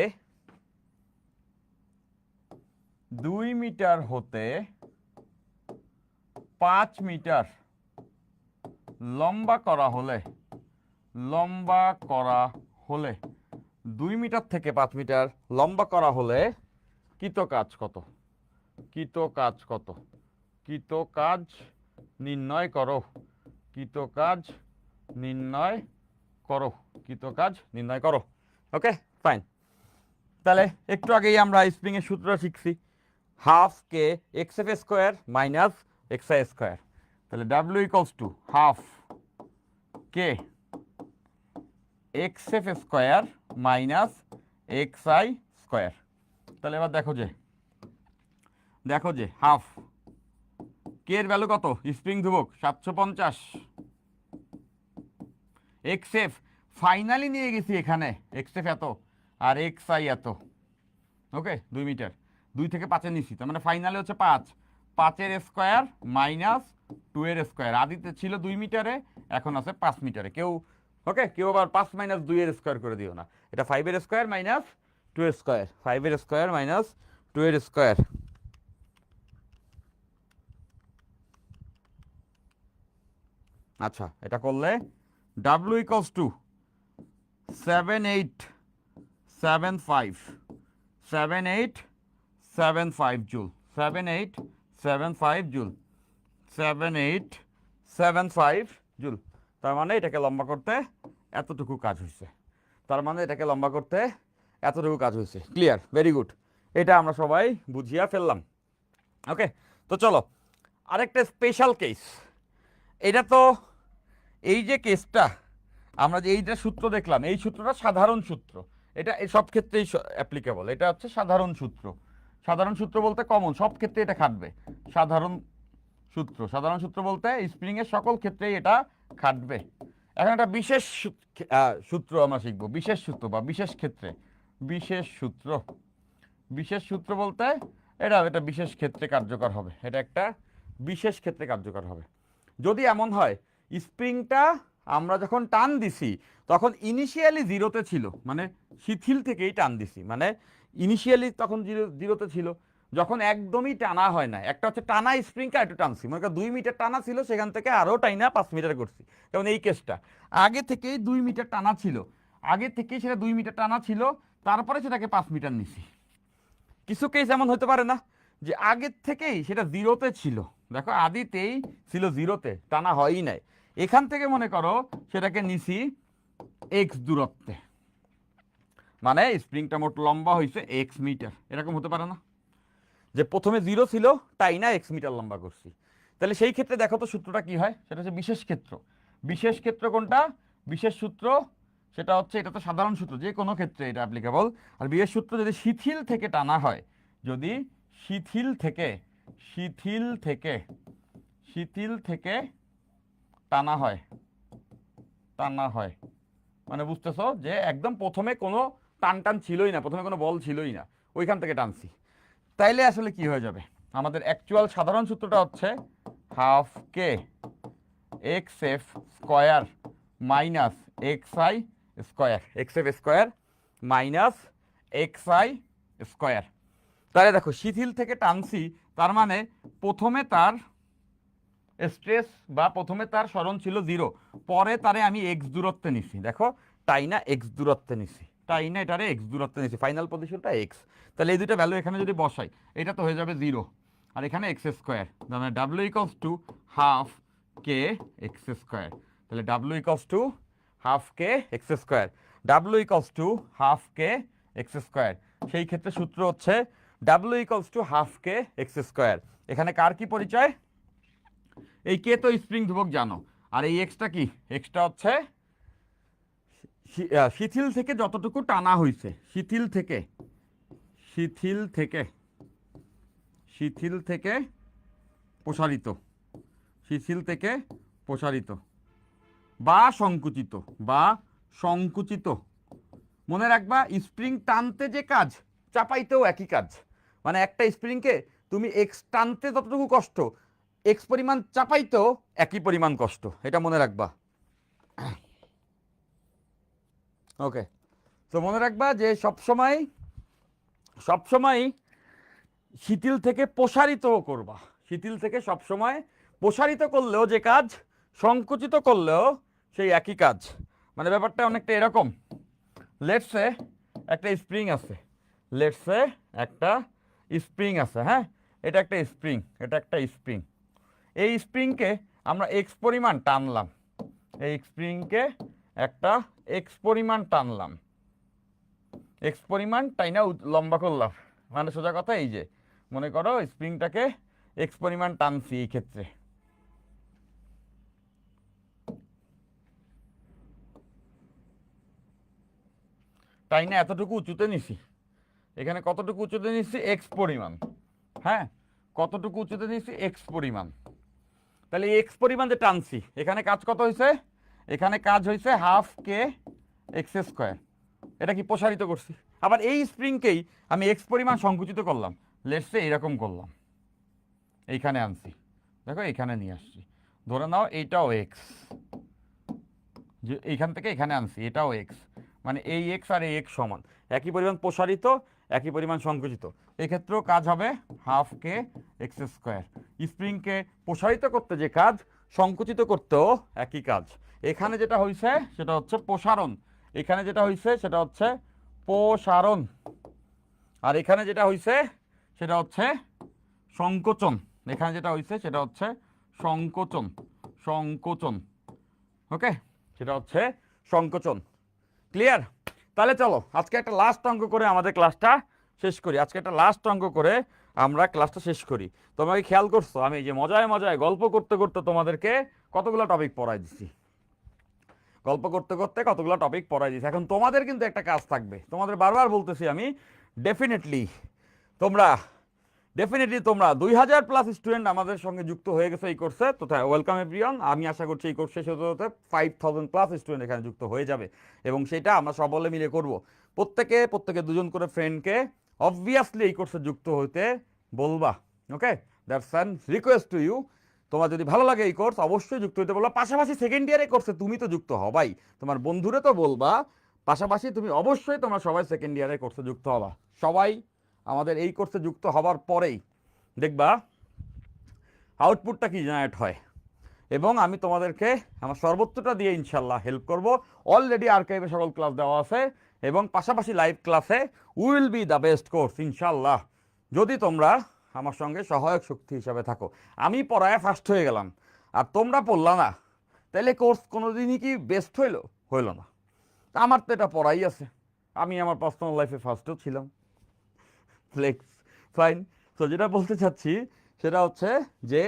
2 মিটার হতে 5 মিটার লম্বা করা হলে 2 মিটার থেকে 5 মিটার লম্বা করা হলে কৃত কাজ কত? কৃত কাজ নির্ণয় করো। Okay fine. তাহলে একটু আগেই আমরা স্প্রিং এর সূত্রটা শিখছি, half K X F square minus X I square. তাহলে W equals to half K X F square minus X I square. তাহলে এবার দেখো যে হাফ কে এর ভ্যালু কত? স্প্রিং ধ্রুবক 750, এক্স এফ ফাইনালি নিয়ে গেছি এখানে, এক্স এফ এত আর এক্স আই এত। ওকে 2 মিটার 2 থেকে 5 নিছি, তার মানে ফাইনালি হচ্ছে 5, 5 এর স্কোয়ার মাইনাস 2 এর স্কোয়ার। আদিতে ছিল 2 মিটারে, এখন আছে 5 মিটারে। কেউ আবার 5 মাইনাস 2 এর স্কোয়ার করে দিও না, এটা 5 এর স্কোয়ার মাইনাস 2 এর স্কোয়ার, 5 এর স্কোয়ার মাইনাস 2 এর স্কোয়ার। আচ্ছা, এটা করলে W equals two 7875 joule, 7875 joule. তার মানে এটাকে লম্বা করতে এতটুকু কাজ হয়েছে। Clear, very good. এটা আমরা সবাই বুঝিয়া ফেললাম। ওকে, তো চলো আরেকটা স্পেশাল কেস। এটা তো এই যে কেসটা আমরা যে এইটা সূত্র দেখলাম, এই সূত্রটা সাধারণ সূত্র, এটা সব ক্ষেত্রেই অ্যাপ্লিকেবল। এটা হচ্ছে সাধারণ সূত্র। সাধারণ সূত্র বলতে কমন, সব ক্ষেত্রে এটা খাটবে। সাধারণ সূত্র বলতে স্প্রিং এর সকল ক্ষেত্রেই এটা খাটবে। এখন একটা বিশেষ সূত্র আমরা শিখবো, বিশেষ সূত্র বা বিশেষ ক্ষেত্রে। বিশেষ সূত্র বলতে এটা বিশেষ ক্ষেত্রে কার্যকর হবে, এটা একটা বিশেষ ক্ষেত্রে কার্যকর হবে। যদি এমন হয় স্প্রিংটা আমরা যখন টান দিছি তখন ইনিশিয়ালি জিরোতে ছিল, মানে শিথিল থেকেই টান দিছি, মানে ইনিশিয়ালি তখন জিরোতে ছিল, যখন একদমই টানা হয় না। একটা হচ্ছে টানা স্প্রিংটা একটু টানছি, মনে করেন 2 মিটার টানা ছিল, সেখান থেকে আরও টাইনা 5 মিটার করছি। যেমন এই কেসটা আগে থেকেই 2 মিটার টানা ছিল, সেটা 2 মিটার টানা ছিল, তারপরে সেটাকে 5 মিটার নিছি। কিছু কেস এমন হতে পারে না যে আগের থেকেই সেটা জিরোতে ছিল, দেখো আদিতেই ছিল জিরোতে, টানা হয়ই নাই, এখান থেকে মনে করো সেটাকে নিছি এক্স দূরত্বে, মানে স্প্রিংটা মোট লম্বা হয়েছে এক্স মিটার। এরকম হতে পারে না যে প্রথমে জিরো ছিল তাই না এক্স মিটার লম্বা করছি। তাহলে সেই ক্ষেত্রে দেখো তো সূত্রটা কি হয়, সেটা হচ্ছে বিশেষ ক্ষেত্র। বিশেষ ক্ষেত্র কোনটা? বিশেষ সূত্র সেটা হচ্ছে, এটা তো সাধারণ সূত্র, যে কোনো ক্ষেত্রে এটা অ্যাপ্লিকেবল। আর বিশেষ সূত্র যদি শিথিল থেকে টানা হয়, যদি শিথিল থেকে টানা হয়, মানে বুঝতেছো যে একদম প্রথমে কোনো টান ছিলই না, প্রথমে কোনো বল ছিলই না, ওইখান থেকে টানছি, তাইলে আসলে কি হয়ে যাবে? আমাদের অ্যাকচুয়াল সাধারণ সূত্রটা হচ্ছে half K X F square minus X I square, x F square minus X I square. তাহলে দেখো শিথিল থেকে টানছি, তার মানে প্রথমে তার স্ট্রেস বা প্রথমে তার সরণ ছিল জিরো, পরে তারে আমি এক্স দূরত্বে নিছি, দেখো টাইনা এক্স দূরত্বে নিছি, ফাইনাল পজিশনটা এক্স। তাহলে এই দুটো ভ্যালু এখানে যদি বসাই, এটা তো হয়ে যাবে জিরো, আর এখানে এক্স স্কোয়ার, মানে W equals to half K X square. তাহলে W equals to half K X square, সেই ক্ষেত্রে সূত্র হচ্ছে W equals to half K X square. এখানে কার কি পরিচয়? এই কে তো স্প্রিং ধ্রুবক জানো, আর এই এক্সটা কি, এক্সটা হচ্ছে শিথিল থেকে যতটুকু টানা হয়েছে, শিথিল থেকে শিথিল থেকে শিথিল থেকে প্রসারিত, শিথিল থেকে প্রসারিত বা সংকুচিত, বা সংকুচিত। মনে রাখবা স্প্রিং টানতে যে কাজ, চাপাইতেও একই কাজ। মানে একটা স্প্রিংকে তুমি এক্স টানতে যতটুকু কষ্ট, এক্স পরিমাণ চাপাইতেও একই পরিমাণ কষ্ট, এটা মনে রাখবা। ওকে, তো মনে রাখবা যে সবসময় সবসময় শিথিল থেকে প্রসারিত করবা, শিথিল থেকে সবসময় প্রসারিত করলেও যে কাজ, সংকুচিত করলেও সেই একই কাজ। মানে ব্যাপারটা অনেকটা এরকম, লেটসে একটা স্প্রিং আছে, লেটসে একটা স্প্রিং আছে, হ্যাঁ, এটা একটা স্প্রিং, এটা একটা স্প্রিং। এই স্প্রিংকে আমরা এক্স পরিমাণ টানলাম, এই স্প্রিংকে একটা এক্স পরিমাণ টানলাম, এক্স পরিমাণ টাইনা লম্বা করলাম। মানে সোজা কথা এই যে মনে করো স্প্রিংটাকে এক্স পরিমাণ টানছি, এই ক্ষেত্রে টাইনা এতটুকু উঁচুতে নিছি, এখানে কতটুকু উঁচুতে নিচ্ছি, এক্স পরিমাণ, হ্যাঁ, কতটুকু উঁচুতে নিচ্ছি, এক্স পরিমাণ। তাহলে এক্স পরিমাণ যে টানছি, এখানে কাজ কত হয়েছে, এখানে কাজ হয়েছে হাফ কে এক্স স্কোয়ার, এটা কি প্রসারিত করছি। আবার এই স্প্রিংকেই আমি এক্স পরিমাণ সংকুচিত করলাম, লেটসে এরকম করলাম, এইখানে আনছি, দেখো এইখানে নিয়ে আসছি, ধরে নাও এইটাও এক্স, যে এইখান থেকে এখানে আনছি এটাও এক্স, মানে এই এক্স আর এই এক্স সমান, একই পরিমাণ প্রসারিত, একই পরিমাণ সংকুচিত। এক্ষেত্রেও কাজ হবে হাফ কে এক্স স্কোয়ার। স্প্রিংকে প্রসারিত করতে যে কাজ, সংকুচিত করতেও একই কাজ। এখানে যেটা হয়েছে সেটা হচ্ছে প্রসারণ, এখানে যেটা হয়েছে সেটা হচ্ছে প্রসারণ, আর এখানে যেটা হয়েছে সেটা হচ্ছে সংকোচন, এখানে যেটা হয়েছে সেটা হচ্ছে সংকোচন, সংকোচন, ওকে, সেটা হচ্ছে সংকোচন। ক্লিয়ার? তাহলে চলো আজকে একটা লাস্ট অঙ্ক করে আমাদের ক্লাসটা শেষ করি, আজকে একটা লাস্ট অঙ্ক করে আমরা ক্লাসটা শেষ করি। তোমরা কি খেয়াল করছো আমি যে মজায় মজায় গল্প করতে করতে তোমাদেরকে কতগুলো টপিক পড়াই দিচ্ছি, গল্প করতে করতে কতগুলো টপিক পড়াই দিচ্ছি। এখন তোমাদের কিন্তু একটা কাজ থাকবে, তোমাদের বারবার বলতেছি আমি, ডেফিনেটলি তোমরা 2000+ স্টুডেন্ট আমাদের সঙ্গে যুক্ত হয়ে গেছে এই কোর্সে, তো ওয়েলকাম এভরিওয়ান। আমি আশা করছি এই কোর্স শেষ হতে হতে 5000+ স্টুডেন্ট এখানে যুক্ত হয়ে যাবে, এবং সেটা আমরা সকলে মিলে করব। প্রত্যেকে দুজন করে ফ্রেন্ডকে অবভিয়াসলি এই কোর্সে যুক্ত হতে বলবা, okay, that's an request to you. তোমার যদি ভালো লাগে এই কোর্স অবশ্যই যুক্ত হতে বলবা। পাশাপাশি সেকেন্ড ইয়ারে কোর্সে তুমি তো যুক্ত হবাই, তোমার বন্ধুরে তো বলবা, পাশাপাশি তুমি অবশ্যই তোমরা সবাই সেকেন্ড ইয়ারের কোর্সে যুক্ত হবা। সবাই আমাদের এই কোর্সে যুক্ত হবার পরেই দেখবা আউটপুটটা কি জেনারেট হয়, এবং আমি তোমাদেরকে আমার সর্বোচ্চটা দিয়ে ইনশাল্লাহ হেল্প করব। অলরেডি আর্কাইভে সকল ক্লাস দেওয়া আছে, এবং পাশাপাশি লাইভ ক্লাসে will be the best course ইনশাল্লাহ, যদি তোমরা আমার সঙ্গে সহায়ক শক্তি হিসাবে থাকো। আমি পড়ায় ফার্স্ট হয়ে গেলাম আর তোমরা পড়লা না, তাহলে কোর্স কোনোদিনই কি বেস্ট হইল না। আমার তো এটা পড়াই আছে, আমি আমার পার্সোনাল লাইফে ফার্স্টও ছিলাম, ফ্লেক্স ফাইন। তো যেটা বলতে চাচ্ছি সেটা হচ্ছে যে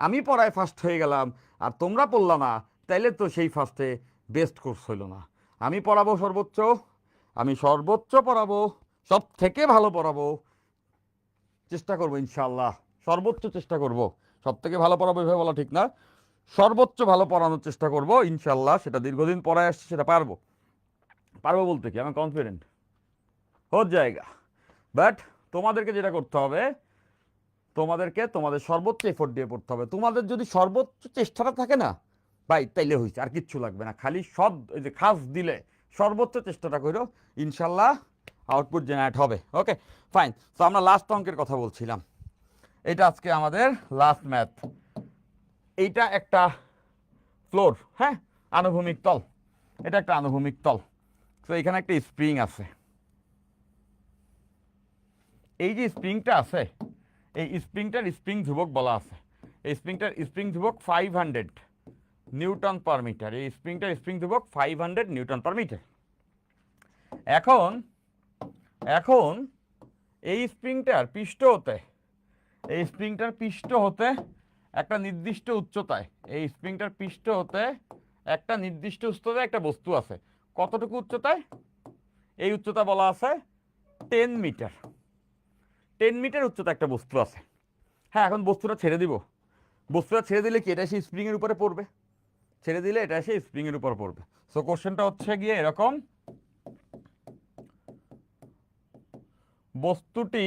আমি পড়ায় ফার্স্ট হয়ে গেলাম আর তোমরা পড়লা না, তাইলে তো সেই ফার্স্টে বেস্ট কোর্স হইল না। আমি পড়াবো সর্বোচ্চ, আমি সর্বোচ্চ পড়াবো, সব থেকে ভালো পড়াবো, চেষ্টা করবো ইনশাল্লাহ, সর্বোচ্চ চেষ্টা করব। সব থেকে ভালো পড়াবো এভাবে বলা ঠিক না, সর্বোচ্চ ভালো পড়ানোর চেষ্টা করব ইনশাল্লাহ। সেটা দীর্ঘদিন পড়ায় আসছে, সেটা পারবো, পারবো বলতে কি আমি কনফিডেন্ট হোক জায়গা। বাট তোমাদেরকে যেটা করতে হবে, তোমাদেরকে তোমাদের সর্বোচ্চ এফোর্ট দিয়ে পড়তে হবে। তোমাদের যদি সর্বোচ্চ চেষ্টাটা থাকে না ভাই, তাইলে হয়েছে, আর কিচ্ছু লাগবে না, খালি সব এই যে খাস দিলে সর্বোচ্চ চেষ্টাটা করো, ইনশাল্লাহ আউটপুট জেনারেট হবে। Okay fine. তো আমরা লাস্ট অঙ্কের কথা বলছিলাম, এটা আজকে আমাদের লাস্ট ম্যাথ। এইটা একটা ফ্লোর, হ্যাঁ, আনুভূমিক তল, এটা একটা আনুভূমিক তল। তো এখানে একটা স্প্রিং আছে, এই যে স্প্রিংটা আছে, এই স্প্রিংটার স্প্রিং ধ্রুবক বলা আছে, এই স্প্রিংটার স্প্রিং ধ্রুবক 500 নিউটন পার মিটার, এই স্প্রিংটার স্প্রিং ধ্রুবক 500 নিউটন পার মিটার। এখন এখন এই স্প্রিংটার পৃষ্ঠ হতে, এই স্প্রিংটার পৃষ্ঠ হতে একটা নির্দিষ্ট উচ্চতায়, এই স্প্রিংটার পৃষ্ঠ হতে একটা নির্দিষ্ট উচ্চতায় একটা বস্তু আছে। কতটুকু উচ্চতায়? এই উচ্চতা বলা আছে 10 মিটার। 10 মিটার উচ্চতা একটা বস্তু আছে। হ্যাঁ, এখন বস্তুটা ছেড়ে দিব। বস্তুটা ছেড়ে দিলে কি এটা এসে স্প্রিংয়ের উপরে পড়বে? ছেড়ে দিলে এটা এসে স্প্রিংয়ের উপর পড়বে। সো কোশ্চেনটা হচ্ছে গিয়ে এরকম, বস্তুটি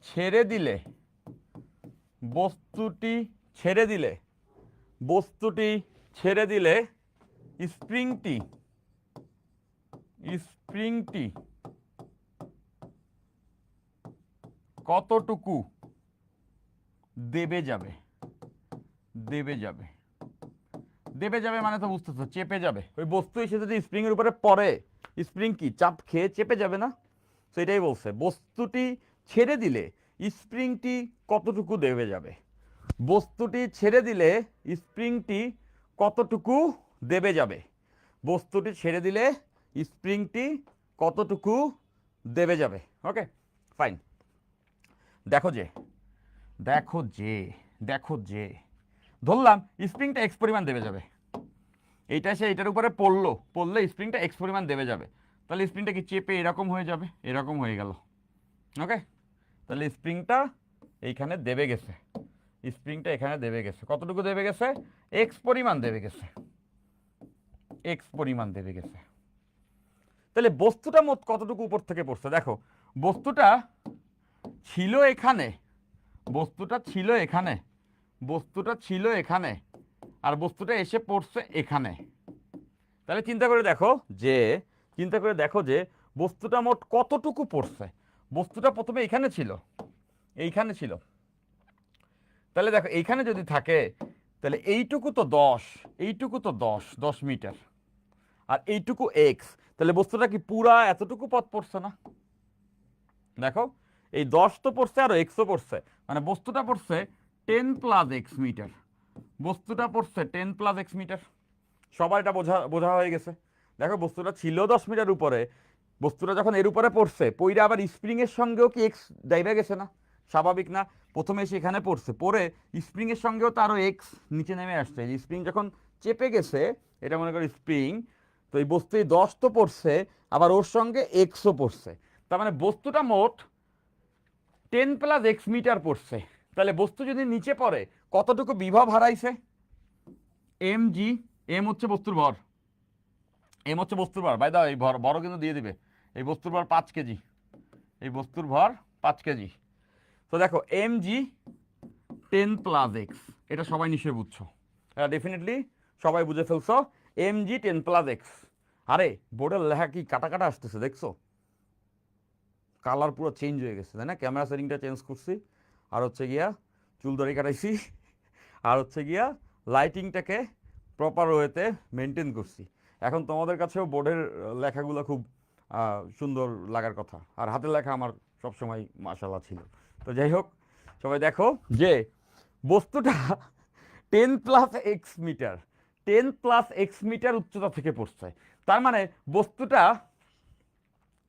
ছেড়ে দিলে স্প্রিংটি কতটুকু দেবে যাবে মানে তো বুঝতেছো, চেপে যাবে। ওই বস্তু এসে যদি স্প্রিং এর উপরে পড়ে, স্প্রিং কি চাপ খেয়ে চেপে যাবে না? তো এটাই বলছে, বস্তুটি ছেড়ে দিলে স্প্রিংটি কতটুকু দেবে যাবে। বস্তুটি ছেড়ে দিলে স্প্রিংটি কতটুকু দেবে যাবে। বস্তুটি ছেড়ে দিলে স্প্রিংটি কতটুকু দেবে যাবে। ওকে, ফাইন। দেখো যে ধরলাম স্প্রিংটা এক্স পরিমাণ দেবে যাবে, এইটা সে এটার উপরে পড়লে স্প্রিংটা এক্স পরিমাণ দেবে যাবে। তাহলে স্প্রিংটা কি চেপে এরকম হয়ে যাবে, এরকম হয়ে গেল। ওকে, তাহলে স্প্রিংটা এইখানে দেবে গেছে, কতটুকু দেবে গেছে? এক্স পরিমাণ দেবে গেছে। তাহলে বস্তুটা মোট কতটুকু উপর থেকে পড়ছে? দেখো, বস্তুটা ছিল এখানে আর বস্তুটা এসে পড়ছে এখানে। তাহলে চিন্তা করে দেখো যে বস্তুটা মোট কতটুকু পড়ছে। বস্তুটা প্রথমে এইখানে ছিল। তাহলে দেখো এইখানে যদি থাকে, তাহলে এইটুকু তো 10 মিটার, আর এইটুকু এক্স। তাহলে বস্তুটা কি পুরা এতটুকু পথ পড়ছে না? দেখো, এই 10 তো পড়ছে আর এক্সও পড়ছে, মানে বস্তুটা পড়ছে 10 প্লাস এক্স মিটার। সবার এটা বোঝা হয়ে গেছে। দেখো, বস্তুটা ছিল 10 মিটার উপরে, বস্তুটা যখন এর উপরে পড়ছে, পইরা আবার স্প্রিং এর সঙ্গেও কি এক্স ডাইবা গেছে না? স্বাভাবিক না? প্রথমে এসে এখানে পড়ছে, পরে স্প্রিং এর সঙ্গেও তো আরো এক্স নিচে নেমে আসছে। স্প্রিং যখন চেপে গেছে, এটা মনে করি স্প্রিং, তো এই বস্তু 10 তো পড়ছে, আবার ওর সঙ্গে এক্সও পড়ছে। তার মানে বস্তুটা মোট 10 প্লাস এক্স মিটার পড়ছে। তাহলে বস্তু যদি নিচে পড়ে, কতটুকু বিভব হারাইছে? এম হচ্ছে বস্তুর ভর, বাই দাও, এই ভরও কিন্তু দিয়ে দিবে। এই বস্তুর ভর 5 কেজি, তো দেখো mg 10 প্লাস এক্স, এটা সবাই নিশ্চয়ই বুঝছো, এটা ডেফিনেটলি সবাই বুঝে ফেলছো। mg 10 plus x. আরে বোর্ডের লেখা কি কাটা আসতেছে, দেখছো? কালার পুরো চেঞ্জ হয়ে গেছে, তাই না? ক্যামেরা সেটিংটা চেঞ্জ করছি, আর হচ্ছে গিয়া চুল দাড়ি কাটাইছি, আর হচ্ছে গিয়া লাইটিংটাকে প্রপার ওয়েতে মেনটেন করছি। এখন তোমাদের কাছেও বোর্ডের লেখাগুলো খুব সুন্দর লাগার কথা, আর হাতের লেখা আমার সবসময় মাশাআল্লাহ ছিল। তো যাই হোক, সবাই দেখো যে বস্তুটা 10 প্লাস এক্স মিটার উচ্চতা থেকে পড়ছে। তার মানে বস্তুটা,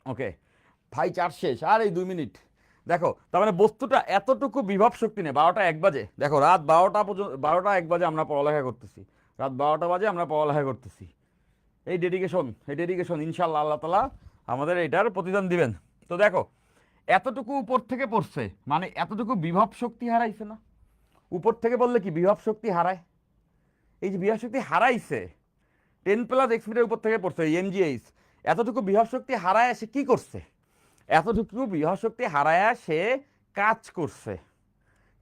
ওকে ভাই, চার শেষ, আর এই 2 মিনিট। দেখো, তার মানে বস্তুটা এতটুকু বিভব শক্তি নেই। 12টা 1 বাজে, দেখো রাত 12টা পর্যন্ত, 12টা 1 বাজে আমরা পড়ালেখা করতেছি। এই ডেডিকেশন ইনশাআল্লাহ আল্লাহ তাআলা আমাদের এটার প্রতিদান দিবেন। তো দেখো, এতটুকু উপর থেকে পড়ছে, মানে এতটুকু বিভব শক্তি হারাইছে না? উপর থেকে বললে কি বিভব শক্তি হারায়? এই যে বিভব শক্তি হারাইছে, 10 প্লাস এক্স মিটার উপর থেকে পড়ছে এমজিএইচ, এতটুকু বিভব শক্তি হারায় সে কি করছে? এতটুকু বিভব শক্তি হারায় সে কাজ করছে।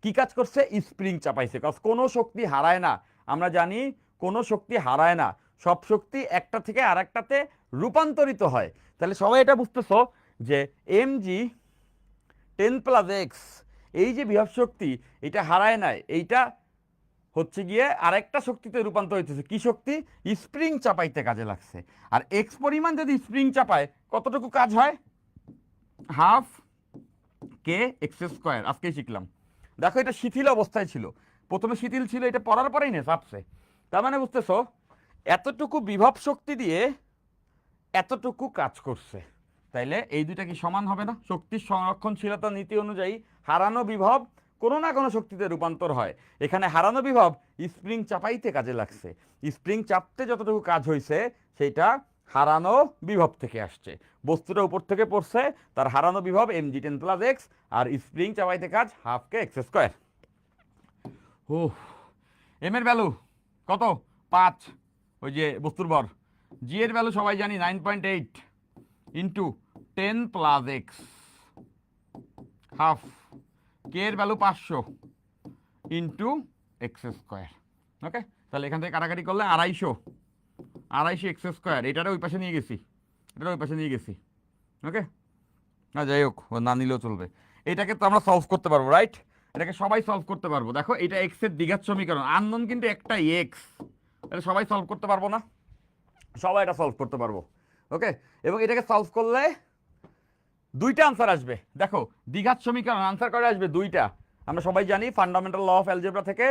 কি কাজ করছে? স্প্রিং চাপাইছে। কাজ কোনো শক্তি হারায় না, আমরা জানি কোনো শক্তি হারায় না, সব শক্তি একটা থেকে আরেকটাতে রূপান্তরিত হয়। তাহলে সবাই এটা বুঝতেছো যে mg 10 প্লাস এক্স, এই যে বিভব শক্তি, এটা হারায় নাই, এইটা হচ্ছে গিয়ে আরেকটা শক্তিতে রূপান্তর হইতেছে। কি শক্তি? স্প্রিং চাপাইতে কাজে লাগছে। আর এক্স পরিমাণ যদি স্প্রিং চাপায়, কতটুকু কাজ হয়? Half K X square. আজকেই শিখলাম। দেখো, এটা শিথিল অবস্থায় ছিল, প্রথমে শিথিল ছিল, এটা পড়ার পরেই না চাপছে। তার মানে বুঝতেছো, এতটুকু বিভব শক্তি দিয়ে এতটুকু কাজ করছে। তাইলে এই দুইটা কি সমান হবে না? শক্তির সংরক্ষণশীলতা নীতি অনুযায়ী হারানো বিভব কোনো না কোনো শক্তিতে রূপান্তর হয়। এখানে হারানো বিভব স্প্রিং চাপাইতে কাজে লাগছে, স্প্রিং চাপতে যতটুকু কাজ হয়েছে সেইটা হারানো বিভব থেকে আসছে। বস্তুটা উপর থেকে পড়ছে, তার হারানো বিভব mg10 + x, আর স্প্রিং চাপাইতে কাজ হাফ কে এক্স স্কোয়ার। ও এম এর ভ্যালু কত? 5, ওই যে বস্তুর ভর। জি এর ভ্যালু সবাই জানি 9.8 ইন্টু 10 + x হাফ, কে এর ভ্যালু 500 ইন্টু এক্স স্কোয়ার। ওকে, তাহলে এখান থেকে কাটাকাটি করলে 250 এক্স স্কোয়ার। এটারে ওই পাশে নিয়ে গেছি, এটারে ওই পাশে নিয়ে গেছি। ওকে, না যাই হোক, না নিলেও চলবে। এটাকে তো আমরা সলভ করতে পারবো, রাইট? এটাকে সবাই সলভ করতে পারবো। দেখো এটা এক্স এর দ্বিঘাত সমীকরণ, আননোন কিন্তু একটাই এক্স, এটা সবাই সলভ করতে পারবো না? সবাই এটা সলভ করতে পারবো। ওকে, এবং এটাকে সলভ করলে দুইটা আনসার আসবে। দেখো দ্বিঘাত সমীকরণ আনসার করে আসবে দুইটা। আমরা সবাই জানি ফান্ডামেন্টাল ল অফ অ্যালজেব্রা থেকে,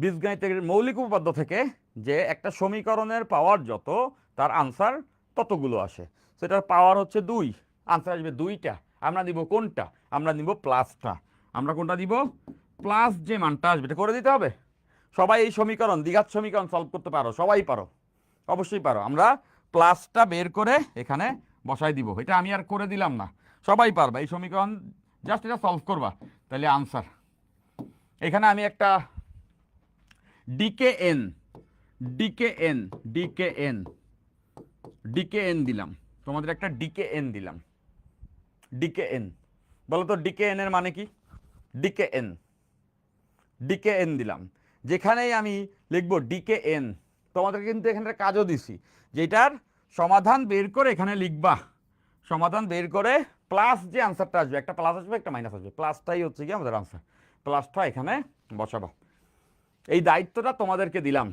বীজগণিতের মৌলিক উপপাদ্য থেকে, যে একটা সমীকরণের পাওয়ার যত তার আনসার ততগুলো আসে। সেটার পাওয়ার হচ্ছে 2, আনসার আসবে 2টা। আমরা দিব কোনটা? আমরা নিব প্লাসটা। আমরা কোনটা দিব? প্লাস যে মানটা আসবে এটা করে দিতে হবে। সবাই এই সমীকরণ দ্বিঘাত সমীকরণ সলভ করতে পারো, সবাই পারো, অবশ্যই পারো। আমরা প্লাসটা বের করে এখানে বসাই দিব, এটা আমি আর করে দিলাম না, সবাই পারবা এই সমীকরণ, জাস্ট এটা সলভ করবা, তাহলে আনসার। এখানে আমি একটা ডিকে এন দিলাম, তোমাদের একটা ডিকে এন দিলাম। ডিকে এন বলো তো, ডিকে এন এর মানে কি? ডিকে এন দিলাম, যেখানেই আমি লিখবো ডিকে এন, তোমাদের কিন্তু এখানে কাজও দিছি, যেটার সমাধান বের করে এখানে লিখবা। সমাধান বের করে প্লাস যে আনসারটা আসবে, একটা প্লাস আসবে একটা মাইনাস আসবে, প্লাসটাই হচ্ছে কি আমাদের আনসার। প্লাসটা এখানে বসাবো, এই দায়িত্বটা তোমাদেরকে দিলাম।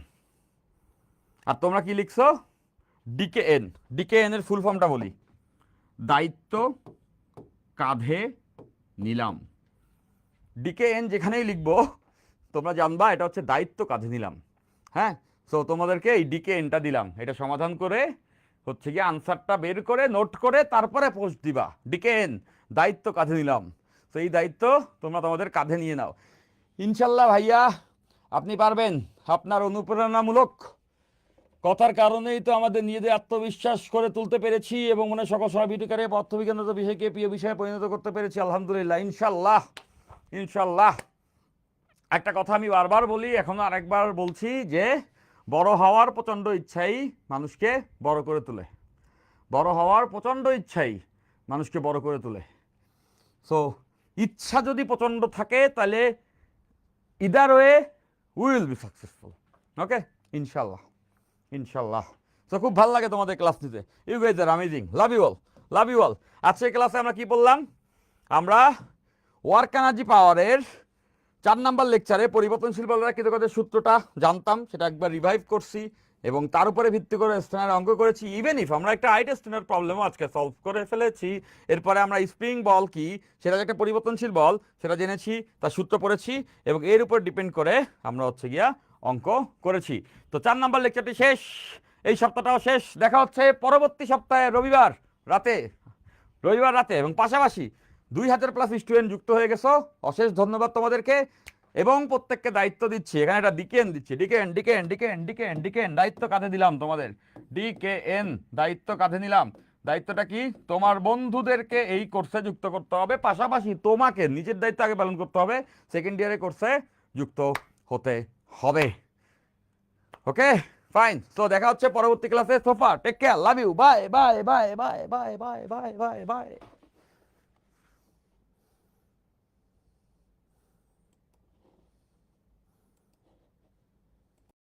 আর তোমরা কি লিখছো? ডিকে এন এর ফুল ফর্মটা বলি, দায়িত্ব কাঁধে নিলাম। ডিকে এন যেখানেই লিখবো তোমরা জানবা এটা হচ্ছে দায়িত্ব কাঁধে নিলাম। হ্যাঁ, সো তোমাদেরকে এই ডিকে এনটা দিলাম, এটা সমাধান করে হচ্ছে কি আনসারটা বের করে নোট করে তারপরে পোস্ট দিবা। ডিকে এন দায়িত্ব কাঁধে নিলাম, তো এই দায়িত্ব তোমরা তোমাদের কাঁধে নিয়ে নাও। ইনশাল্লাহ ভাইয়া আপনি পারবেন। আপনার অনুপ্রেরণামূলক কথার কারণেই তো আমাদের নিজেদের আত্মবিশ্বাস করে তুলতে পেরেছি এবং মনে সকল সময় ভিডিওকারে পদার্থবিজ্ঞানত বিষয়কে প্রিয় বিষয়ে পরিণত করতে পেরেছি, আলহামদুলিল্লাহ। ইনশাল্লাহ। একটা কথা আমি বারবার বলি, এখনো আরেকবার বলছি, যে বড় হওয়ার প্রচণ্ড ইচ্ছাই মানুষকে বড় করে তোলে। বড় হওয়ার প্রচণ্ড ইচ্ছাই মানুষকে বড় করে তোলে। সো ইচ্ছা যদি প্রচণ্ড থাকে তাহলে either way will be successful. Okay, ইনশাল্লাহ। তো খুব ভালো লাগে তোমাদের ক্লাস নিতে, you guys are amazing, love you all. আজকের ক্লাসে আমরা কি বললাম? আমরা ওয়ার্ক এনার্জি পাওয়ারের 4 নাম্বার লেকচারে পরিবর্তনশীল বলের কৃতকাজের সূত্রটা জানতাম, সেটা একবার রিভাইভ করছি এবং তার উপরে ভিত্তি করে স্টেনার অঙ্ক করেছি। ইভেন ইফ আমরা একটা আইট স্টেনার প্রবলেমও আজকে সলভ করে ফেলেছি। এরপরে আমরা স্প্রিং বল কি, সেটা একটা পরিবর্তনশীল বল, সেটা জেনেছি, তার সূত্র পড়েছি এবং এর উপর ডিপেন্ড করে আমরা হচ্ছে গিয়া অঙ্ক করেছি। তো 4 নাম্বার লেকচারটি শেষ, এই সপ্তাহটাও শেষ। দেখা হচ্ছে পরবর্তী সপ্তাহে রবিবার রাতে এবং পাশাপাশি 2000+ স্টুডেন্ট যুক্ত হয়ে গেছো, অশেষ ধন্যবাদ তোমাদেরকে। এবং প্রত্যেককে দায়িত্ব দিচ্ছি, এখানে একটা ডিকে এন দিচ্ছি, ডিকে এন দায়িত্ব কাঁধে দিলাম তোমাদের। ডিকে এন দায়িত্ব কাঁধে নিলাম। দায়িত্বটা কি? তোমার বন্ধুদেরকে এই কোর্সে যুক্ত করতে হবে, পাশাপাশি তোমাকে নিজের দায়িত্ব আগে পালন করতে হবে, সেকেন্ড ইয়ারের কোর্সে যুক্ত হতে হবে। ওকে ফাইন, তো দেখা হচ্ছে পরবর্তী ক্লাসে। সোফা take care, love you, by.